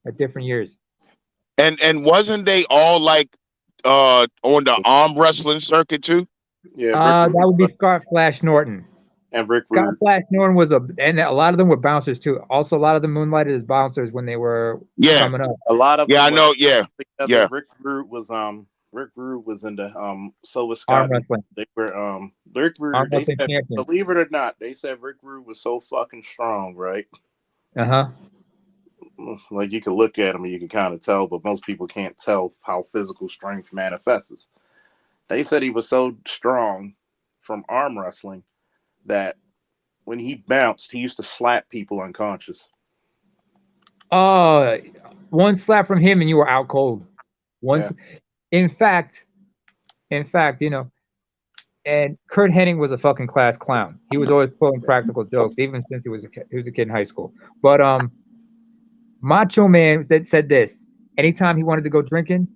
at different years. And wasn't they all like on the arm wrestling circuit too? Yeah, That would be Scott Flash Norton. and Rick Scott Rude. Flash Norton was and a lot of them were bouncers too. Also, a lot of them moonlighted as bouncers when they were Yeah. coming up. A lot of Yeah, I them know. Yeah. Yeah. Rick Rude was in the so was Arm Scott. wrestling. They were Rick Arm Rude. They wrestling said, champion. believe it or not, they said Rick Rude was so fucking strong, right? Uh-huh. Like you can look at him and you can kind of tell, but most people can't tell how physical strength manifests. They said he was so strong from arm wrestling that when he bounced, he used to slap people unconscious. One slap from him and you were out cold. Once, in fact, you know, and Kurt Hennig was a fucking class clown. He was always pulling practical jokes, even since he was a kid in high school. But Macho Man said this: anytime he wanted to go drinking,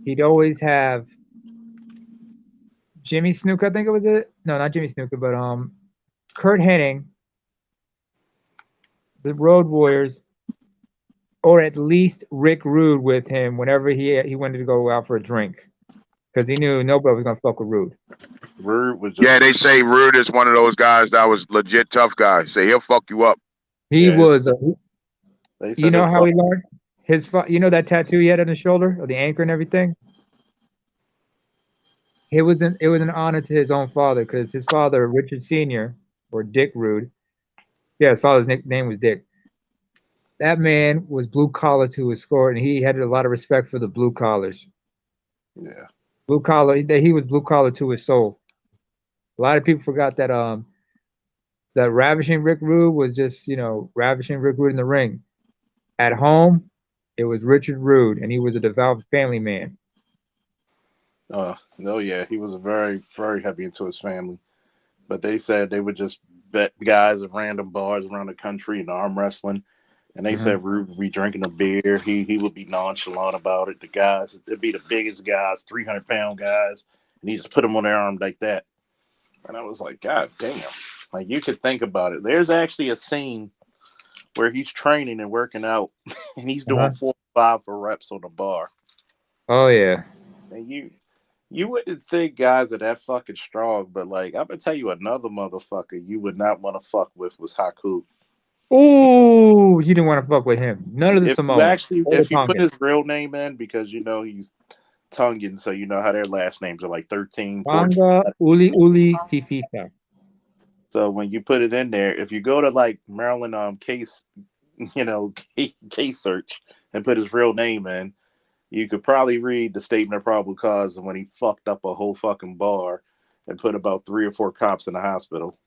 he'd always have Jimmy Snuka, I think it was it. No, not Jimmy Snuka, but Kurt Hennig, the Road Warriors, or at least Rick Rude with him whenever he wanted to go out for a drink, because he knew nobody was gonna fuck with Rude. Rude was just, Yeah, they say Rude is one of those guys that was legit tough guy. Say he'll fuck you up. He was. they said You know it how was- he learned his? You know that tattoo he had on his shoulder, or the anchor and everything. It was an honor to his own father because his father, Richard Sr., or Dick Rude. Yeah, his father's nickname was Dick. That man was blue collar to his core, and he had a lot of respect for the blue collars. Yeah. Blue collar, he was blue collar to his soul. A lot of people forgot that ravishing Rick Rude was just, ravishing Rick Rude in the ring. At home, it was Richard Rude, and he was a devout family man. No, yeah, he was very, very heavy into his family. But they said they would just bet guys at random bars around the country in arm wrestling. And they said Rude would be drinking a beer. He would be nonchalant about it. The guys, it'd be the biggest guys, 300-pound guys. And he just put them on their arm like that. And I was like, God damn. Like, you could think about it. There's actually a scene where he's training and working out. And he's doing 4 or 5 reps on the bar. Oh, yeah. And you wouldn't think guys are that fucking strong. But, like, I'm going to tell you another motherfucker you would not want to fuck with was Haku. Ooh, you didn't want to fuck with him. None of the Samoans. If you put his real name in, because he's Tongan, so you know how their last names are like 13, 14. Tonga, Uli, Fifita. So when you put it in there, if you go to like Maryland case search and put his real name in, you could probably read the statement of probable cause when he fucked up a whole fucking bar and put about 3 or 4 cops in the hospital.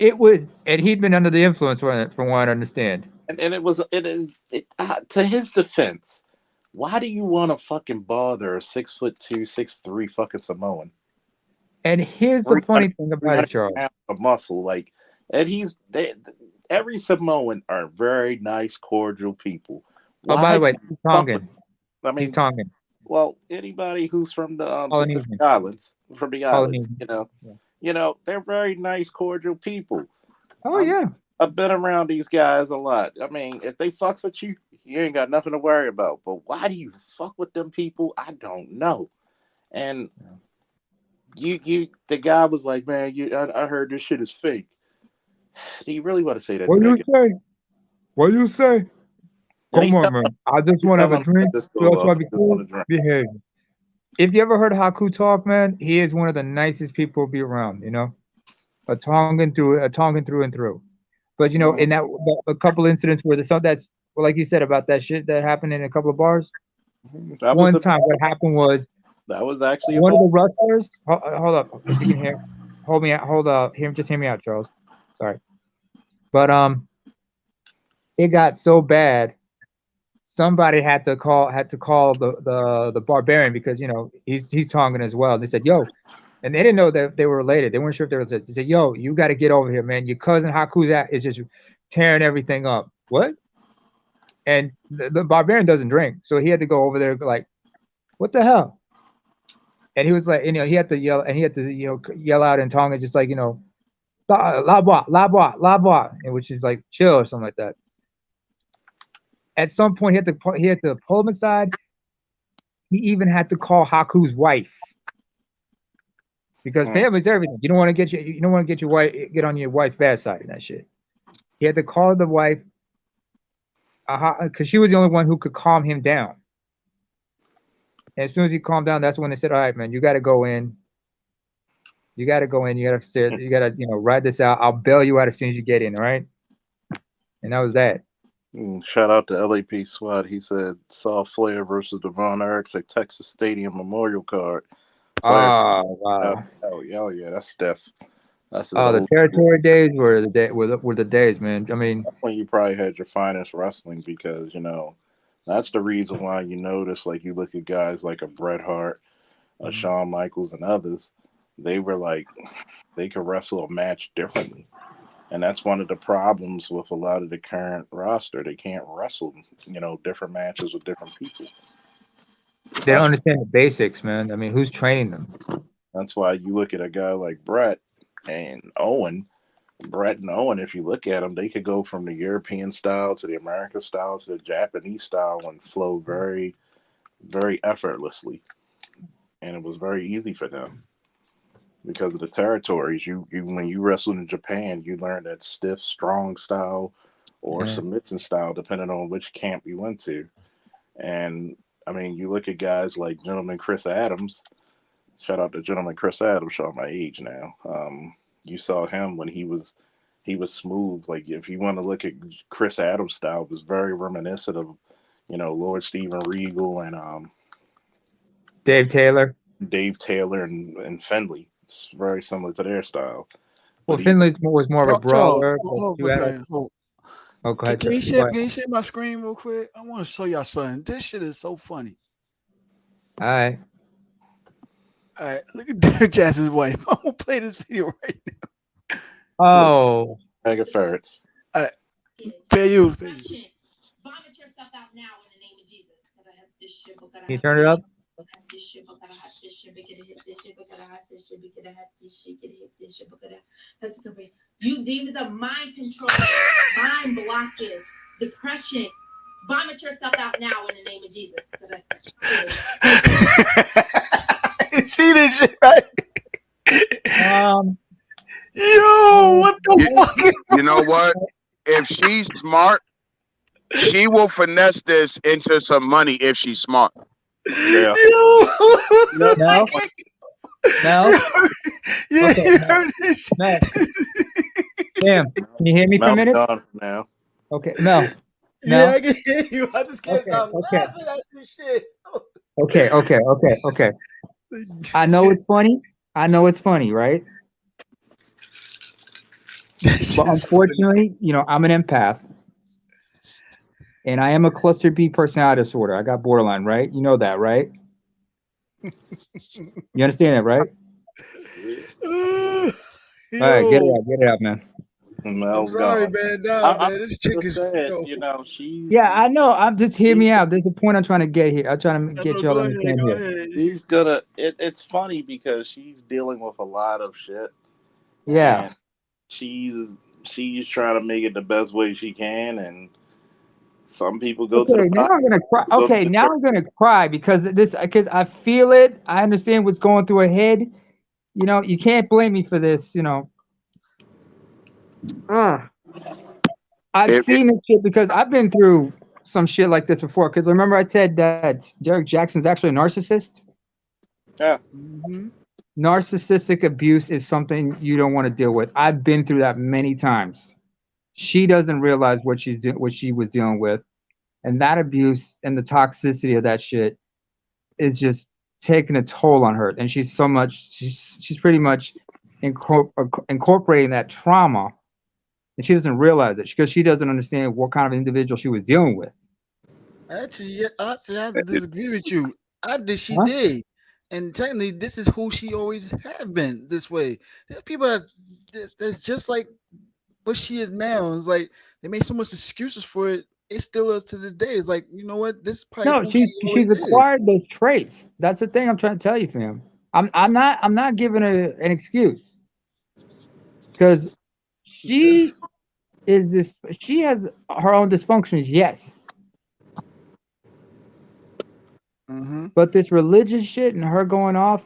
And he'd been under the influence from what I understand. And to his defense, why do you want to fucking bother a 6'2", 6'3" fucking Samoan? And here's the funny thing about it, Charles. Of muscle, every Samoan are very nice, cordial people. Why by the way, he's Tongan. He's Tongan. Well, anybody who's from the Pacific Islands, they're very nice, cordial people. Oh, yeah. I've been around these guys a lot. I mean, if they fucks with you, you ain't got nothing to worry about. But why do you fuck with them people? I don't know. And the guy was like, man, I heard this shit is fake. Do you really want to say that? What you say? Come on, man. I just want to have a drink. Behave. If you ever heard Haku talk, man, he is one of the nicest people to be around. A Tongan through and through. But you know, in that a couple incidents where the some that's well, like you said about that shit that happened in a couple of bars. That was One a time, what happened was that was actually a one of ball. the wrestlers. Hold up, if you can hear. Hold me out. Hold up. Just hear me out, Charles. Sorry, but it got so bad. Somebody had to call the barbarian because you know he's Tongan as well. They said, "Yo," and they didn't know that they were related. They weren't sure if they were. They said, "Yo, you got to get over here, man. Your cousin Haku's is just tearing everything up." What? And the barbarian doesn't drink, so he had to go over there like, "What the hell?" And he was like, you know, he had to yell and he had to yell out in Tongan, just like la bois, la bois, which is like chill or something like that. At some point, he had to pull him aside. He even had to call Haku's wife because family's everything. You don't want to get your wife get on your wife's bad side and that shit. He had to call the wife because she was the only one who could calm him down. And as soon as he calmed down, that's when they said, "All right, man, you got to go in. You got to go in. You got to ride this out. I'll bail you out as soon as you get in, all right?" And that was that. Shout out to LAP SWAT. He said saw Flair versus Devon Eriks at Texas Stadium Memorial Card. Flair. Oh wow. Oh yeah, that's Steph. That's Oh, the territory days were the days, man. I mean, when you probably had your finest wrestling because that's the reason why you notice like you look at guys like a Bret Hart, a Shawn Michaels, and others. They were like they could wrestle a match differently. And that's one of the problems with a lot of the current roster. They can't wrestle, different matches with different people. they don't understand the basics, man. I mean, who's training them? That's why you look at a guy like Brett and Owen. Brett and Owen, if you look at them, they could go from the European style to the American style to the Japanese style and flow very, very effortlessly. And it was very easy for them because of the territories. You when you wrestled in Japan, you learned that stiff, strong style or submission style, depending on which camp you went to. And I mean, you look at guys like Gentleman Chris Adams. Shout out to Gentleman Chris Adams. Show my age now. You saw him when he was smooth. Like if you want to look at Chris Adams' style, it was very reminiscent of Lord Steven Regal and Dave Taylor and Finley. It's very similar to their style. Well, Finley was more of a Charles, brawler. hold on a second. Hold. Oh, go ahead. Can you Go share? ahead. Can you share my screen real quick? I want to show y'all something. This shit is so funny. All right. All right, look at Derek Jackson's wife. I'm gonna play this video right now. Oh. Mega ferrets. All right. Pay you. Can you turn it up? You demons of mind control, mind blockage, depression. Vomit yourself out now in the name of Jesus. You see this shit, right? Yo, what the fuck? You know what? If she's smart, she will finesse this into some money if she's smart. Yeah. No. No. Yeah, Okay, you heard this shit. Mel. Damn. Can you hear me for a minute? Gone for now. Okay. Mel. Yeah, I can hear you. I just can't Okay, stop okay. laughing at this shit. Okay. I know it's funny. Right? But unfortunately, I'm an empath. And I am a cluster B personality disorder. I got borderline, right? You know that, right? You understand that, right? All right, get it out, man. I'm sorry, man. Man, this chick is. She's. Yeah, I know. I'm just hear me out. There's a point I'm trying to get here. I'm trying to get y'all to understand here. She's gonna. It's funny because she's dealing with a lot of shit. Yeah. She's trying to make it the best way she can, and some people go to the. Now I'm gonna cry. Okay, now I'm gonna cry because I feel it. I understand what's going through her head. You can't blame me for this. I've seen this shit because I've been through some shit like this before. Because remember I said that Derek Jackson's actually a narcissist? Yeah. Mm-hmm. Narcissistic abuse is something you don't want to deal with. I've been through that many times. she doesn't realize what she was dealing with, and that abuse and the toxicity of that shit is just taking a toll on her. And she's pretty much incorporating that trauma, and she doesn't realize it because she doesn't understand what kind of individual she was dealing with. Actually, I have to disagree with you. She Huh? did, and technically, this is who she always have been. This way, there's people that's just like what she is now. It's like they made so much excuses for it. It still is to this day. It's like, you know what? This is probably No, who she always she's is. acquired those traits. That's the thing I'm trying to tell you, fam. I'm not giving her an excuse because she That's she has her own dysfunctions, yes. mm-hmm. But this religious shit and her going off,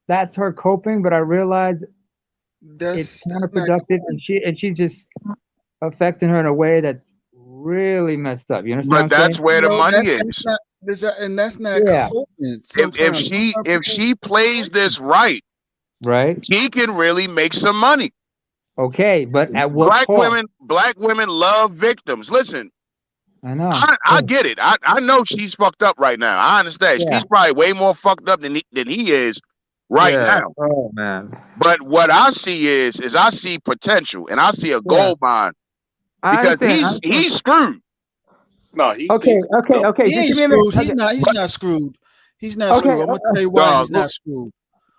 that's her coping. But I realize it's That's not counterproductive, cool. and she's just affecting her in a way that's really messed up. You understand what But I'm that's saying? where the No, money that's is. not. And that's not Yeah. coping. If Sometimes she plays this right, Right. she can really make some money. Okay, but at what cost? Black women love victims. Listen, I know. I get it. I know she's fucked up right now. I understand. Yeah. She's probably way more fucked up than he is right Yeah. now. Oh man. But what I see is I see potential and I see a Yeah. gold mine I because understand. I understand. he's screwed. No, he's Okay. Okay. no. Okay. he Just ain't give me a minute. screwed. He's Okay. not. He's But not screwed. He's not Okay. screwed. I'm gonna tell you why dog, he's not screwed.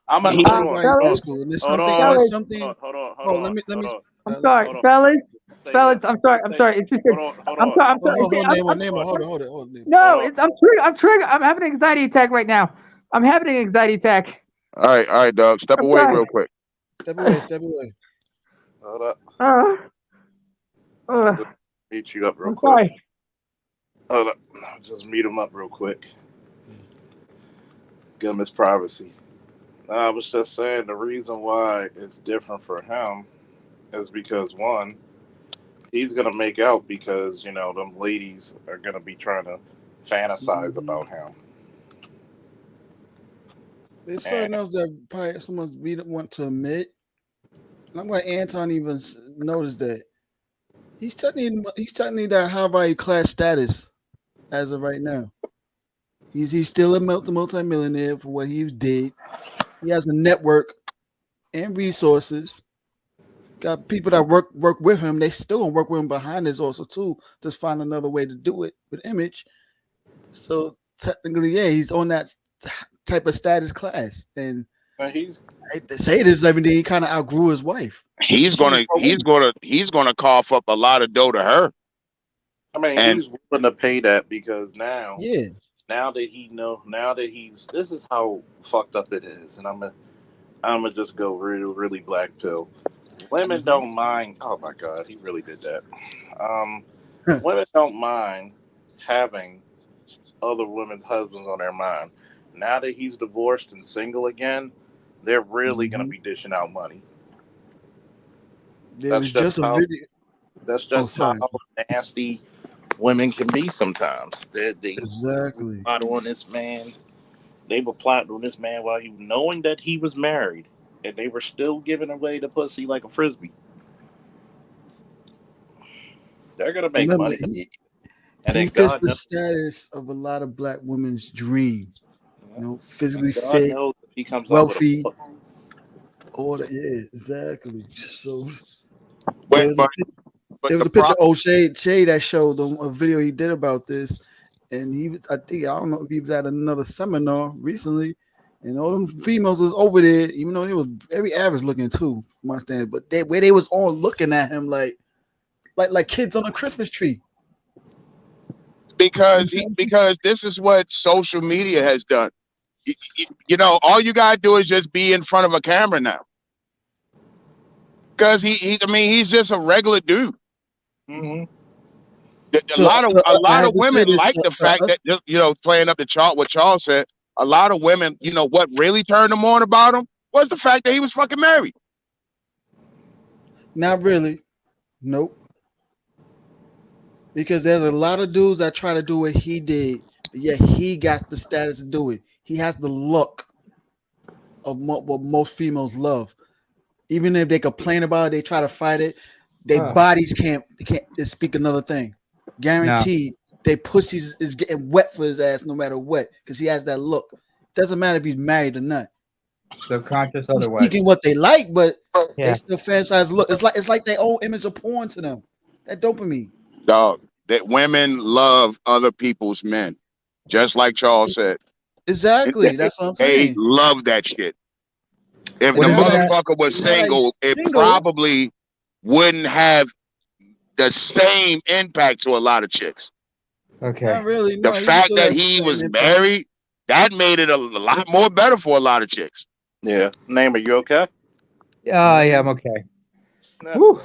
I'm I'm a, gonna tell hold you on, why he's not Fellas, screwed. And there's hold something. on, And there's fellas. something. hold on, hold Oh, on, let me. I'm sorry, hold on. fellas. Say Fellas, this. I'm sorry. I'm Say, sorry. It's just that hold I'm on, sorry. I'm Oh, sorry. hold, hold, Nemo, hold Nemo, on, hold it, hold it, hold it, Nemo. hold No, on. I'm triggered. I'm triggered. I'm having an anxiety attack right now. I'm having an anxiety attack. all right, dog. Step I'm away sorry. real quick. Step away, step away. Hold up. Uh, uh, Just mute you up real I'm quick. sorry. Hold up. Just mute him up real quick. Give him his privacy. I was just saying the reason why it's different for him is because one, he's gonna make out because them ladies are gonna be trying to fantasize Mm-hmm. about him, There's and something else that probably someone we don't want to admit. And I'm glad Anton even noticed that. He's technically that high value class status as of right now. He's still a multi-millionaire for what he did. He has a network and resources. Got people that work with him. They still gonna work with him behind this also too. Just find another way to do it with image. So technically, yeah, he's on that type of status class. And he's I hate to say this, I mean, he kind of outgrew his wife. He's She was gonna pro he's woman. gonna he's gonna cough up a lot of dough to her. I mean And he's willing to pay that because now Yeah. now that he's this is how fucked up it is, and I'm gonna just go really really black pill. Women Mm-hmm. don't mind. Oh my god, he really did that. Um, Women don't mind having other women's husbands on their mind. Now that he's divorced and single again, they're really gonna Mm-hmm. be dishing out money. There That's was just just a how video. that's Oh, just how sorry. nasty women can be sometimes. They Exactly. plot on this man. They were plotting on this man while he knowing that he was married, and they were still giving away the pussy like a frisbee. They're gonna make Remember, money, and he then fits God the knows, status of a lot of black women's dream. yeah, Physically and God fit, knows if he comes out with a wealthy, book. all that. Yeah, exactly. So there but was a but but there was the a picture pro of Shay that showed them a video he did about this, and he was I don't know if he was at another seminar recently, and all them females was over there, even though they was very average looking too, from my stand, but where they was all looking at him like kids on a Christmas tree. because this is what social media has done. All you gotta do is just be in front of a camera now. Because I mean, he's just a regular dude. Hmm. A So, lot of so a I lot have of to say women this like the to fact us. that playing up the chart what Charles said. A lot of women, what really turned them on about him was the fact that he was fucking married. Not really. Nope. Because there's a lot of dudes that try to do what he did, but yet he got the status to do it. He has the look of what most females love. Even if they complain about it, they try to fight it. Their bodies can't speak another thing. Guaranteed, they pussies is getting wet for his ass no matter what, because he has that look. Doesn't matter if he's married or not. Subconscious He's otherwise. speaking what they like, but Yeah. they still fantasize look. It's like their own image of porn to them. That dopamine. Dog, that women love other people's men, just like Charles said. Exactly. That's what I'm They saying. love that shit. If the Whenever motherfucker was single, it probably wouldn't have the same impact to a lot of chicks. Okay. Not really. The No, fact that he was married, that made it a lot more better for a lot of chicks. Yeah. Name, are you okay? Yeah, I'm okay. Whew.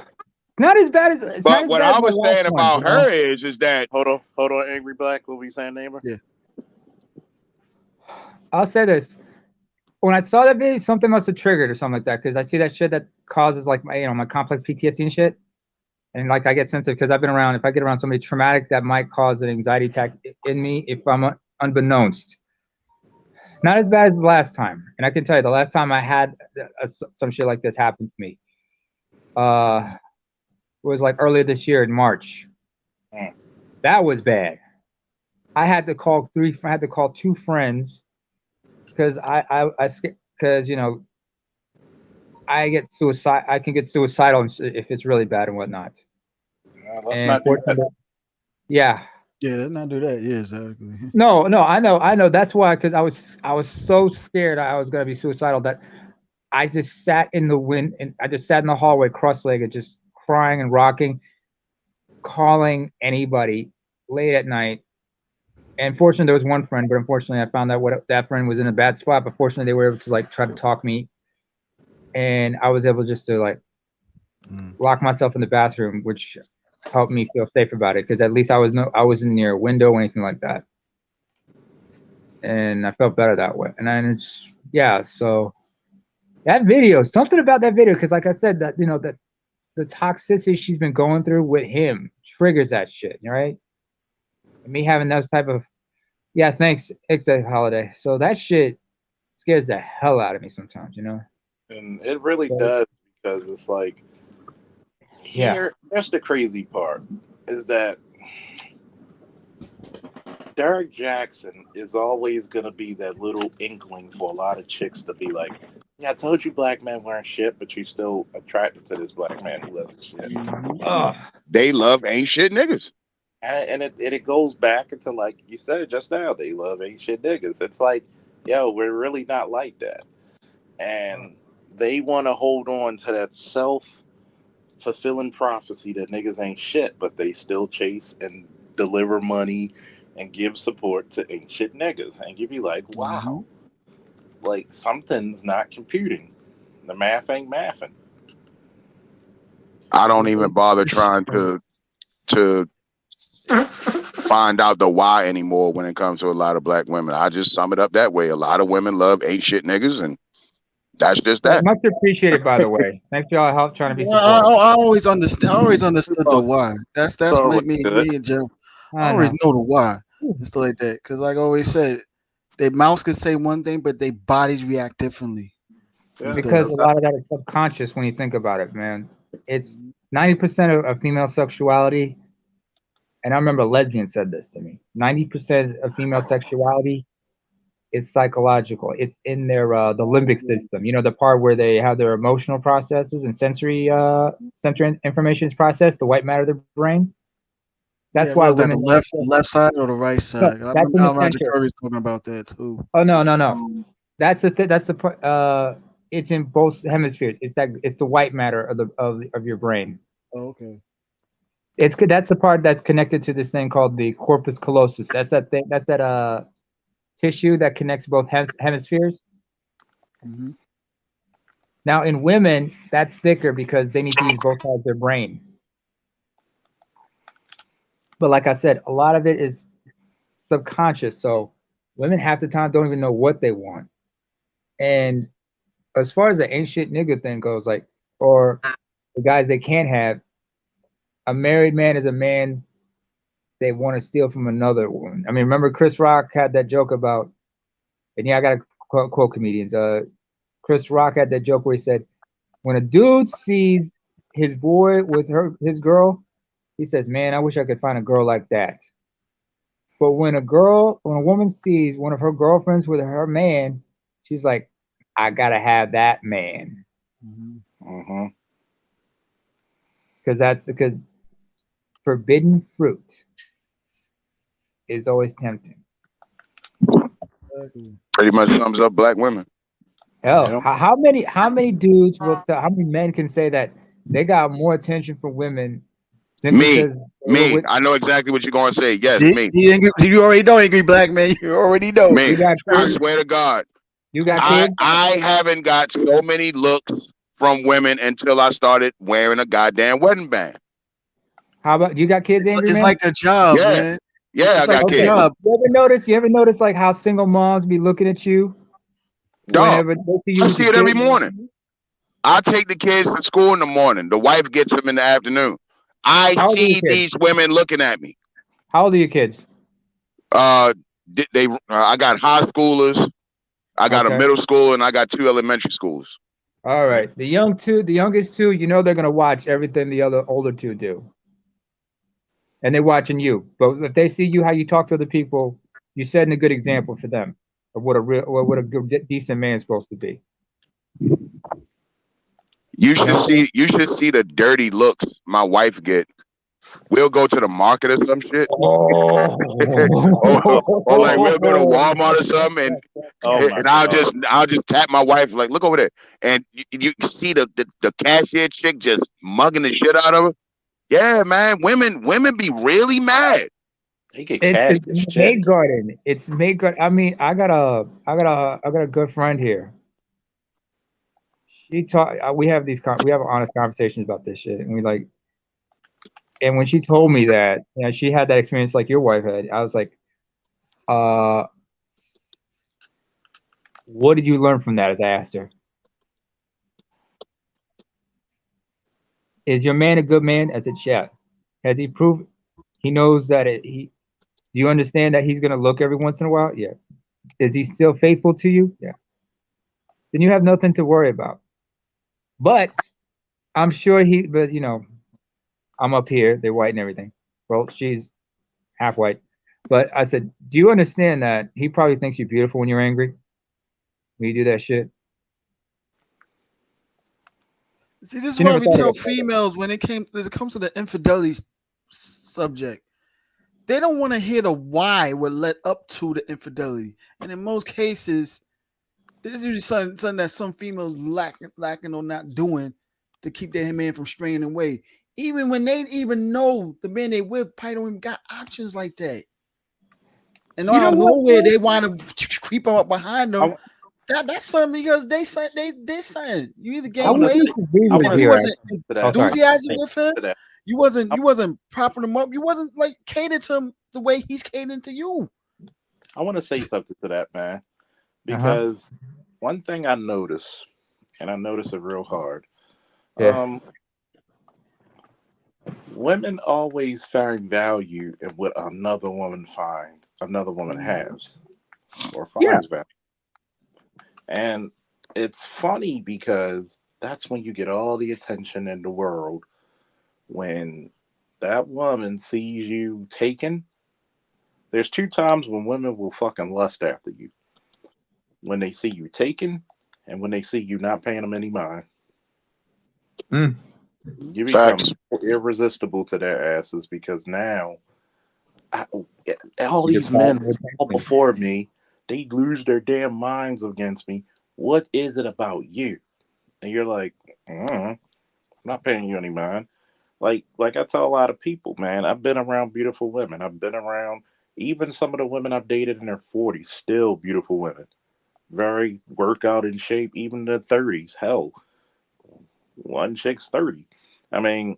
Not as bad as. It's But not as what bad I as was my saying last about one, her is that hold on, Angry Black. What were you saying, neighbor? Yeah. I'll say this. When I saw that video, something must have triggered or something like that, because I see that shit that causes like my complex PTSD and shit, and like I get sensitive because I've been around. If I get around somebody traumatic, that might cause an anxiety attack in me if I'm unbeknownst. Not as bad as the last time, and I can tell you the last time I had some shit like this happen to me. It was like earlier this year in March. That was bad. I had to call two friends because because I can get suicidal if it's really bad and whatnot. Let's not do that. Yeah. Yeah, let's not do that. Yeah, exactly. No, I know. That's why, because I was so scared I was gonna be suicidal that I just sat in the wind and I just sat in the hallway cross-legged, just crying and rocking, calling anybody late at night. And fortunately, there was one friend, but unfortunately, I found out that friend was in a bad spot. But fortunately, they were able to like try to talk me, and I was able just to like lock myself in the bathroom, which helped me feel safe about it, because at least I wasn't near a window or anything like that, and I felt better that way. And then so that video, something about that video, because like I said, that that the toxicity she's been going through with him triggers that shit, right? And me having those type of thanks, Holiday. So that shit scares the hell out of me sometimes, And it really does, because it's like, that's the crazy part, is that Derek Jackson is always going to be that little inkling for a lot of chicks to be like, yeah, I told you black men weren't shit, but you're still attracted to this black man who wasn't shit. They love ain't shit niggas. And it goes back into, like you said just now, they love ain't shit niggas. It's like, yo, we're really not like that. And they want to hold on to that self-fulfilling prophecy that niggas ain't shit, but they still chase and deliver money and give support to ain't shit niggas. And you be like, wow, like something's not computing. The math ain't mathing. I don't even bother trying to find out the why anymore when it comes to a lot of black women. I just sum it up that way. A lot of women love ain't shit niggas, and that's just that. Much appreciated, by the way. Thanks for y'all help trying to be supportive. I always understood the why. That's what me and Jim. I always know the why and stuff like that. Because like I always said, their mouths can say one thing, but their bodies react differently. Because a lot of that is subconscious when you think about it, man. It's 90% of female sexuality, and I remember a lesbian said this to me. 90% of female sexuality is psychological. It's in their the limbic system. The part where they have their emotional processes and sensory information is processed, the white matter of their brain. That's why women. The left side or the right side? No, I that's remember Roger Curry's talking about that too. Oh no. That's the it's in both hemispheres. It's the white matter of your brain. Oh, okay. That's the part that's connected to this thing called the corpus callosum. That's that thing. That's that tissue that connects both hemispheres. Mm-hmm. Now in women, that's thicker because they need to use both sides of their brain. But like I said, a lot of it is subconscious. So women half the time don't even know what they want. And as far as the ain't shit nigga thing goes, like, or the guys they can't have, a married man is a man they want to steal from another woman. I mean, remember Chris Rock had that joke about, and I got to quote comedians. Chris Rock had that joke where he said, when a dude sees his boy with his girl, he says, "Man, I wish I could find a girl like that." But when a woman sees one of her girlfriends with her man, she's like, "I gotta have that man," Mm-hmm. because forbidden fruit is always tempting. Exactly. Pretty much sums up black women. Hell, Yep. how many dudes how many men can say that they got more attention from women simply Me, because they were me. with I know exactly what you're gonna say. Yes, me, You already know, angry black man. You already know. you me. got I kids? swear to God, You got I kids? I haven't got so many looks from women until I started wearing a goddamn wedding band. How about you got kids, Angry It's Man? like a job, Yeah, man. yeah, I It's like got a Okay. kids. job. You ever notice like how single moms be looking at you Dog, whenever they see you I with see your it every kids? morning. I take the kids to school in the morning. The wife gets them in the afternoon. I How old are your see kids? these women looking at me. How old are your kids? Uh, I got high schoolers, I got a Okay. middle school, and I got two elementary schoolers. All right. The youngest two, they're gonna watch everything the other older two do. And they're watching you. But if they see you how you talk to other people, you're setting a good example for them of what a good decent man's supposed to be. You You know should what I'm saying? see the dirty looks my wife get. We'll go to the market or some shit, or like we'll go to Oh. Walmart or something, and Oh my and God. I'll just tap my wife like, look over there, and you see the cashier chick just mugging the shit out of her. Yeah, man, women be really mad. They get It's catty as shit. May Garden. It's May Garden. I mean, I got a good friend here. We have we have honest conversations about this shit, and and when she told me that, she had that experience like your wife had, I was like, uh, what did you learn from that? As I asked her, is your man a good man? As a chef, has he proved he knows that do you understand that he's gonna look every once in a while? Yeah. Is he still faithful to you? Yeah. Then you have nothing to worry about. But I'm sure but I'm up here, they're white and everything. Well, she's half white. But I said, do you understand that he probably thinks you're beautiful when you're angry? When you do that shit? See, this is She why never we thought tell about that. females when it comes to the infidelity subject, they don't want to hear the why what led up to the infidelity, and in most cases, this is usually something that some females lacking or not doing to keep their man from straying away. Even when they even know the man they with probably don't even got options like that, and You know out of what, nowhere man? they want to creep up behind I, them. That's something because they saying you either I I gain want would to weight say disagree I with if want to you you, say wasn't actually. to Oh, that. sorry. enthusiastic Hey, with him, to that. I, you wasn't propping him up, you wasn't like catering to him the way he's catering to you. I want to say something to that, man, Uh-huh. because one thing I notice, and I notice it real hard. Yeah. Um, Women always find value in what another woman has or Yeah. finds value. And it's funny because that's when you get all the attention in the world when that woman sees you taken. There's two times when women will fucking lust after you. When they see you taken and when they see you not paying them any mind. Mm. You become Facts. irresistible to their asses because now I, all You these deprive men them of fall attention. before me. They lose their damn minds against me. What is it about you? And you're like, I'm not paying you any mind. Like I tell a lot of people, man, I've been around beautiful women. I've been around even some of the women I've dated in their 40s, still beautiful women. Very workout in shape, even in their 30s. Hell, one chick's 30. I mean,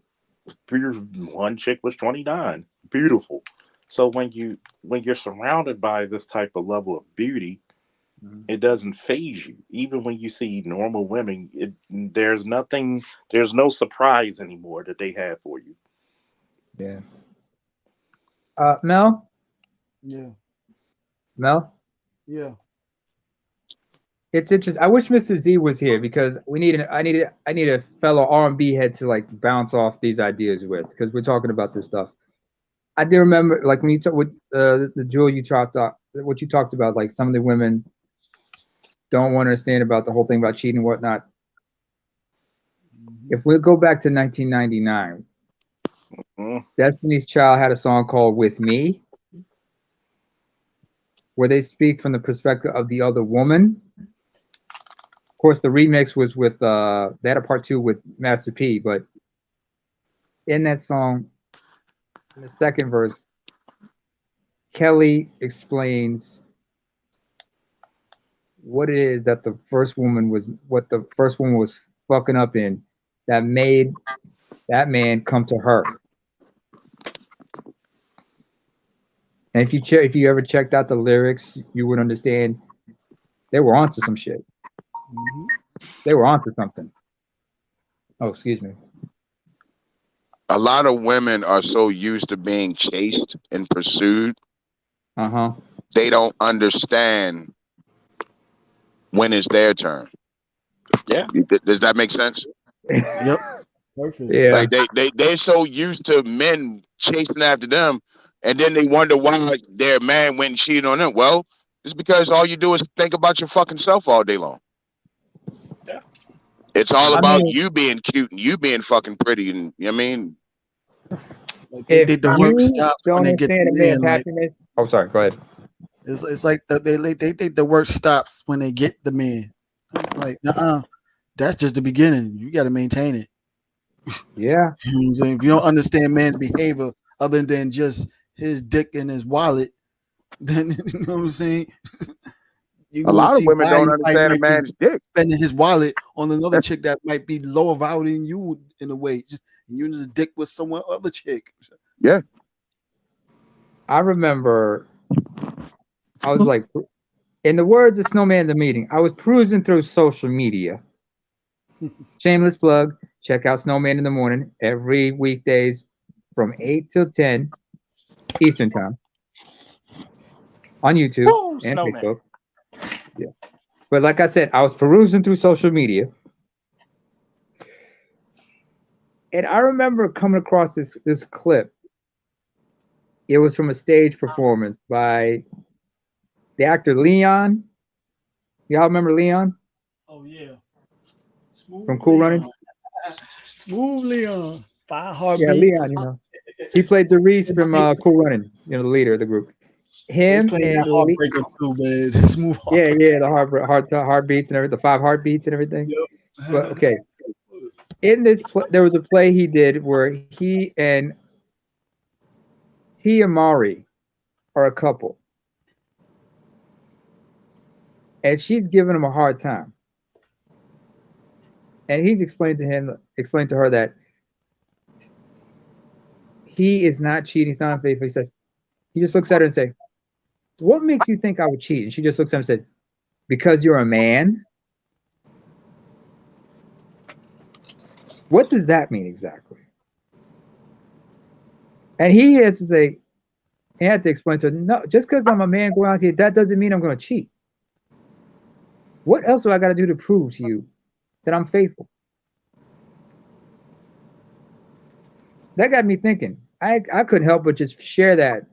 one chick was 29. Beautiful. So when you're surrounded by this type of level of beauty, Mhm. it doesn't phase you. Even when you see normal women, there's no surprise anymore that they have for you. Yeah. Mel, Yeah, Mel, yeah. It's interesting. I wish Mr. Z was here because I need a fellow R&B head to like bounce off these ideas with because we're talking about this stuff. I do remember like when you talk with the jewel you talked about, what you talked about, like some of the women don't want to understand about the whole thing about cheating and whatnot. If we go back to 1999, Destiny's Child had a song called "With Me," where they speak from the perspective of the other woman. Of course, the remix was with they had a part 2 with Master P, but in that song, in the second verse, Kelly explains what it is that the first woman was fucking up in that made that man come to her. And if you ever checked out the lyrics, you would understand they were onto some shit. They were onto something. Oh, excuse me. A lot of women are so used to being chased and pursued, they don't understand when it's their turn. Yeah. Does that make sense? Yep. Perfect. Yeah. Like they're so used to men chasing after them, and then they wonder why their man went and cheated on them. Well, it's because all you do is think about your fucking self all day long. Yeah. It's all about you being cute and you being fucking pretty, and you know what I mean. Like If the work you stops when don't they get the understand a man's man. Like happiness, oh, sorry, go ahead. it's like they think the work stops when they get the man. Like, that's just the beginning. You got to maintain it. Yeah. You know what I'm saying? If you don't understand man's behavior other than just his dick and his wallet, then you know what I'm saying? You're A gonna lot of see women why don't he understand a might be man's dick. spending his wallet on another chick that might be lower value than you in a way. You just dick with someone other chick. Yeah. I remember I was like, in the words of Snowman in the meeting, I was cruising through social media. Shameless plug. Check out Snowman in the morning every weekdays from 8 till 10 Eastern time on YouTube Woo, and Snowman. Facebook. Yeah. But like I said, I was perusing through social media. And I remember coming across this clip. It was from a stage performance by the actor Leon. Y'all remember Leon Oh yeah. Smooth from Cool Leon. Running? Smooth Leon. 5 Yeah, heartbeats. Leon, you know. He played the Reese from Cool Running, you know, the leader of the group. They was Him playing and that heartbreaker too, man. The smooth yeah, heartbreaker. the heartbeats and everything, the 5 heartbeats and everything. Yep. But okay, in this there was a play he did where he and Tia Mari are a couple, and she's giving him a hard time, and he's explained to her that he is not cheating, he's not unfaithful. He says, he just looks at her and say, "What makes you think I would cheat?" And she just looks at him and said, "Because you're a man." What does that mean exactly? And he has to say, he had to explain to her, no, just because I'm a man going out here, that doesn't mean I'm going to cheat. What else do I got to do to prove to you that I'm faithful? That got me thinking. I couldn't help but just share that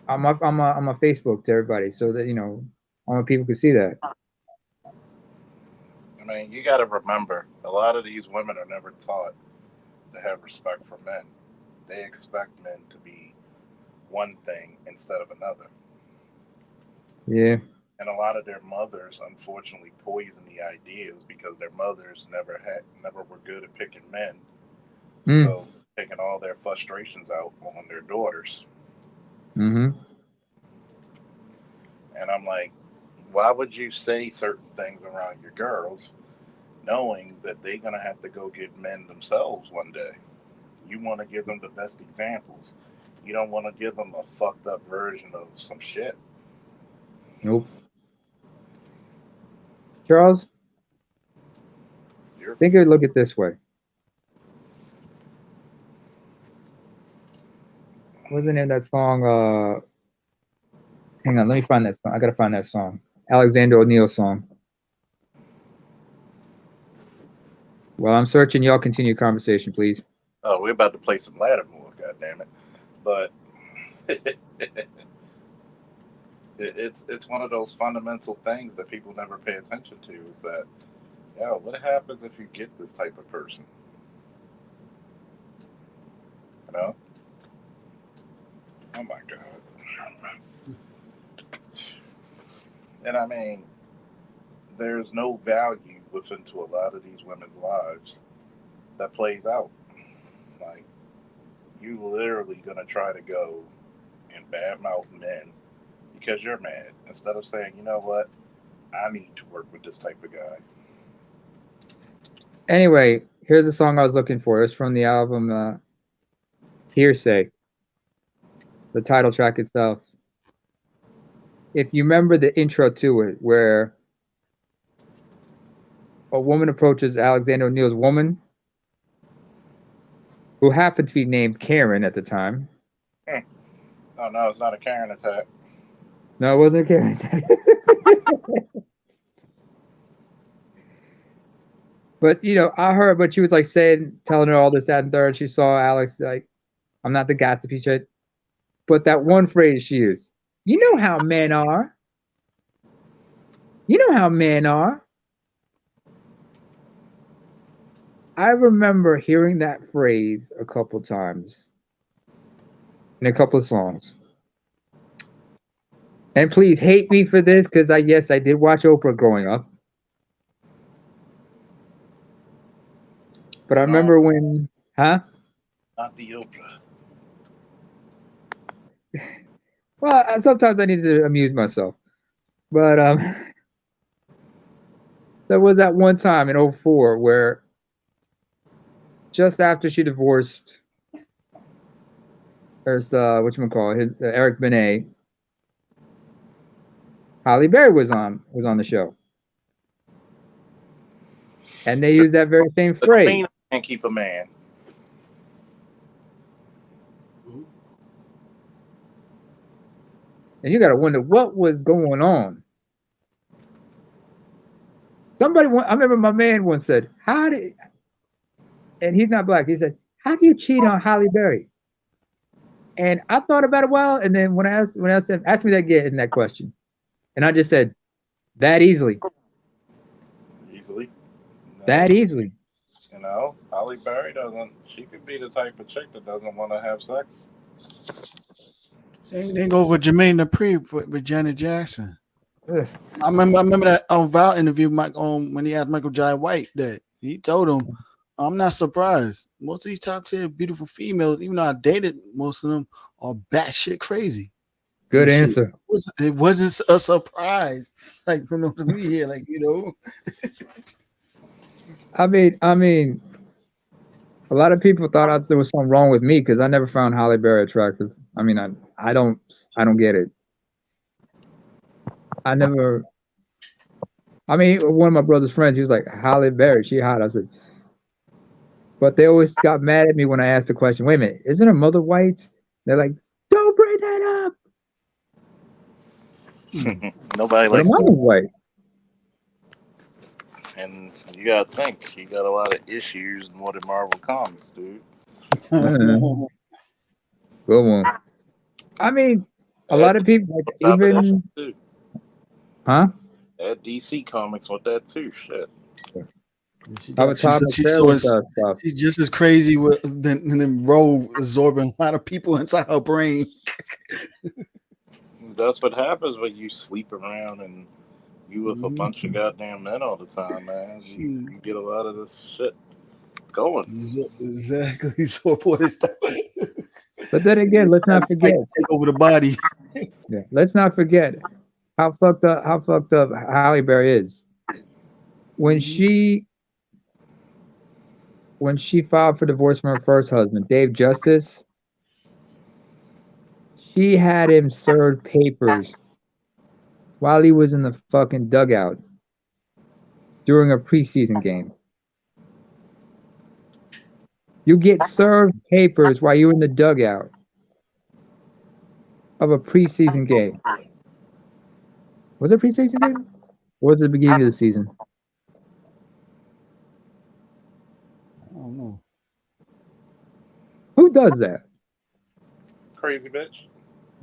on my Facebook to everybody so that, you know, all my people could see that. I mean, you got to remember, a lot of these women are never taught to have respect for men. They expect men to be one thing instead of another. Yeah. And a lot of their mothers, unfortunately, poison the ideas because their mothers never were good at picking men. So taking all their frustrations out on their daughters. Mm-hmm. And I'm like, why would you say certain things around your girls, knowing that they're gonna have to go get men themselves one day? You want to give them the best examples. You don't want to give them a fucked up version of some shit. Nope. Charles, think of it, look at it this way. What's the name of that song? Hang on, let me find that song. I gotta find that song. Alexander O'Neal song. While I'm searching, y'all continue your conversation, please. Oh, we're about to play some Lattimore, goddammit. But it's one of those fundamental things that people never pay attention to is that, what happens if you get this type of person? You know? Oh my God. And I mean, there's no value within to a lot of these women's lives that plays out. Like, you literally gonna try to go and badmouth men because you're mad instead of saying, you know what, I need to work with this type of guy. Anyway, here's the song I was looking for. It's from the album Hearsay, the title track itself. If you remember the intro to it, where a woman approaches Alexander O'Neal's woman, who happened to be named Karen at the time. Oh no, it's not a Karen attack. No, it wasn't a Karen attack. But I heard, but she was like telling her all this, that, and third. She saw Alex like, I'm not the gossipy shit. But that one phrase she used, you know how men are. You know how men are. I remember hearing that phrase a couple times in a couple of songs. And please hate me for this, because I did watch Oprah growing up. But I remember when, Not the Oprah. Well, sometimes I need to amuse myself. But there was that one time in 2004 where just after she divorced, there's Eric Benet, Halle Berry was on the show. And they used that very same phrase. Queen can't keep a man. And you got to wonder what was going on. I remember my man once said, and he's not black, he said, how do you cheat on Halle Berry? And I thought about it a while, and then when I said, ask me that again, that question. And I just said, that easily. Easily? No. That easily. Halle Berry she could be the type of chick that doesn't want to have sex. Same thing over Jermaine Dupri with Janet Jackson. I remember that Val interview when he asked Michael Jai White that he told him, I'm not surprised. Most of these top tier beautiful females, even though I dated most of them, are batshit crazy. Good answer. It wasn't a surprise. Like, to me here, like, I mean, a lot of people thought there was something wrong with me because I never found Halle Berry attractive. I mean, I don't get it. One of my brother's friends, he was like, Halle Berry, she hot. I said, but they always got mad at me when I asked the question, wait a minute, isn't her mother white? They're like, don't bring that up. Nobody likes her mother's white. And you gotta think, he got a lot of issues more than Marvel Comics, dude. Good one. I mean, a lot of people, like, even... Huh? At DC Comics with that too, shit. She's just as crazy than Roe absorbing a lot of people inside her brain. That's what happens when you sleep around and you with a bunch of goddamn men all the time, man. You get a lot of this shit going. Exactly. So stuff. But then again, let's not forget, take over the body. Yeah, let's not forget how fucked up Halle Berry is. When she filed for divorce from her first husband, Dave Justice, she had him serve papers while he was in the fucking dugout during a preseason game. You get served papers while you're in the dugout of a preseason game. Was it a preseason game? Or was it the beginning of the season? does that? Crazy bitch.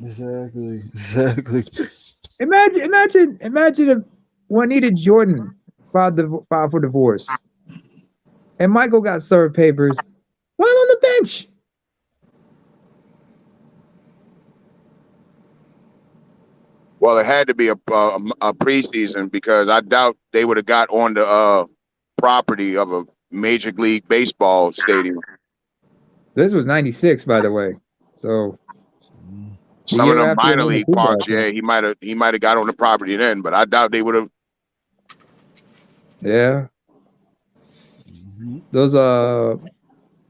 Exactly. Imagine if Juanita Jordan filed for divorce, and Michael got served papers while on the bench. Well, it had to be a preseason because I doubt they would have got on the property of a Major League Baseball stadium. This was '96, by the way. So the Some of year them after they minor won the league Super Bowl, parks, I think. yeah, he might have got on the property then, but I doubt they would have. Yeah, those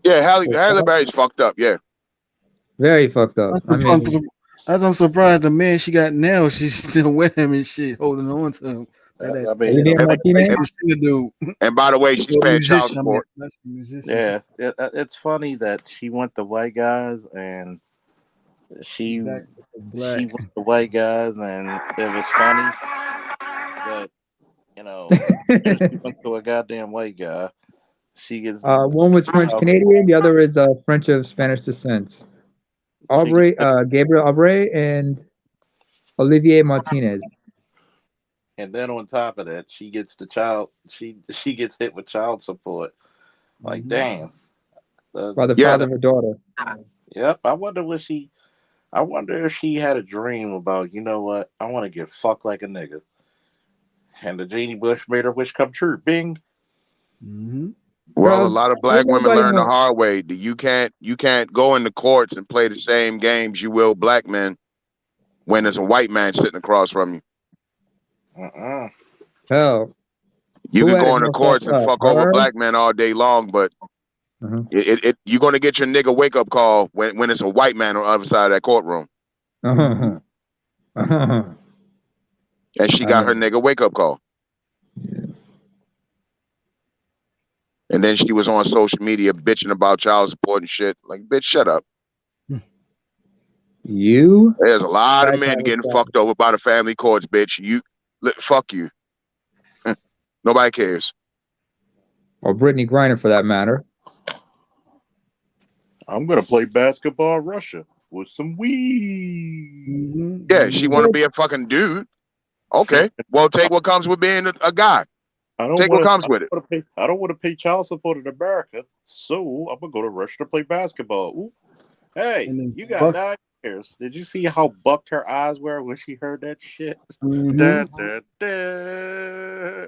Yeah, Halle Berry's fucked up. Yeah, very fucked up. I mean, As I'm surprised the man she got now, she's still with him and shit, holding on to him. I mean, Olivia Martinez. Dude. and by the way, she's paying child support. yeah, it's funny that she went the white guys and she Black. went the white guys, and it was funny that she went to a goddamn white guy. She gets One was French Canadian, the other is French of Spanish descent. Gabriel Aubrey and Olivier Martinez. And then on top of that, she gets the child. She gets hit with child support. Like, damn. By the father of her daughter. Yep. I wonder if she had a dream about, you know what? I want to get fucked like a nigga. And the genie Bush made her wish come true. Bing. Well, a lot of black women learn the hard way. You can't go in the courts and play the same games you will black men when there's a white man sitting across from you. Hell, you can go in the courts and fuck over black men all day long, but you're gonna get your nigga wake up call when it's a white man on the other side of that courtroom. And she got her nigga wake up call. And then she was on social media bitching about child support and shit. Like, bitch, shut up. There's a lot of men getting fucked over by the family courts, bitch. Fuck you. Nobody cares. Or Brittany Griner, for that matter. I'm gonna play basketball in Russia with some weed. Yeah, she want to be a fucking dude. Okay, well, take what comes with being a guy. Take what comes with it. I don't want to pay child support in America, so I'm gonna go to Russia to play basketball. Ooh. Hey, you got 9 years. Did you see how bucked her eyes were when she heard that shit? Da, da, da.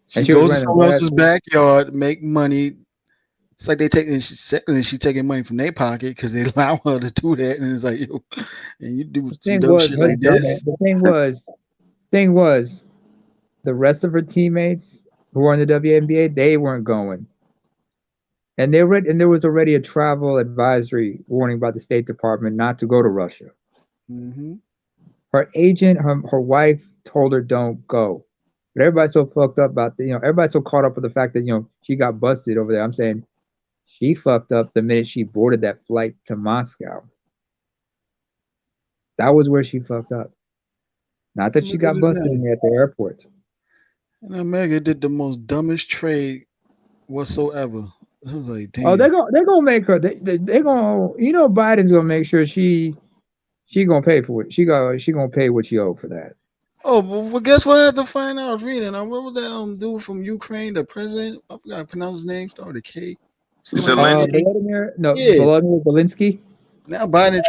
She goes to someone else's backyard, make money. It's like she taking money from their pocket because they allow her to do that, and it's like, yo, and you do dumb shit like this. The thing was, the rest of her teammates who were in the WNBA, they weren't going, and there was already a travel advisory warning by the State Department not to go to Russia. Her agent, her wife, told her don't go. But everybody's so fucked up about everybody's so caught up with the fact that she got busted over there. I'm saying she fucked up the minute she boarded that flight to Moscow. That was where she fucked up. Not that she got busted at the airport. And America did the most dumbest trade whatsoever. I was like, damn. Oh, they're gonna make her. They're gonna. Biden's gonna make sure she gonna pay for it. She gonna pay what she owed for that. Oh, well, guess what I had to find out? I was reading. What was that dude from Ukraine, the president? I forgot to pronounce his name. Started with a K. Zelensky. Volodymyr Zelensky. Now Biden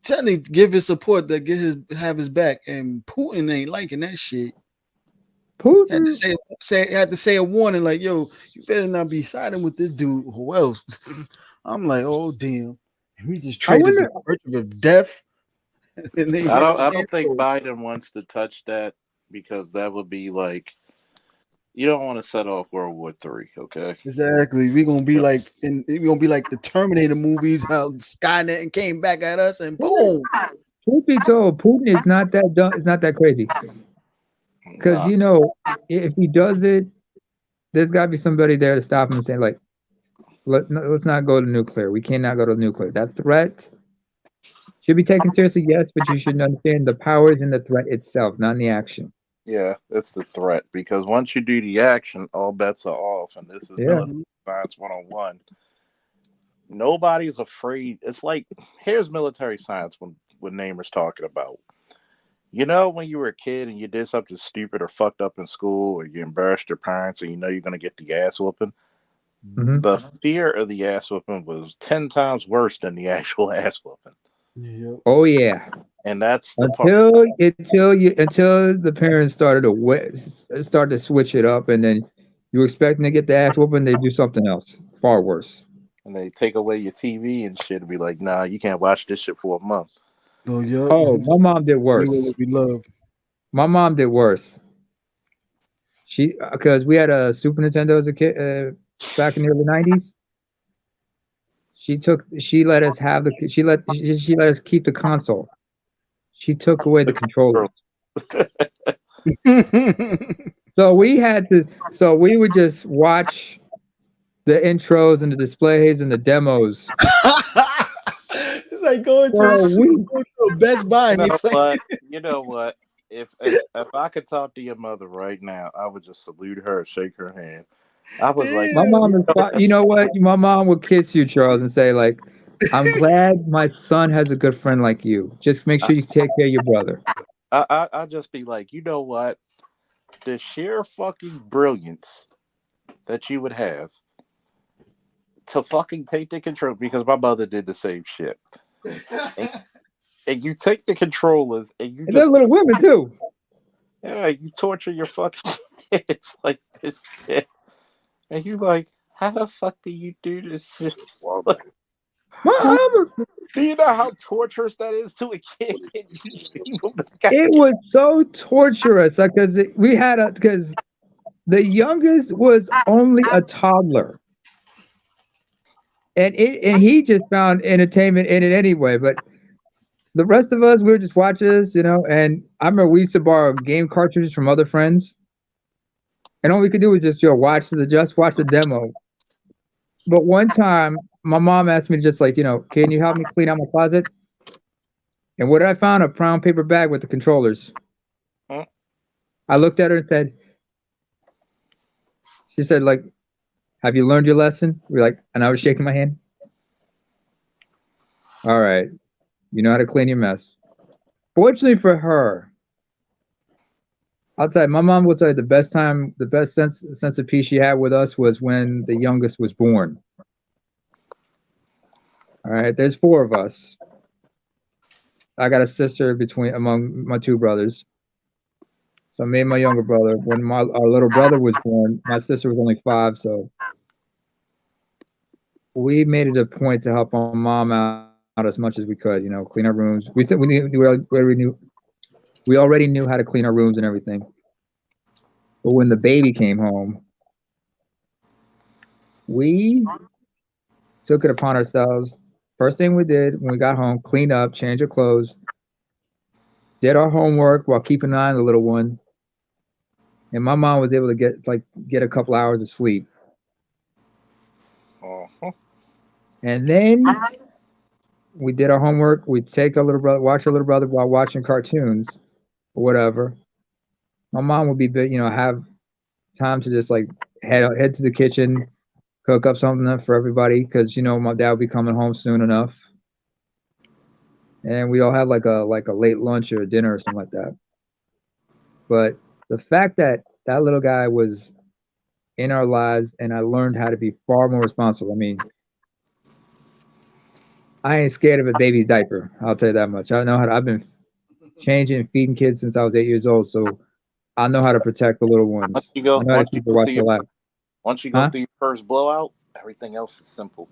trying to give his support to have his back, and Putin ain't liking that shit. Putin had to say a warning like, "Yo, you better not be siding with this dude. Who else?" I'm like, "Oh damn, we just traded the virtue of death." I don't think Biden wants to touch that because that would be like, you don't want to set off World War III, okay? Exactly. We're gonna be like the Terminator movies, how Skynet and came back at us, and boom. Truth be told, Putin is not that dumb. It's not that crazy. Because if he does it, there's got to be somebody there to stop him and say, like, let's not go to nuclear. We cannot go to nuclear. That threat should be taken seriously, yes, but you should understand the power is in the threat itself, not in the action. Yeah, it's the threat, because once you do the action, all bets are off, and this is military science 101. Nobody's afraid. It's like here's military science when Namer's talking about. You know, when you were a kid and you did something stupid or fucked up in school, or you embarrassed your parents, and you know you're gonna get the ass whooping. Hmm. The fear of the ass whooping was 10 times worse than the actual ass whooping, Yep. Oh yeah. and that's the part. Until the parents started to start to switch it up, and then you were expecting to get the ass whooping, they do something else far worse. And they take away your TV and shit, and be like, "Nah, you can't watch this shit for a month." Oh, yep. Oh, my mom did Anyway, worse. what we love. My mom did worse. She because we had a Super Nintendo as a kid back in the early '90s. She let us have the she let us keep the console. She took away the controllers. So we had to so we would just watch the intros and the displays and the demos It's like going to for a week. a Best Buy You and they know play. what? You know what? If I could talk to your mother right now, I would just salute her and shake her hand. I was like, My Yeah. mom is you know what? My mom would kiss you, Charles, and say like, "I'm glad my son has a good friend like you. Just make I, sure you take care of your brother." I just be like, you know what? The sheer fucking brilliance that you would have to fucking take the control, because my mother did the same shit. And, and you take the controllers and you And they're just, little women too. yeah, you torture your fucking kids like this shit. And you like, how the fuck do you do this shit? Mom, Do you know how torturous that is to a kid? You leave them back it was so torturous because we had a because the youngest was only a toddler, and he just found entertainment in it anyway. But the rest of us, we were just watchers, you know. And I remember we used to borrow game cartridges from other friends, and all we could do was just watch the demo. But one time, my mom asked me just like, can you help me clean out my closet? And what did I found? A brown paper bag with the controllers. Hmm? I looked at her and said, she said, like, have you learned your lesson? We're like, and I was shaking my hand. All right, you know how to clean your mess. Fortunately for her, I'll tell you, my mom will tell you the best sense of peace she had with us was when the youngest was born. All right, there's four of us. I got a sister among my two brothers. So me and my younger brother, when our little brother was born, my sister was only 5, so we made it a point to help our mom out as much as we could. Clean our rooms. We already knew how to clean our rooms and everything. But when the baby came home, we took it upon ourselves. First thing we did when we got home, clean up, change our clothes, did our homework while keeping an eye on the little one. And my mom was able to get a couple hours of sleep. Uh-huh. And then we did our homework. We'd take our little brother, watch our little brother while watching cartoons or whatever. My mom would be, have time to just like head to the kitchen, cook up something for everybody because my dad would be coming home soon enough, and we all had like a late lunch or a dinner or something like that. But the fact that that little guy was in our lives, and I learned how to be far more responsible. I mean, I ain't scared of a baby diaper. I'll tell you that much. I know how to, I've been changing and feeding kids since I was 8 years old, so I know how to protect the little Once ones. you go, I know how to once you keep a go through your, watchful eye. once you go Huh? through your first blowout, everything else is simple.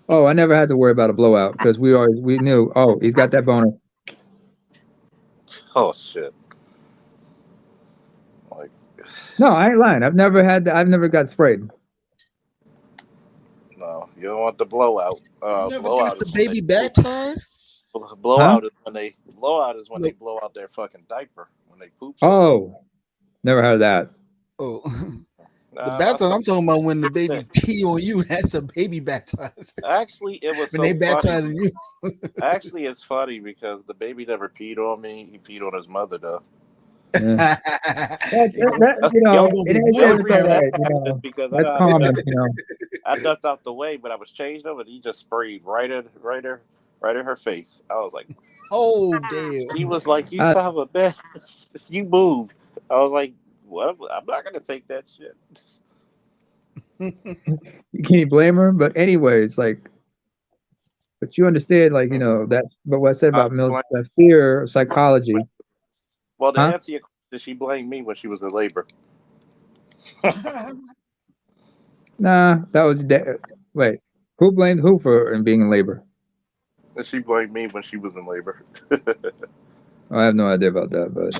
Oh, I never had to worry about a blowout because we knew. Oh, he's got that boner. Oh shit! Like, No, I ain't lying. I've never got sprayed. no, you don't want the blowout. You never got Blowout the is when they baby baptized? Huh? blowout is when they Look, blow out their fucking diaper when they poop so much. Oh, never heard of that. oh, the Nah, baptized. I'm talking about when the shit. baby pee on you. That's a baby baptized. Actually, it was When they so funny. baptizing you. Actually, it's funny because the baby never peed on me. He peed on his mother though. Yeah. You Yo, know, it ain't the only it's all reason that right. You happened is know, because that's common. You know. I ducked out the way, but I was changed over, and he just sprayed right in her face. I was like, Oh damn. he was like, "You I, son of a bitch, you moved." I was like, "What? I'm not gonna take that shit." you can't blame her, but anyways, like, but you understand, like, you know that. But what I said I about blame, that fear of psychology, well, to huh? answer your question, she blamed me when she was in labor. Nah, that was wait. Who blamed who for being in labor? And she blamed me when she was in labor. I have no idea about that, but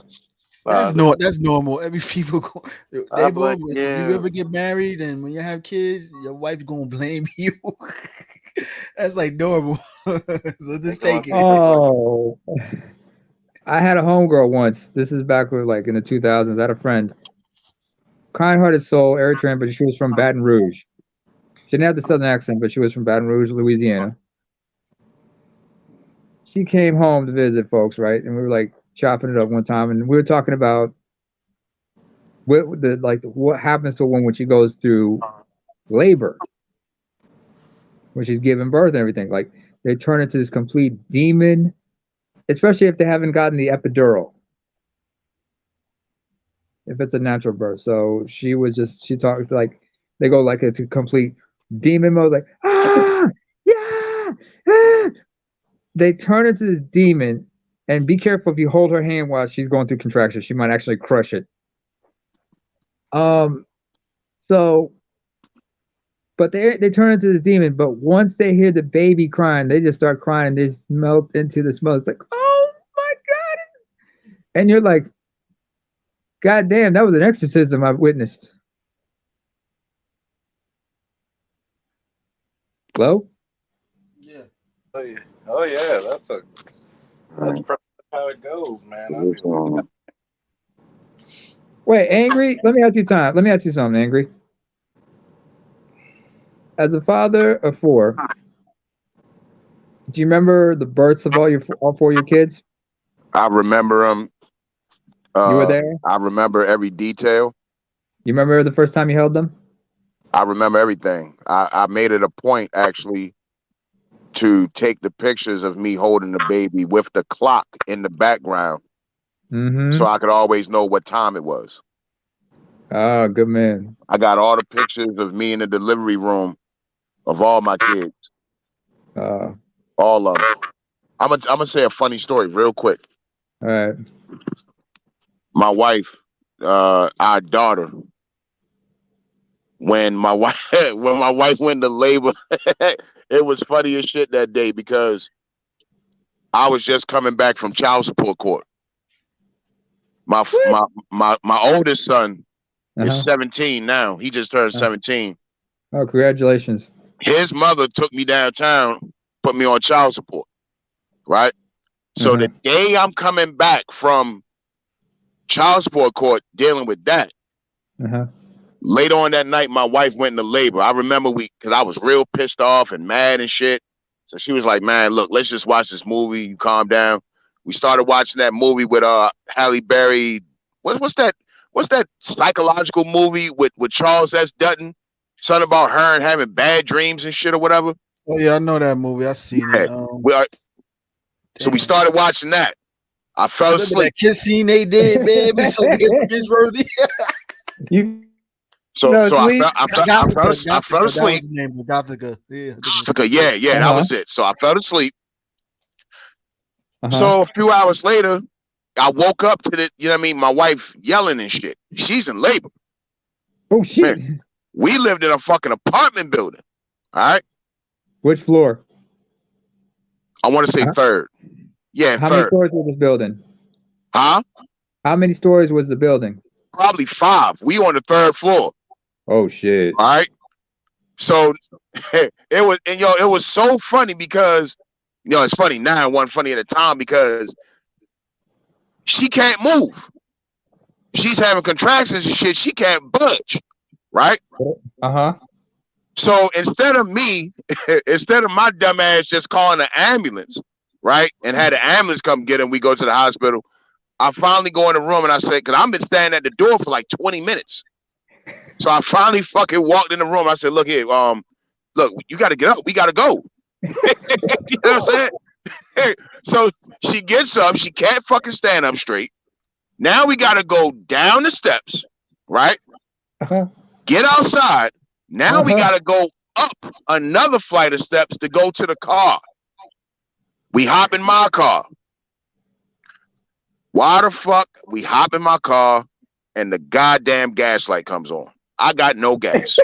Nah, That's normal. Every people go, I they both. blame When you you. ever get married and when you have kids, your wife's gonna blame you. That's like normal. So They just gonna take it. they gonna oh, I had a homegirl once. This is back with like in the 2000s. I had a friend, kind-hearted soul, Eritrean, but she was from Baton Rouge. She didn't have the southern accent, but she was from Baton Rouge, Louisiana. She came home to visit folks, right? And we were like chopping it up one time, and we were talking about what happens to a woman when she goes through labor, when she's giving birth and everything. Like they turn into this complete demon, especially if they haven't gotten the epidural, if it's a natural birth. So she talked like they go like it's a complete demon mode, like yeah, ah. They turn into this demon, and be careful if you hold her hand while she's going through contractions. She might actually crush it. Um, so but they turn into this demon. But once they hear the baby crying, they just start crying and they just melt into the smell. It's like, oh my god! And you're like, God damn, that was an exorcism I've witnessed. Hello? Yeah. oh yeah, that's pretty much how it goes, man. I mean, Wait, Angry? Let me ask you time. Let me ask you something, Angry. As a father of four, do you remember the births of all four of your kids? I remember them. You were there? I remember every detail. You remember the first time you held them? I remember everything. I made it a point actually to take the pictures of me holding the baby with the clock in the background, so Mm-hmm. I could always know what time it was. Oh, good man. I got all the pictures of me in the delivery room of all my kids, Uh, all of them. I'm gonna say a funny story real quick. all right. My wife, our daughter, when my wife when my wife went to labor, it was funny as shit that day because I was just coming back from child support court. My What? my oldest son is Uh-huh. 17 now. He just turned Uh, 17. oh, congratulations. His mother took me downtown, put me on child support, right? So Uh-huh. the day I'm coming back from child support court dealing with that, Uh-huh. later on that night, my wife went into labor. I remember because I was real pissed off and mad and shit. So she was like, man, look, let's just watch this movie. You calm down. We started watching that movie with Halle Berry. What's that psychological movie with Charles S. Dutton? Something about her and having bad dreams and shit or whatever. Oh yeah, I know that movie. I seen Yeah. it. So we Damn. started watching that. I fell Remember asleep. that kiss scene they did, man? It was so binge worthy. You So fell asleep? I fell Gothica, that asleep. was the name of it, Gothica. Yeah, I think it was. Gothica, yeah, that Uh-huh. was it. So I fell asleep. Uh-huh. So a few hours later, I woke up to the, you know what I mean, my wife yelling and shit. She's in labor. Oh shit. Man, we lived in a fucking apartment building. All right. Which floor? I want to say Huh? third. Yeah, How many third. stories was this building? Huh? How many stories was the building? Probably 5. We on the 3rd floor. Oh shit. All right. So it was so funny because, it's funny now. It wasn't funny at the time because she can't move. She's having contractions and shit. She can't budge. Right. Uh-huh. So instead of my dumb ass just calling an ambulance, right, and had an ambulance come get him, we go to the hospital. I finally go in the room and I say, because I've been standing at the door for like 20 minutes. So I finally fucking walked in the room. I said, look here, look, you got to get up. We got to go. You know what I'm saying? So she gets up. She can't fucking stand up straight. Now we got to go down the steps, right? Get outside. Now we got to go up another flight of steps to go to the car. We hop in my car. Why the fuck we hop in my car and the goddamn gas light comes on? I got no gas.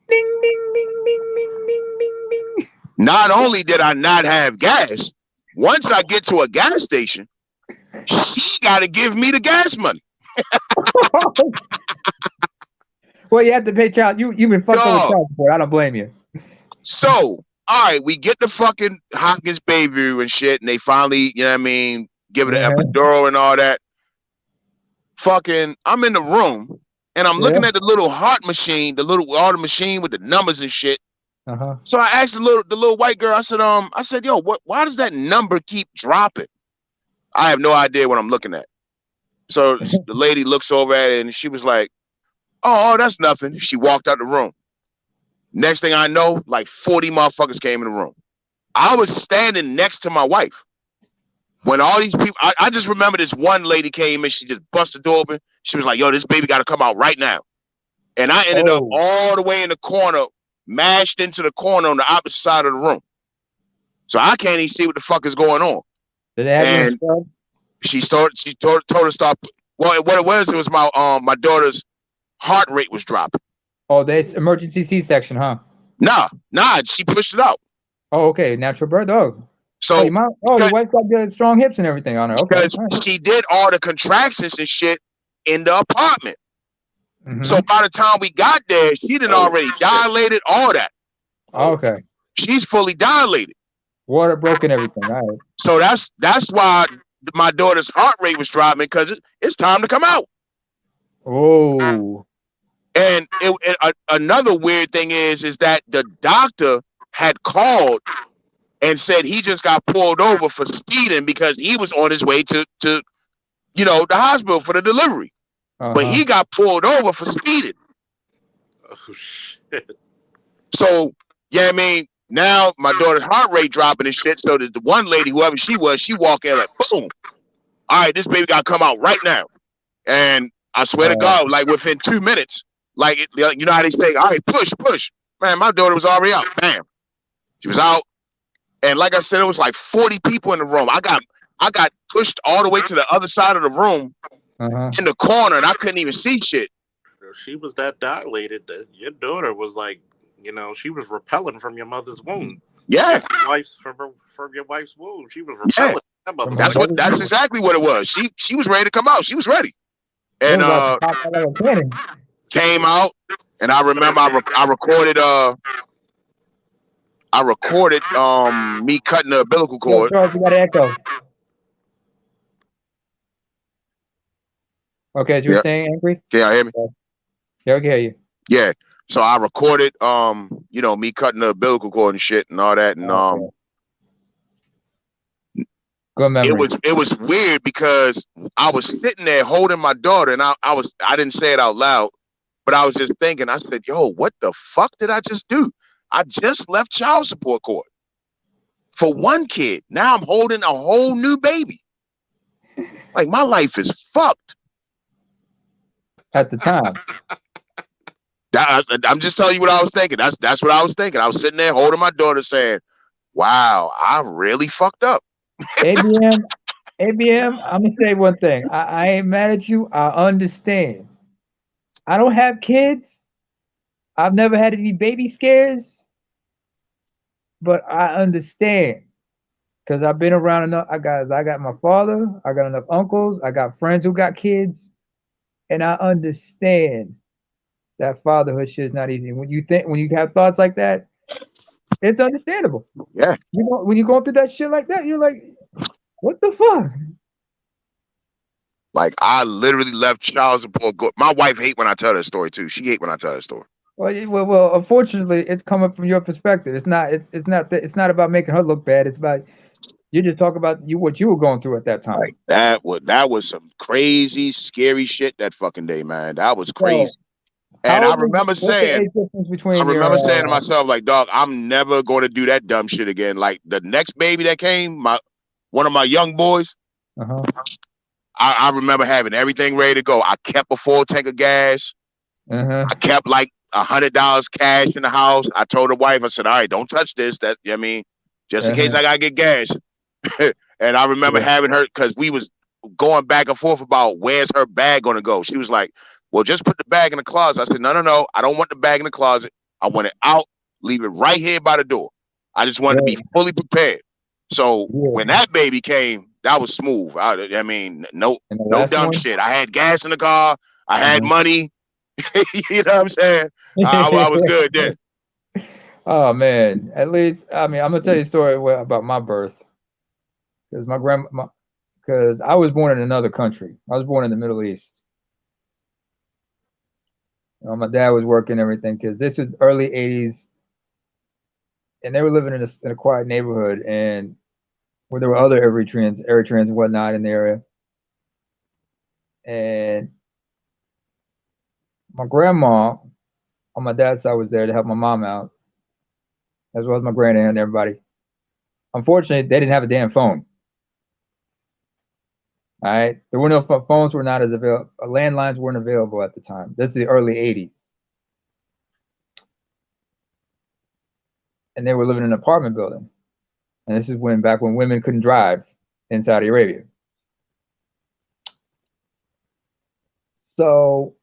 Ding, ding, ding, ding, ding, ding, ding, ding. Not only did I not have gas, once I get to a gas station, she got to give me the gas money. Well, you have to pay child. You've been fucked up with child support. I don't blame you. So, all right, we get the fucking Hopkins Bayview and shit, and they finally, you know what I mean, give it an epidural and all that. Fucking, I'm in the room, and I'm looking at the little heart machine, the machine with the numbers and shit. So I asked the little white girl, I said, yo, why does that number keep dropping? I have no idea what I'm looking at. So the lady looks over at it and she was like, oh, that's nothing. She walked out the room. Next thing I know, like 40 motherfuckers came in the room. I was standing next to my wife. When all these people, I just remember this one lady came in, she just busted the door open. She was like, yo, this baby got to come out right now. And I ended up all the way in the corner, mashed into the corner on the opposite side of the room. So I can't even see what the fuck is going on. Did they have you in scrubs? She told her to stop. Well, what it was my daughter's heart rate was dropping. Oh, that's emergency C-section, huh? Nah, she pushed it out. Oh, okay, natural birth. Oh, so your wife's got good, strong hips and everything on her. Okay, because she did all the contractions and shit in the apartment. So by the time we got there, she done already dilated all that. Okay, she's fully dilated. Water broke and everything. All right. So that's why my daughter's heart rate was dropping, because it's time to come out. Oh. And another weird thing is that the doctor had called and said he just got pulled over for speeding because he was on his way to the hospital for the delivery. But he got pulled over for speeding. Oh shit. So, yeah, I mean, now my daughter's heart rate dropping and shit. So the one lady, whoever she was, she walked in like, boom. All right, this baby got to come out right now. And I swear to God, like within 2 minutes, like, you know how they say, all right, push. Man, my daughter was already out. Bam. She was out. And like I said, it was like 40 people in the room. I got pushed all the way to the other side of the room in the corner, and I couldn't even see shit. She was that dilated that your daughter was like, she was repelling from your mother's womb. Yeah. From your wife's womb. She was repelling. Yeah. That's exactly what it was. She was ready to come out. She was ready. And came out, and I remember I recorded me cutting the umbilical cord. Yo, Charles, you got an echo. Okay, as you were saying, Angry? Can y'all hear me? Yeah, I can hear you. Yeah. So I recorded me cutting the umbilical cord and shit and all that. And good memory. It was weird because I was sitting there holding my daughter, and I didn't say it out loud, but I was just thinking, I said, yo, what the fuck did I just do? I just left child support court for one kid. Now I'm holding a whole new baby. Like, my life is fucked. At the time. I'm just telling you what I was thinking. That's what I was thinking. I was sitting there holding my daughter saying, wow, I really fucked up. ABM, I'm going to say one thing. I ain't mad at you. I understand. I don't have kids. I've never had any baby scares. But I understand. Because I've been around enough. I got my father. I got enough uncles. I got friends who got kids. And I understand that fatherhood shit is not easy. When you have thoughts like that, it's understandable. Yeah. When you're going through that shit like that, you're like, what the fuck? Like, I literally left child support. My wife hate when I tell that story too. She hate when I tell that story. Well, unfortunately, it's coming from your perspective. It's not about making her look bad. It's about You just talk about what you were going through at that time. Like that was some crazy, scary shit that fucking day, man. That was crazy. So, And how I old is remember what's the saying, age difference between your? to myself, like, dog, I'm never going to do that dumb shit again. Like the next baby that came, one of my young boys, Uh-huh. I remember having everything ready to go. I kept a full tank of gas. Uh-huh. I kept like $100 cash in the house. I told the wife, I said, all right, don't touch this. That, I mean, just in case I gotta get gas. And I remember having her, because we was going back and forth about where's her bag gonna go. She was like, well, just put the bag in the closet. I said, no, I don't want the bag in the closet. I want it out, leave it right here by the door. I just wanted to be fully prepared. So when that baby came, that was smooth. I mean, no dumb shit. I had gas in the car. I had money. You know what I'm saying? I was good then. Oh man, at least I mean I'm gonna tell you a story about my birth, because because I was born in another country. I was born in the Middle East. My dad was working everything, because this was early '80s, and they were living in a quiet neighborhood, and where there were other Eritreans and whatnot in the area. And my grandma on my dad's side was there to help my mom out, as well as my granddad and everybody. Unfortunately, they didn't have a damn phone. All right, there were no phones. Were not as available. Landlines weren't available at the time. This is the early '80s, and they were living in an apartment building. And this is back when women couldn't drive in Saudi Arabia. So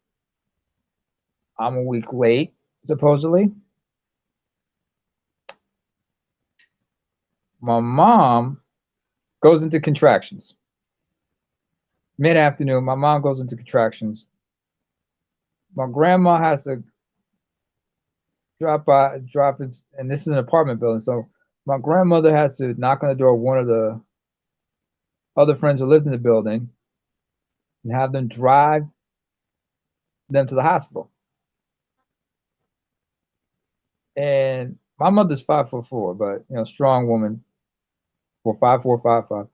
I'm a week late, supposedly. My mom goes into contractions. Mid-afternoon, my mom goes into contractions. My grandma has to drop it, and this is an apartment building. So my grandmother has to knock on the door of one of the other friends who lived in the building and have them drive them to the hospital. And my mother's 5'4", but strong woman, for 5'4", 5'5".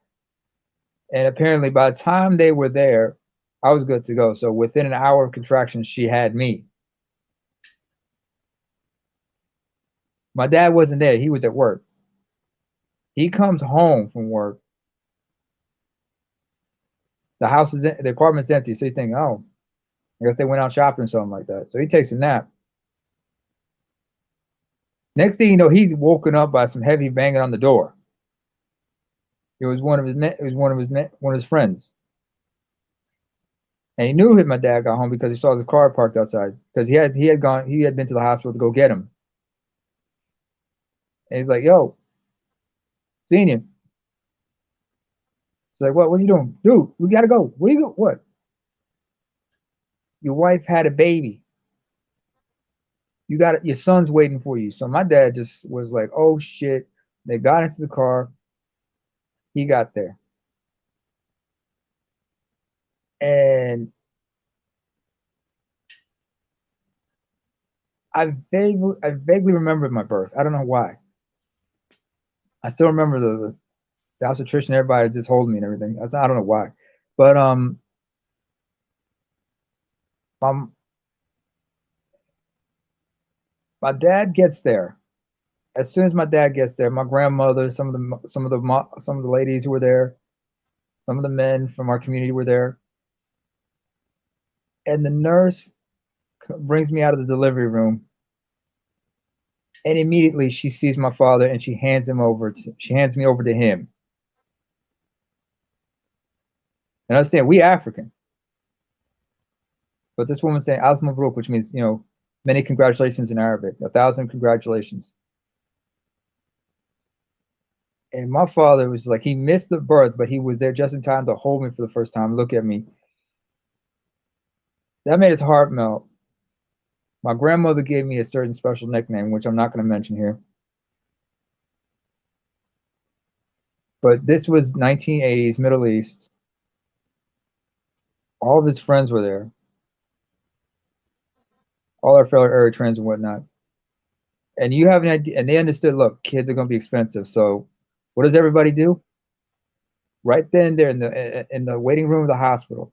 And apparently by the time they were there, I was good to go. So within an hour of contractions, she had me. My dad wasn't there. He was at work. He comes home from work. The apartment's empty. So you think, oh, I guess they went out shopping or something like that. So he takes a nap. Next thing you know, he's woken up by some heavy banging on the door. It was one of his friends. And he knew my dad got home because he saw his car parked outside, because he had been to the hospital to go get him. And he's like, yo, seen you. He's like, what are you doing? Dude, we gotta go. Where you go? What? Your wife had a baby. Your son's waiting for you. So my dad just was like, oh shit. They got into the car. He got there. And I vaguely remember my birth. I don't know why. I still remember the obstetrician, everybody just holding me and everything. I don't know why. But my dad gets there. As soon as my dad gets there, my grandmother, some of the ladies who were there, some of the men from our community were there. And the nurse brings me out of the delivery room. And immediately she sees my father and she hands me over to him. And understand, we African. But this woman's saying Alf Mabruk, which means, many congratulations in Arabic, 1,000 congratulations. And my father was like, he missed the birth, but he was there just in time to hold me for the first time, look at me. That made his heart melt. My grandmother gave me a certain special nickname, which I'm not going to mention here. But this was 1980s, Middle East. All of his friends were there. All our fellow Eritreans and whatnot. And you have an idea, and they understood, look, kids are going to be expensive. So what does everybody do? Right then, there in the waiting room of the hospital,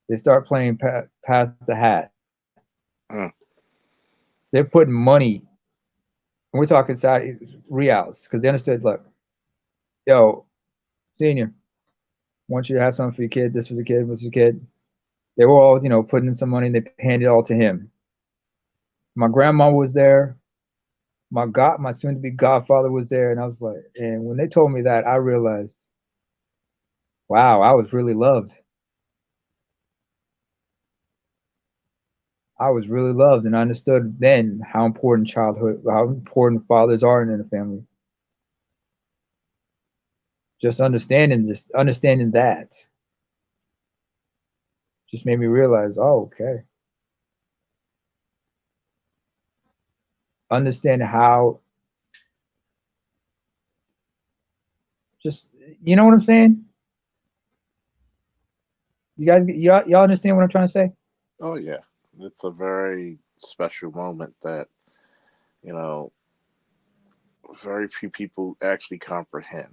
they start playing Pass the Hat. Mm. They're putting money, and we're talking reals, because they understood. Look, yo, senior, I want you to have something for your kid. This for the kid. This for the kid. They were all, putting in some money, and they handed it all to him. My grandma was there. My soon-to-be godfather was there, and I was like, and when they told me that, I realized, wow, I was really loved. I was really loved, and I understood then how important how important fathers are in a family. Just understanding that just made me realize, oh, okay. Understand how, just, you know what I'm saying? You guys, y'all understand what I'm trying to say? Oh yeah, it's a very special moment that you know very few people actually comprehend.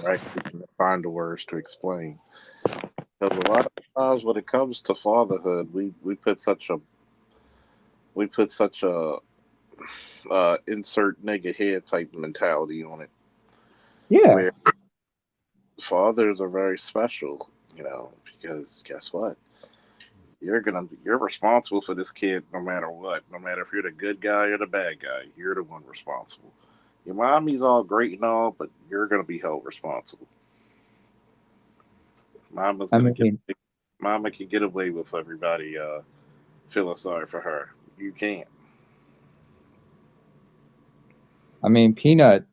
Right? We can find the words to explain. Because a lot of times when it comes to fatherhood, we put such a insert nigga head type mentality on it, Yeah. where fathers are very special. Because guess what? You're responsible for this kid no matter what. No matter if you're the good guy or the bad guy, you're the one responsible. Your mommy's all great and all, but you're gonna be held responsible. Mama's I gonna get mean, Mama can get away with everybody feeling sorry for her. You can't. Peanut,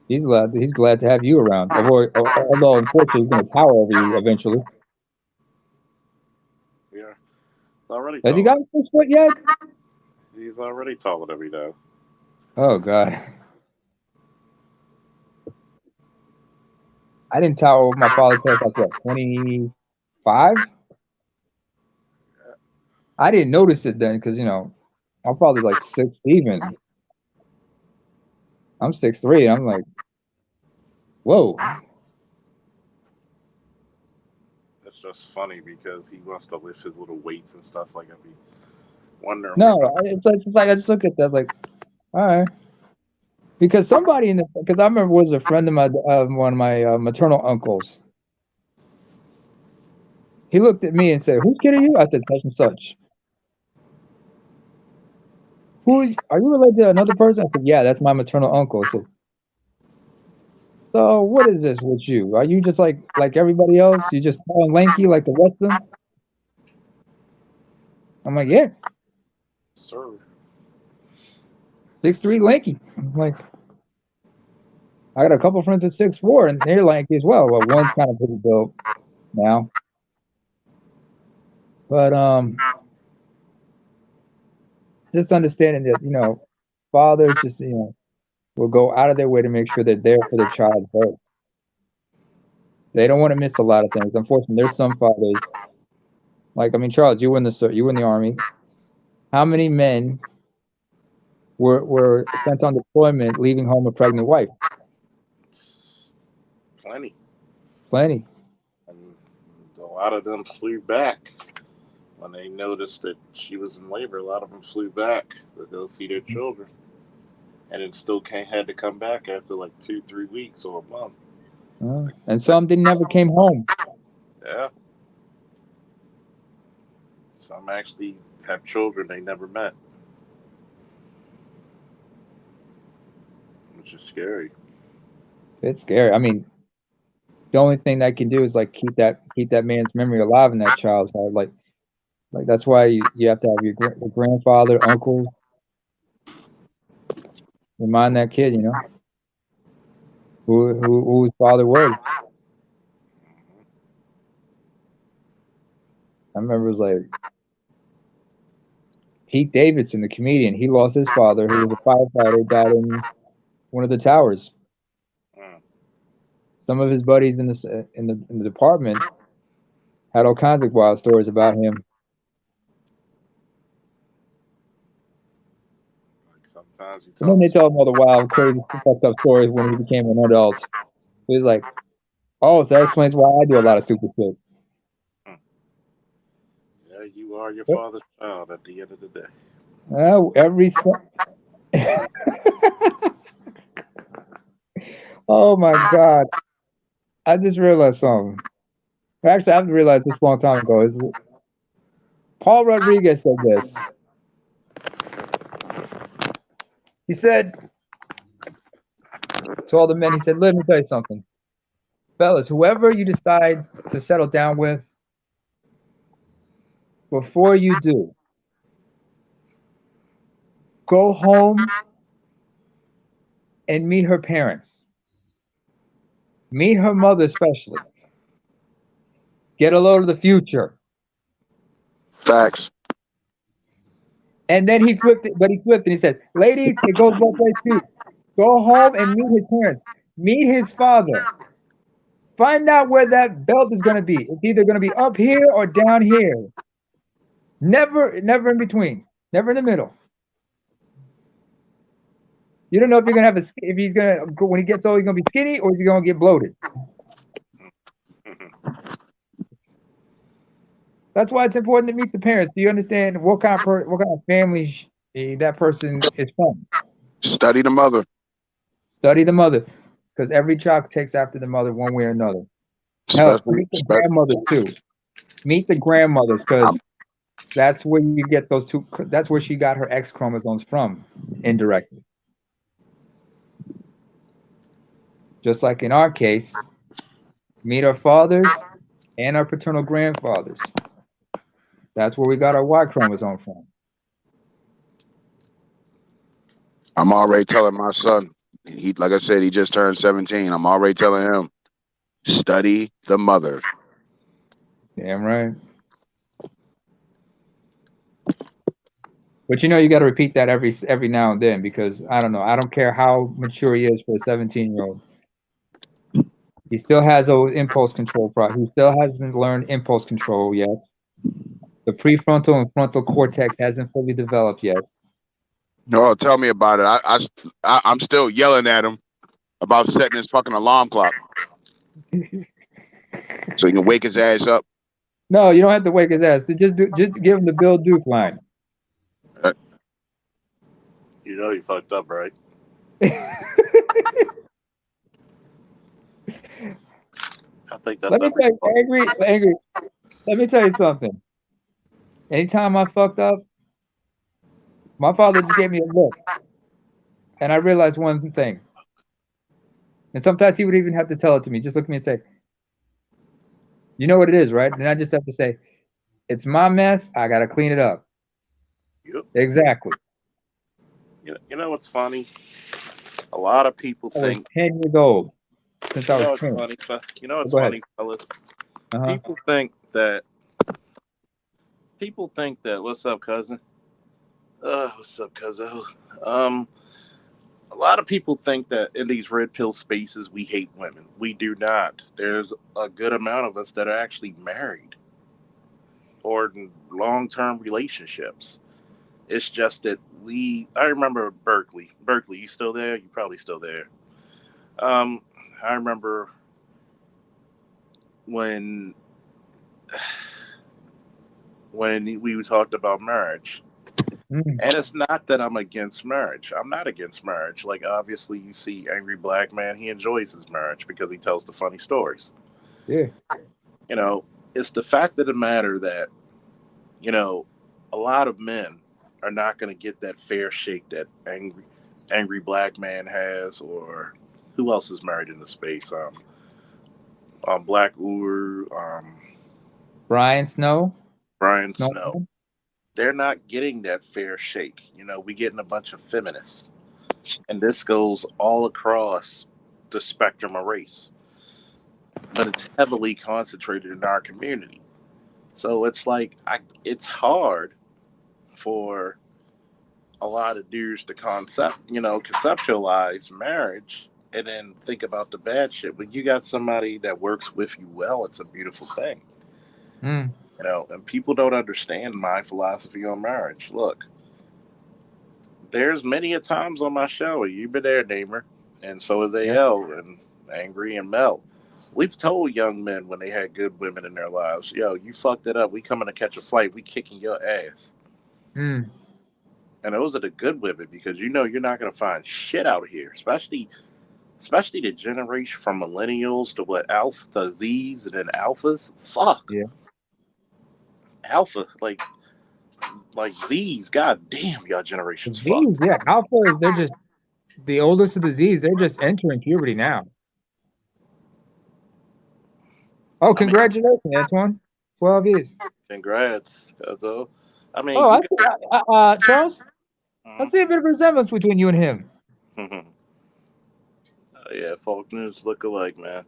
he's glad to have you around. Although unfortunately, he's gonna tower over you eventually. Yeah, he's already Has he taller. gotten 6 foot yet? He's already taller than me though. Oh God, I didn't tower over my father till I was like what, 25. I didn't notice it then because I'm probably like 6 even. I'm 6'3", and I'm like, whoa. It's just funny because he wants to lift his little weights and stuff. Like I'd be wondering where No, it's like I just look at that like, all right, because somebody because I remember was a friend of one of my maternal uncles. He looked at me and said, "Whose kid are you?" I said, "Such and such." Are you related to another person? I said, "Yeah, that's my maternal uncle." I said, "So what is this with you? Are you just like everybody else? You just tall and lanky like the rest of them?" I'm like, "Yeah, sir. 6'3", lanky." I'm like, I got a couple friends at 6'4", and they're lanky as well. Well, one's kind of pretty built now, but just understanding that fathers just will go out of their way to make sure they're there for their child's birth. They don't want to miss a lot of things. Unfortunately, there's some fathers Charles, you were in the army. How many men were sent on deployment, leaving home a pregnant wife? Plenty. Plenty. And a lot of them flew back when they noticed that she was in labor. A lot of them flew back to go see their children, and then still had to come back after like 2-3 weeks or a month. And some didn't never came home. Yeah. Some actually have children they never met, which is scary. It's scary. The only thing that can do is like keep that man's memory alive in that child's heart. Like that's why you have to have your grandfather, uncles, remind that kid, who his father was. I remember it was like Pete Davidson, the comedian. He lost his father, who was a firefighter, died in one of the towers. Mm. Some of his buddies in the department had all kinds of wild stories about him. Like sometimes you And tell then them, they tell him all the wild, crazy, fucked up stories when he became an adult. He was like, "Oh, so that explains why I do a lot of stupid shit." Hmm. Yeah, you are your Yep. father's child at the end of the day. Every oh my god! I just realized something. Actually, I've realized this a long time ago. Is Paul Rodriguez said this. He said to all the men, he said, "Let me tell you something, fellas. Whoever you decide to settle down with, before you do, go home and meet her parents. Meet her mother especially. Get a load of the future." Facts. And then he flipped it, but he flipped it. He said, "Ladies, it goes both ways too. Go home and meet his parents. Meet his father. Find out where that belt is going to be. It's either going to be up here or down here. Never in between. Never in the middle. You don't know if you're going to have if he's going to, when he gets old, he's going to be skinny or is he going to get bloated." That's why it's important to meet the parents. Do you understand what kind of family that person is from? Study the mother. Study the mother, because every child takes after the mother one way or another. Hell, Especially, meet the grandmothers too. Meet the grandmothers, because that's where you get those two. That's where she got her X chromosomes from, indirectly. Just like in our case, meet our fathers and our paternal grandfathers. That's where we got our Y chromosome from. I'm already telling my son. He, like I said, he just turned 17. I'm already telling him, study the mother. Damn right. But you got to repeat that every now and then, because I don't know. I don't care how mature he is for a 17-year-old. He still has those impulse control He still hasn't learned impulse control yet. The prefrontal and frontal cortex hasn't fully developed yet. Oh, tell me about it. I'm still yelling at him about setting his fucking alarm clock so he can wake his ass up. No, you don't have to wake his ass. Just give him the Bill Duke line. You know you fucked up, right? I think that's Let me tell you, angry. Let me tell you something. Anytime I fucked up, my father just gave me a look, and I realized one thing. And sometimes he would even have to tell it to me. Just look at me and say, "You know what it is, right?" And I just have to say, "It's my mess. I gotta clean it up." Yep. Exactly. You know what's funny? A lot of people I was think. 10 years old since I You was know what's 10. funny? You know what's Go ahead. funny, fellas? Uh-huh. People think that. People think that. What's up, cousin? What's up, cousin? Um, a lot of people think that in these red pill spaces we hate women. We do not. There's a good amount of us that are actually married or in long term relationships. It's just that I remember Berkeley. Berkeley, you still there? You probably still there. Um, I remember when we talked about marriage. Mm, And it's not that I'm against marriage. I'm not against marriage. Like, obviously, you see Angry Black Man, he enjoys his marriage because he tells the funny stories. yeah. You know, it's the fact of the matter that, you know, a lot of men are not going to get that fair shake that Angry Black Man has, or who else is married in the space? Black Uber, Brian Snow. Brian Snow. Snowman. They're not getting that fair shake. We getting a bunch of feminists. And this goes all across the spectrum of race, but it's heavily concentrated in our community. So it's like it's hard for a lot of dudes to conceptualize marriage and then think about the bad shit. When you got somebody that works with you well, it's a beautiful thing. Mm, And people don't understand my philosophy on marriage. Look, there's many a times on my show, you've been there, Namer, and so is yeah. AL, and angry. And Mel, we've told young men when they had good women in their lives, yo, you fucked it up. We coming to catch a flight. We kicking your ass. Mm. And those are the good women because you know you're not gonna find shit out here, especially the generation from millennials to what alpha to Z's and then alphas. Fuck Yeah. alpha like Z's. God damn, y'all generation's Z's, fucked. yeah. Alphas, they're just the oldest of the Z's. They're just entering puberty now. Oh, I mean, congratulations, Antoine. 12 years. congrats, Cuzzo. I mean, Oh, you I see. Charles, I got. see a bit of resemblance between you and him. Yeah, Faulkners look alike, man.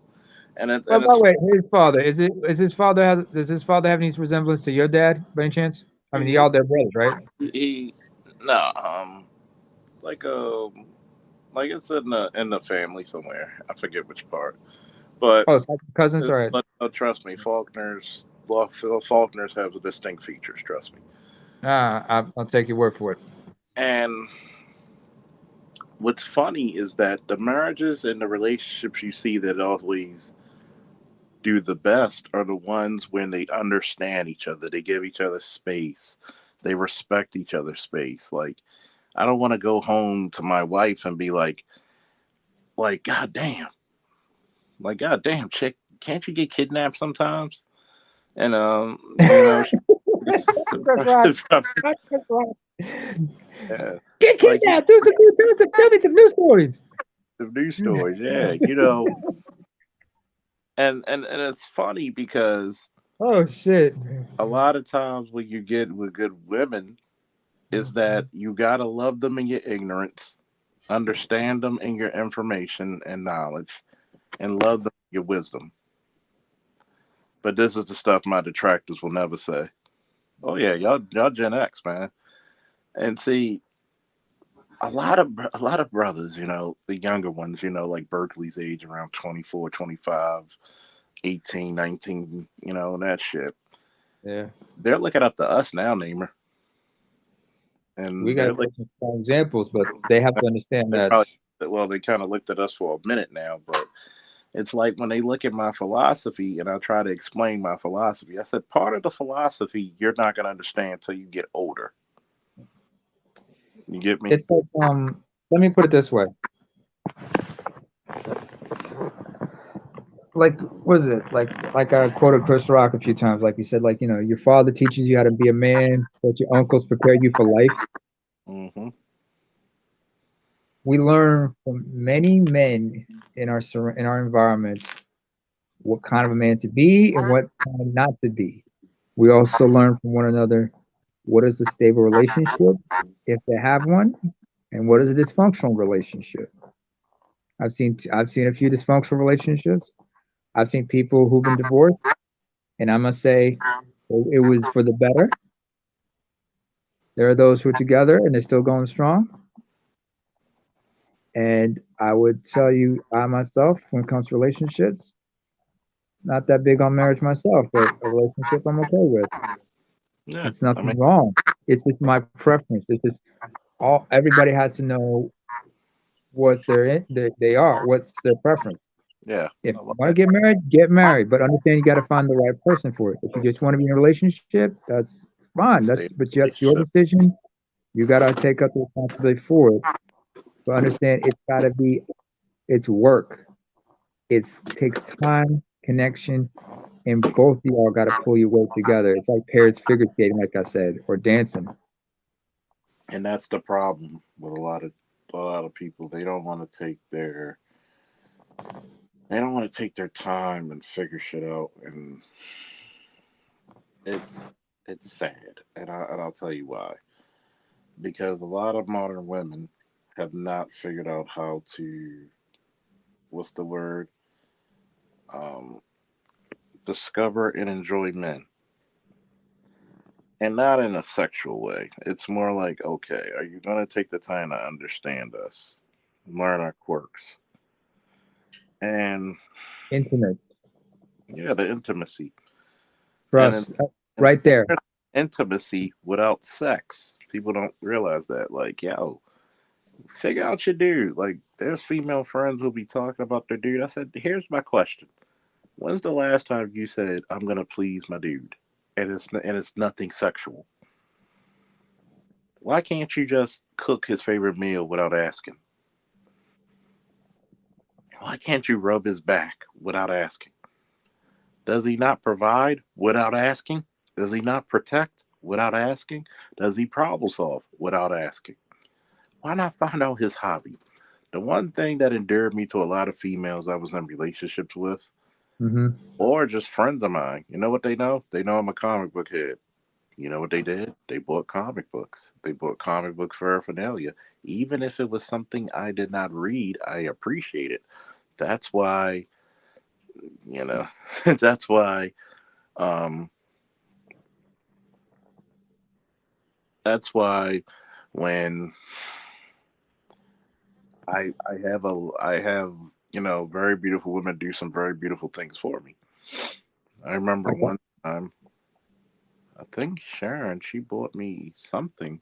Well, And by the it's way, his father is his father has does his father have any resemblance to your dad by any chance? I mean, y'all they're brothers, right? he no like like it's in the family somewhere. I forget which part, but Oh, second cousins, all right. trust me, Faulkners have distinct features. Trust me. I'll take your word for it. And what's funny is that the marriages and the relationships you see that always do the best are the ones when they understand each other. They give each other space. They respect each other's space. Like I don't want to go home to my wife and be like, God damn, chick, can't you get kidnapped sometimes? And That's right. That's right. yeah, Get like kidnapped. Tell me some news stories. the news stories, yeah, and it's funny because Oh shit. a lot of times when you get with good women is that you gotta love them in your ignorance, understand them in your information and knowledge, and love them in your wisdom. But this is the stuff my detractors will never say. Oh yeah, y'all Gen X, man. And see, a lot of brothers, the younger ones, like Berkeley's age around 24, 25, 18, 19, that shit. Yeah. They're looking up to us now, Namer. We And gotta they're like take some strong examples, but they have to understand they that probably well, they kind of looked at us for a minute now, but it's like when they look at my philosophy and I try to explain my philosophy, I said part of the philosophy you're not gonna understand until you get older. You get me? it's like let me put it this way. Like what is it? Like I quoted Chris Rock a few times, like he said, like, your father teaches you how to be a man, but your uncles prepare you for life. Hmm. We learn from many men in our environments what kind of a man to be and what kind not to be. We also learn from one another what is a stable relationship, if they have one, and what is a dysfunctional relationship. I've seen a few dysfunctional relationships. I've seen people who've been divorced, and I must say it was for the better. There are those who are together and they're still going strong. And I would tell you, I myself, when it comes to relationships, not that big on marriage myself, but a relationship I'm okay with. Yeah. It's I mean, nothing wrong. It's just my preference. It's just all everybody has to know what they are, what's their preference. yeah. If I you love want to that. get married, but understand you got to find the right person for it. If you just want to be in a relationship, that's fine. Stay in But a that's your relationship. decision. You got to take up the responsibility for it. But understand it's work. It takes time, connection, and both of y'all got to pull your weight together. It's like pairs figure skating, like I said, or dancing. And that's the problem with a lot of people. They don't want to take their time and figure shit out, and it's it's sad. And I'll tell you why. Because a lot of modern women have not figured out how to, what's the word, um, discover and enjoy men, and not in a sexual way. It's more like, okay, are you gonna take the time to understand us, learn our quirks, and Intimate. yeah, the intimacy, and Trust. and Right there. intimacy without sex. People don't realize that. Like, yo, Figure out your dude. Like, there's female friends who'll be talking about their dude. I said, here's my question. When's the last time you said, I'm gonna please my dude? And it's nothing sexual. Why can't you just cook his favorite meal without asking? Why can't you rub his back without asking? Does he not provide without asking? Does he not protect without asking? Does he problem solve without asking? Why not find out his hobby? The one thing that endeared me to a lot of females I was in relationships with, Mm-hmm. or just friends of mine, you know what they know? They know I'm a comic book head. You know what they did? They bought comic books. They bought comic book paraphernalia. Even if it was something I did not read, I appreciate it. That's why, you know, that's why, um, that's why when I have, very beautiful women do some very beautiful things for me. I remember Okay. one time, I think Sharon, she bought me something.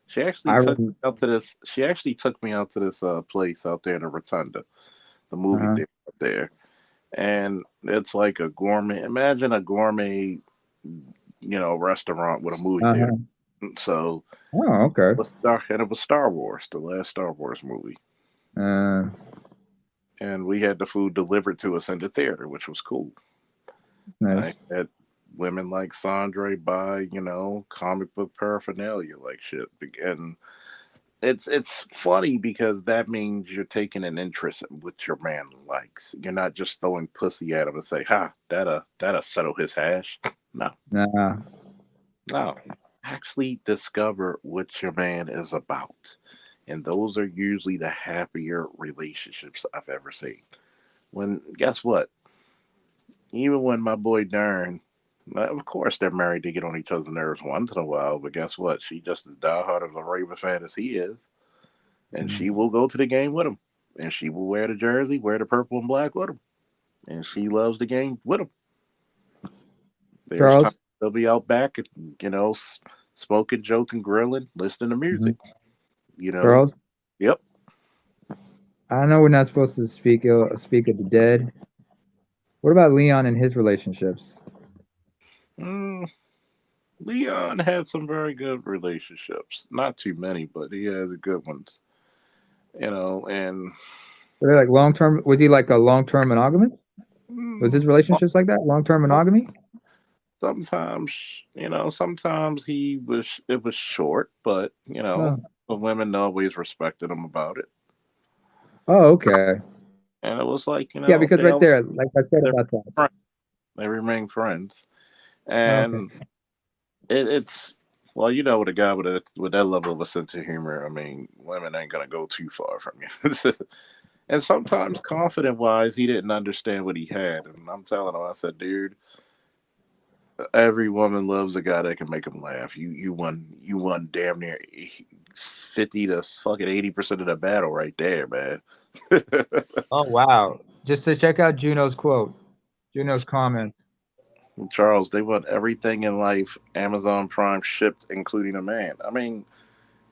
She actually I took rem- me out to this. She actually took me out to this place out there in the Rotunda, the movie uh-huh. theater up there, and it's like a gourmet. Imagine a gourmet, restaurant with a movie theater. Uh-huh. So Oh, okay. it was Star Wars, the last Star Wars movie, Uh, and we had the food delivered to us in the theater, which was cool. I nice. had women like Sandre buy, comic book paraphernalia like shit, and it's funny because that means you're taking an interest in what your man likes. You're not just throwing pussy at him and say, "Ha, that'll settle his hash." No, Nah. no. Actually, discover what your man is about, and those are usually the happier relationships I've ever seen. When guess what? Even when my boy Darren, of course they're married to get on each other's nerves once in a while, but guess what? She just as diehard of a Raven fan as he is, and Mm. she will go to the game with him, and she will wear the jersey, wear the purple and black with him, and she loves the game with him. There's times Charles. they'll be out back, smoking, joking, grilling, listening to music. Mhm. You know, Charles. yep. I know we're not supposed to speak of the dead. What about Leon and his relationships? Mm, Leon had some very good relationships. Not too many, but he had good ones. And Were they like long term? Was he like a long term monogamous? Was mm, his relationships like that? Long term monogamy? sometimes, sometimes it was short, but Oh, the women always respected him about it. oh, okay. And it was like, Yeah, because they right always there, like I said they about that. friends. They remain friends. Oh, okay. And it's well, with a guy with that level of a sense of humor, I mean, women ain't gonna go too far from you. And sometimes confident wise, he didn't understand what he had. And I'm telling him, I said, dude, every woman loves a guy that can make them laugh. You won damn near 50 to fucking 80% of the battle right there, man. Oh, wow. Just to check out Juno's quote, Juno's comment. Charles, they want everything in life Amazon Prime shipped, including a man. I mean,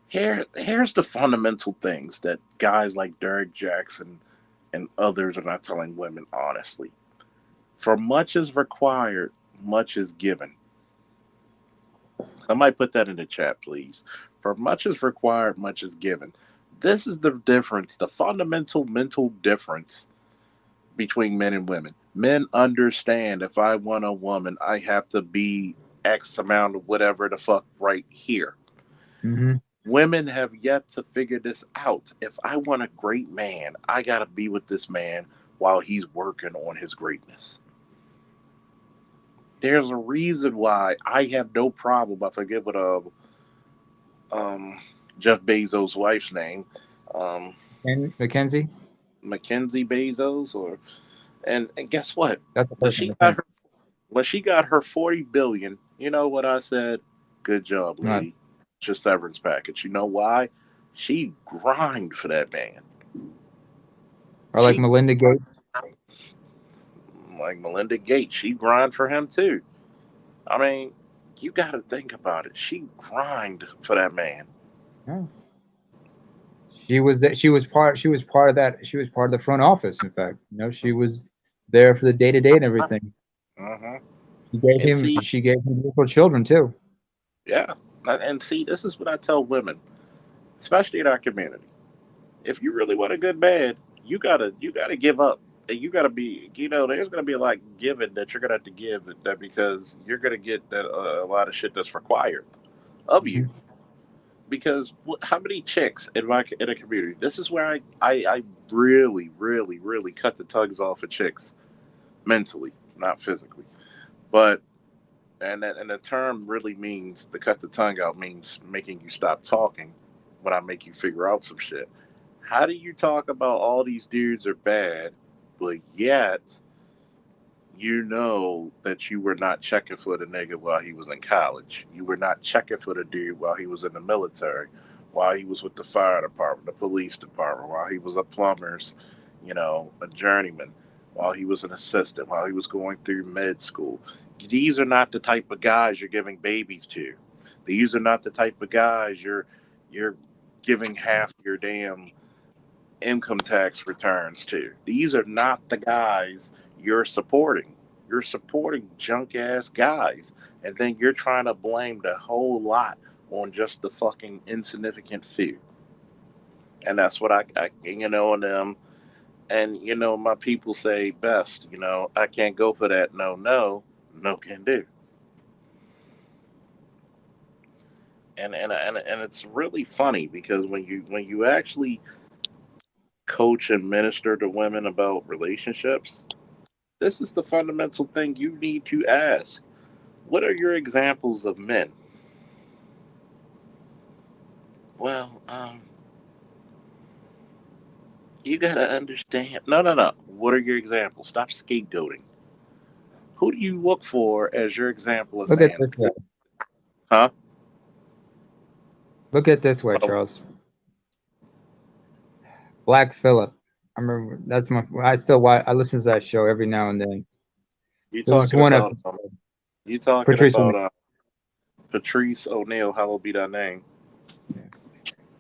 here's the fundamental things that guys like Derek Jackson and others are not telling women honestly. For much is required, much is given. Somebody put that in the chat, please. For much is required, much is given. This is the difference, the fundamental mental difference between men and women. Men understand if I want a woman, I have to be X amount of whatever the fuck right here. Hmm. Women have yet to figure this out. If I want a great man, I got to be with this man while he's working on his greatness. There's a reason why I have no problem. I forget what um Jeff Bezos' wife's name, um And Mackenzie, Mackenzie Bezos, and guess what? that's the When person, she got Mackenzie. her when she got her 40 billion, you know what I said? Good job, Not, lady. It's your severance package. You know why? She grind for that man. or like She Melinda Gates. like Melinda Gates. She grind for him too. I mean, you got to think about it. She grind for that man. Yeah. She was part. She was part of that. She was part of the front office. In fact, she was there for the day to day and everything. Uh-huh. She gave And him. see, She gave him beautiful children too. yeah, and see, this is what I tell women, especially in our community. If you really want a good man, you gotta give up. And you gotta be, there's gonna be a lot given that you're gonna have to give that because you're gonna get that a lot of shit that's required of you. Mhm. Because how many chicks in a community? This is where I really, really, really cut the tongues off of chicks mentally, not physically. But and the term really means to cut the tongue out means making you stop talking when I make you figure out some shit. How do you talk about all these dudes are bad, but yet you know that you were not checking for the nigga while he was in college. You were not checking for the dude while he was in the military, while he was with the fire department, the police department, while he was a plumber's, a journeyman, while he was an assistant, while he was going through med school. These are not the type of guys you're giving babies to. These are not the type of guys you're giving half your damn income tax returns to. These are not the guys you're supporting. You're supporting junk ass guys, and then you're trying to blame the whole lot on just the fucking insignificant few. And that's what and my people say best. I can't go for that. No, no, no can do. And it's really funny because when you actually coach and minister to women about relationships, this is the fundamental thing you need to ask. What are your examples of men? Well, you gotta understand. No, no, no. What are your examples? Stop scapegoating. Who do you look for as your example of Look at saying, this way. huh? Look at this way, Well, Charles. Black Phillip. I remember that's my. I still watch. I listen to that show every now and then. you There was talking one about episode. you talking Patricia. about Patrice O'Neill, hallowed be thy name.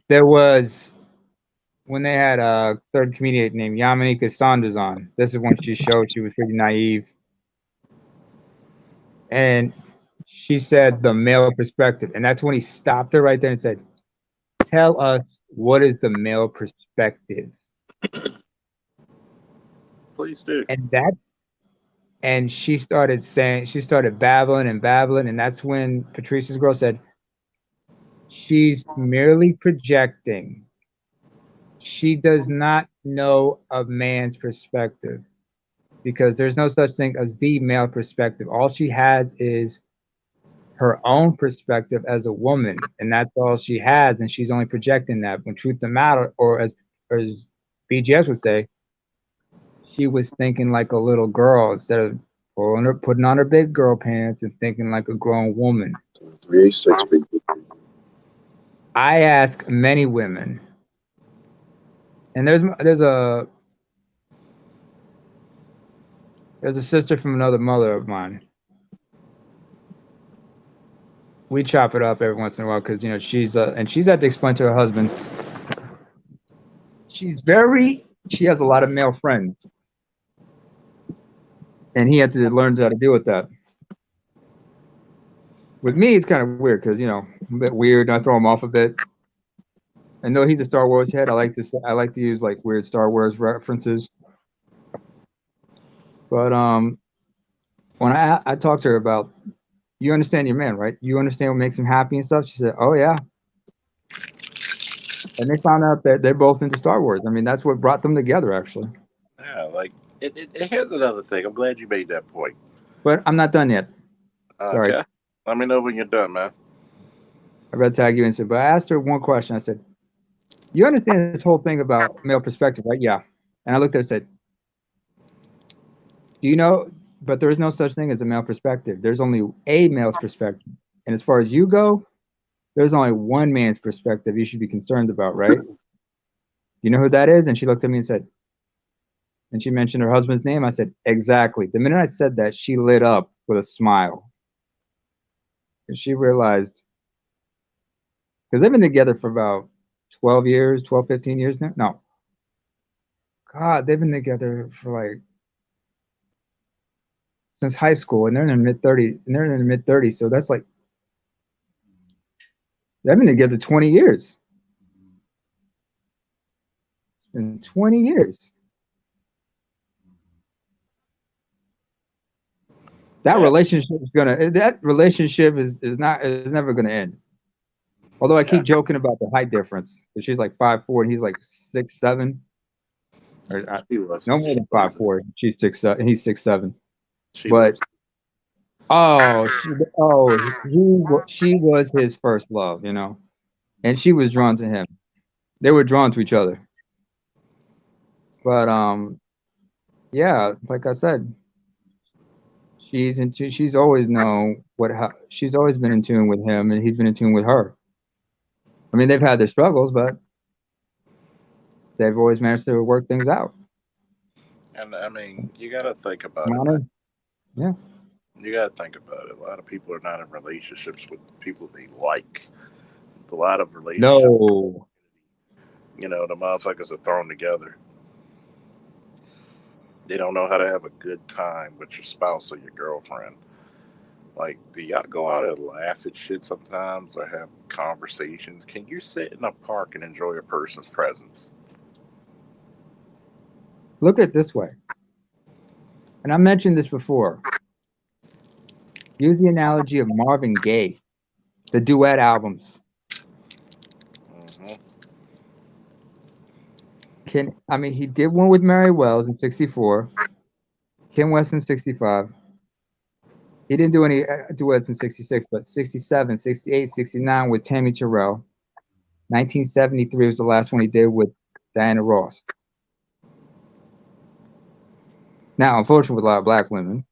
There was when they had a third comedian named Yamanika Saunders on. This is when she showed she was pretty naive, and she said the male perspective, and that's when he stopped her right there and said, "Tell us what is the male perspective?" Please do. And that's and she started babbling and babbling, and that's when Patricia's girl said, "She's merely projecting. She does not know a man's perspective." Because there's no such thing as the male perspective. All she has is her own perspective as a woman, and that's all she has, and she's only projecting that. When truth of the matter, or as BGS would say, she was thinking like a little girl instead of putting on her big girl pants and thinking like a grown woman. 386 big. I ask many women, and there's a sister from another mother of mine. We chop it up every once in a while because she's had to explain to her husband. She has a lot of male friends, and he had to learn how to deal with that. With me, it's kind of weird because I'm a bit weird. I throw him off a bit. I know he's a Star Wars head. I like to use like weird Star Wars references. But when I talked to her about, you understand your man, right? You understand what makes him happy and stuff. She said, "Oh yeah." And they found out that they're both into Star Wars. I mean, that's what brought them together, actually. Yeah, like here's another thing. I'm glad you made that point. But I'm not done yet. Sorry, Okay. Let me know when you're done, man. I read tag you and said, but I asked her one question. I said, "You understand this whole thing about male perspective, right?" "Yeah." And I looked at her and said, "Do you know? But there is no such thing as a male perspective. There's only a male's perspective. And as far as you go, there's only one man's perspective you should be concerned about, right? Do you know who that is?" And she looked at me and said, and she mentioned her husband's name. I said, "Exactly." The minute I said that, she lit up with a smile. And she realized, because they've been together for about 12 years, 12, 15 years now. No, God, they've been together for like since high school, and they're in their mid-30s. And they're in their mid-30s, so that's like they've been together 20 years. It's been 20 years. That Yeah, relationship is never gonna end. Although I yeah. keep joking about the height difference, because she's like 5'4" and he's like 6'7", or She was. no more She than was. 5'4". She's 6'7", he's 6'7". She But was. she was his first love, and she was drawn to him. They were drawn to each other. But yeah, like I said, she's always she's always been in tune with him, and he's been in tune with her. I mean, they've had their struggles, but they've always managed to work things out. And I mean, you got to think about it, man. Honor, yeah. You got to think about it. A lot of people are not in relationships with people they like. A lot of relationships, No, the motherfuckers are thrown together. They don't know how to have a good time with your spouse or your girlfriend. Like, do y'all go out and laugh at shit sometimes or have conversations? Can you sit in a park and enjoy a person's presence? look at it this way, and I mentioned this before. Use the analogy of Marvin Gaye, the duet albums. Hmm. He did one with Mary Wells in '64, Kim West in '65. He didn't do any duets in '66, but '67, '68, '69 with Tammy Terrell. 1973 was the last one he did with Diana Ross. Now, unfortunately, with a lot of black women,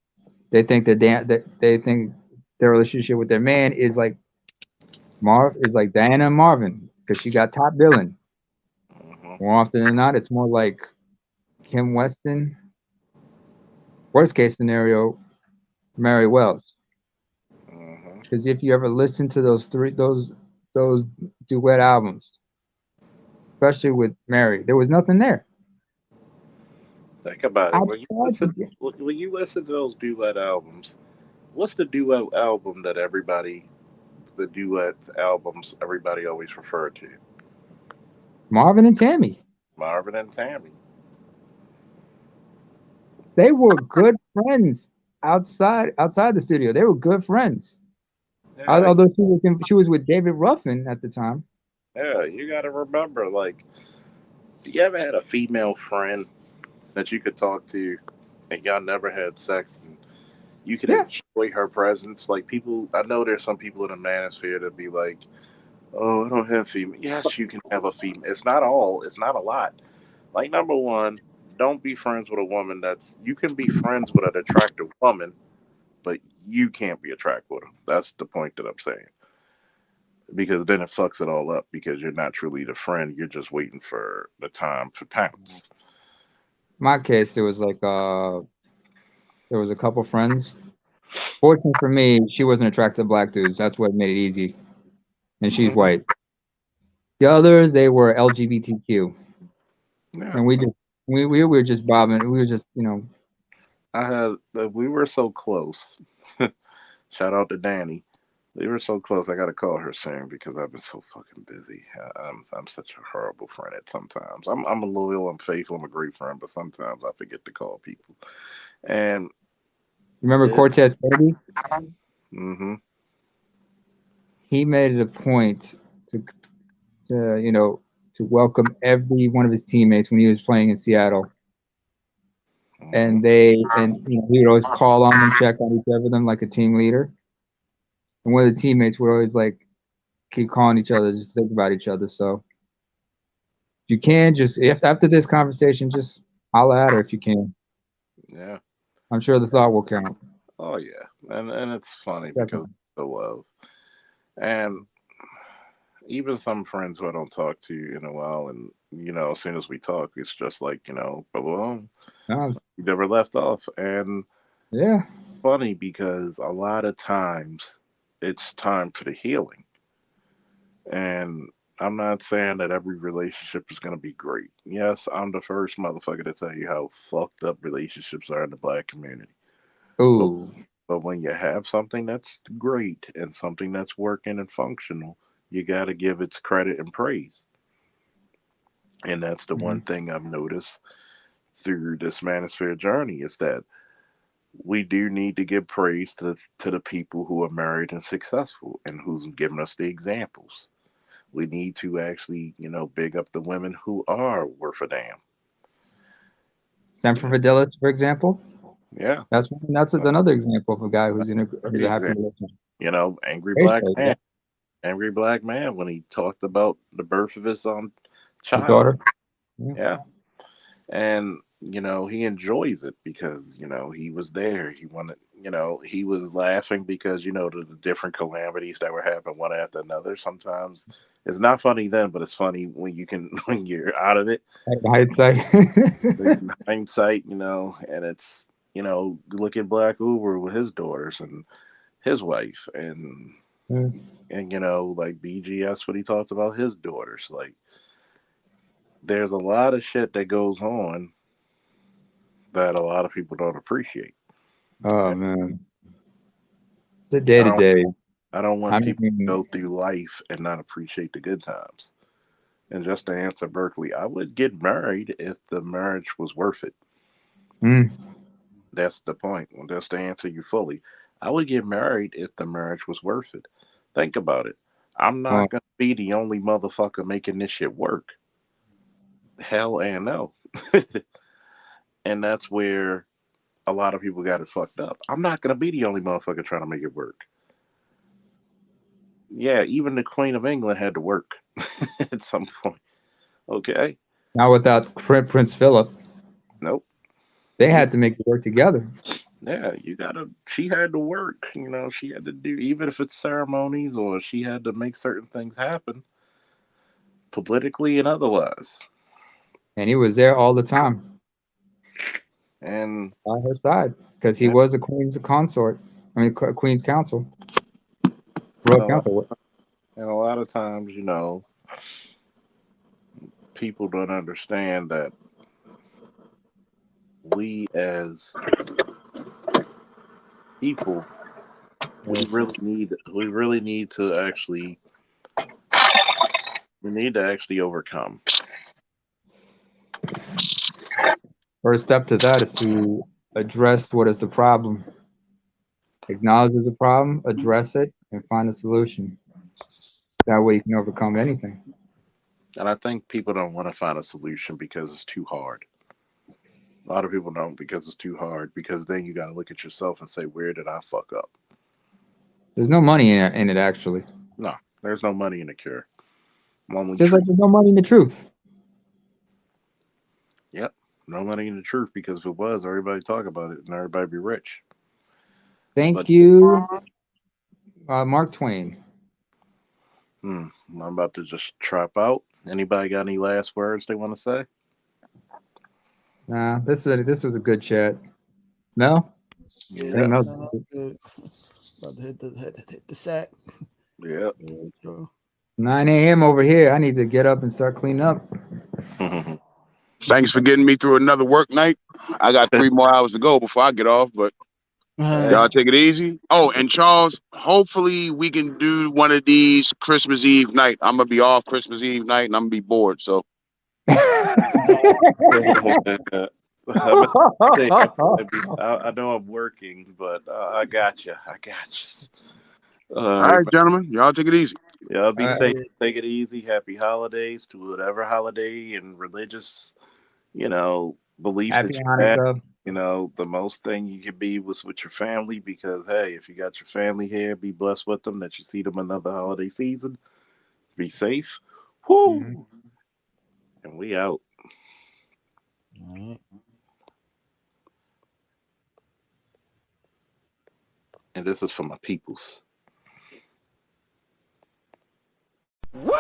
they think they think their relationship with their man is like Diana and Marvin because she got top billing. Hmm. More often than not, it's more like Kim Weston. Worst case scenario, Mary Wells. Hmm. Because if you ever listen to those duet albums, especially with Mary, there was nothing there. Think about I it. tried to get When you listen to those duet albums, what's the duet album that the duet albums everybody always referred to? Marvin and Tammy. Marvin and Tammy. They were good friends outside the studio. They were good friends. Yeah, Although she was with David Ruffin at the time. yeah. You got to remember, like, you ever had a female friend that you could talk to, and y'all never had sex, and you could Yeah, enjoy her presence? Like, people, I know there's some people in the manosphere that be like, "Oh, I don't have female." Yes, you can have a female. It's not all. It's not a lot. Like, number one, don't be friends with a woman that's. You can be friends with an attractive woman, but you can't be attracted with them. That's the point that I'm saying. Because then it fucks it all up because you're not truly the friend. You're just waiting for the time to pounce. my case, there was a couple friends. Fortunately for me, she wasn't attracted to black dudes. That's what made it easy. And she's Hmm. white. The others, they were LGBTQ, Yeah, and we were just bobbing. We were just I had. We were so close. Shout out to Danny. We were so close. I gotta call her soon because I've been so fucking busy. I'm such a horrible friend at sometimes. I'm a loyal, I'm faithful, I'm a great friend, but sometimes I forget to call people. And remember it's. Cortez Kennedy. Hmm. He made it a point to to welcome every one of his teammates when he was playing in Seattle. Hmm. And he would always call on them, check on each other, them like a team leader. And one of the teammates would always like keep calling each other, just think about each other. So if you can, just if after this conversation, just holler at her if you can. Yeah. I'm sure the thought will count. Oh yeah. And it's funny because Definitely. of the love. And even some friends who I don't talk to in a while, and as soon as we talk, it's just like, boom, No, we never left off. And yeah, funny because a lot of times it's time for the healing. And I'm not saying that every relationship is going to be great. Yes, I'm the first motherfucker to tell you how fucked up relationships are in the black community. But Ooh. but when you have something that's great and something that's working and functional, you got to give its credit and praise. And that's the one Mhm. thing I've noticed through this manosphere journey is that we do need to give praise to the people who are married and successful and who's given us the examples. We need to actually, big up the women who are worth a damn. Stanford Fidelis, for example. Yeah, That's another example of a guy who's in a happy exactly. relationship. Angry Very black straight, yeah. man, angry black man when he talked about the birth of his His child. daughter. Yeah. Yeah, and he enjoys it because he was there. He wanted, he was laughing because the different calamities that were happening one after another. Sometimes it's not funny then, but it's funny when you can when you're out of it. In hindsight. In hindsight, and it's look at Black Uber with his daughters and his wife, Mm. and like BGS what he talks about his daughters. Like there's a lot of shit that goes on that a lot of people don't appreciate. Oh And man, it's the day I to don't day. I don't want I people to mean, go through life and not appreciate the good times. And just to answer Berkeley, I would get married if the marriage was worth it. mm, That's the point. Well, just to answer you fully, I would get married if the marriage was worth it. Think about it. I'm oh, not gonna be the only motherfucker making this shit work. Hell and no. And that's where a lot of people got it fucked up. I'm not gonna be the only motherfucker trying to make it work. Yeah, even the Queen of England had to work at some point. Okay. not without Prince Philip. Nope. They You had to make it work together. Yeah, you gotta. She had to work. She had to do, even if it's ceremonies or she had to make certain things happen politically and otherwise. And he was there all the time And by her side because he yeah, was the queen's consort. I mean, queen's counsel, and royal a lot, counsel. and a lot of times, people don't understand that we as people, Yeah. we really need to actually, overcome. First step to that is to address what is the problem. Acknowledge there's a problem, address it, and find a solution. That way you can overcome anything. And I think people don't want to find a solution because it's too hard. A lot of people don't because it's too hard. Because then you got to look at yourself and say, where did I fuck up? There's no money in it actually. No, there's no money in the cure. Only Just like truth. there's no money in the truth. Yep. No money in the truth because if it was, everybody talk about it and everybody be rich. But Thank you, Mark Twain. I'm about to just trap out. Anybody got any last words they want to say? Nah, this was a good chat. No, Yeah, Yep. no. no, good. About to hit the sack. Yep. Yeah, sure. 9 a.m. over here. I need to get up and start cleaning up. Thanks for getting me through another work night. I got 3 more hours to go before I get off, but Hey. y'all take it easy. Oh, and Charles, hopefully we can do one of these Christmas Eve night. I'm gonna be off Christmas Eve night and I'm gonna be bored. So I'm about to say, I know I'm working, but I got you. I got you. All all right, right, gentlemen, y'all take it easy. y'all be All right. safe. Take it easy. Happy holidays to whatever holiday and religious, beliefs Happy that you have. Hanukkah. The most thing you can be was with your family because, hey, if you got your family here, be blessed with them that you see them another holiday season. Be safe. Mhm. Whoo! And we out. All right. And this is for my peoples. Woo!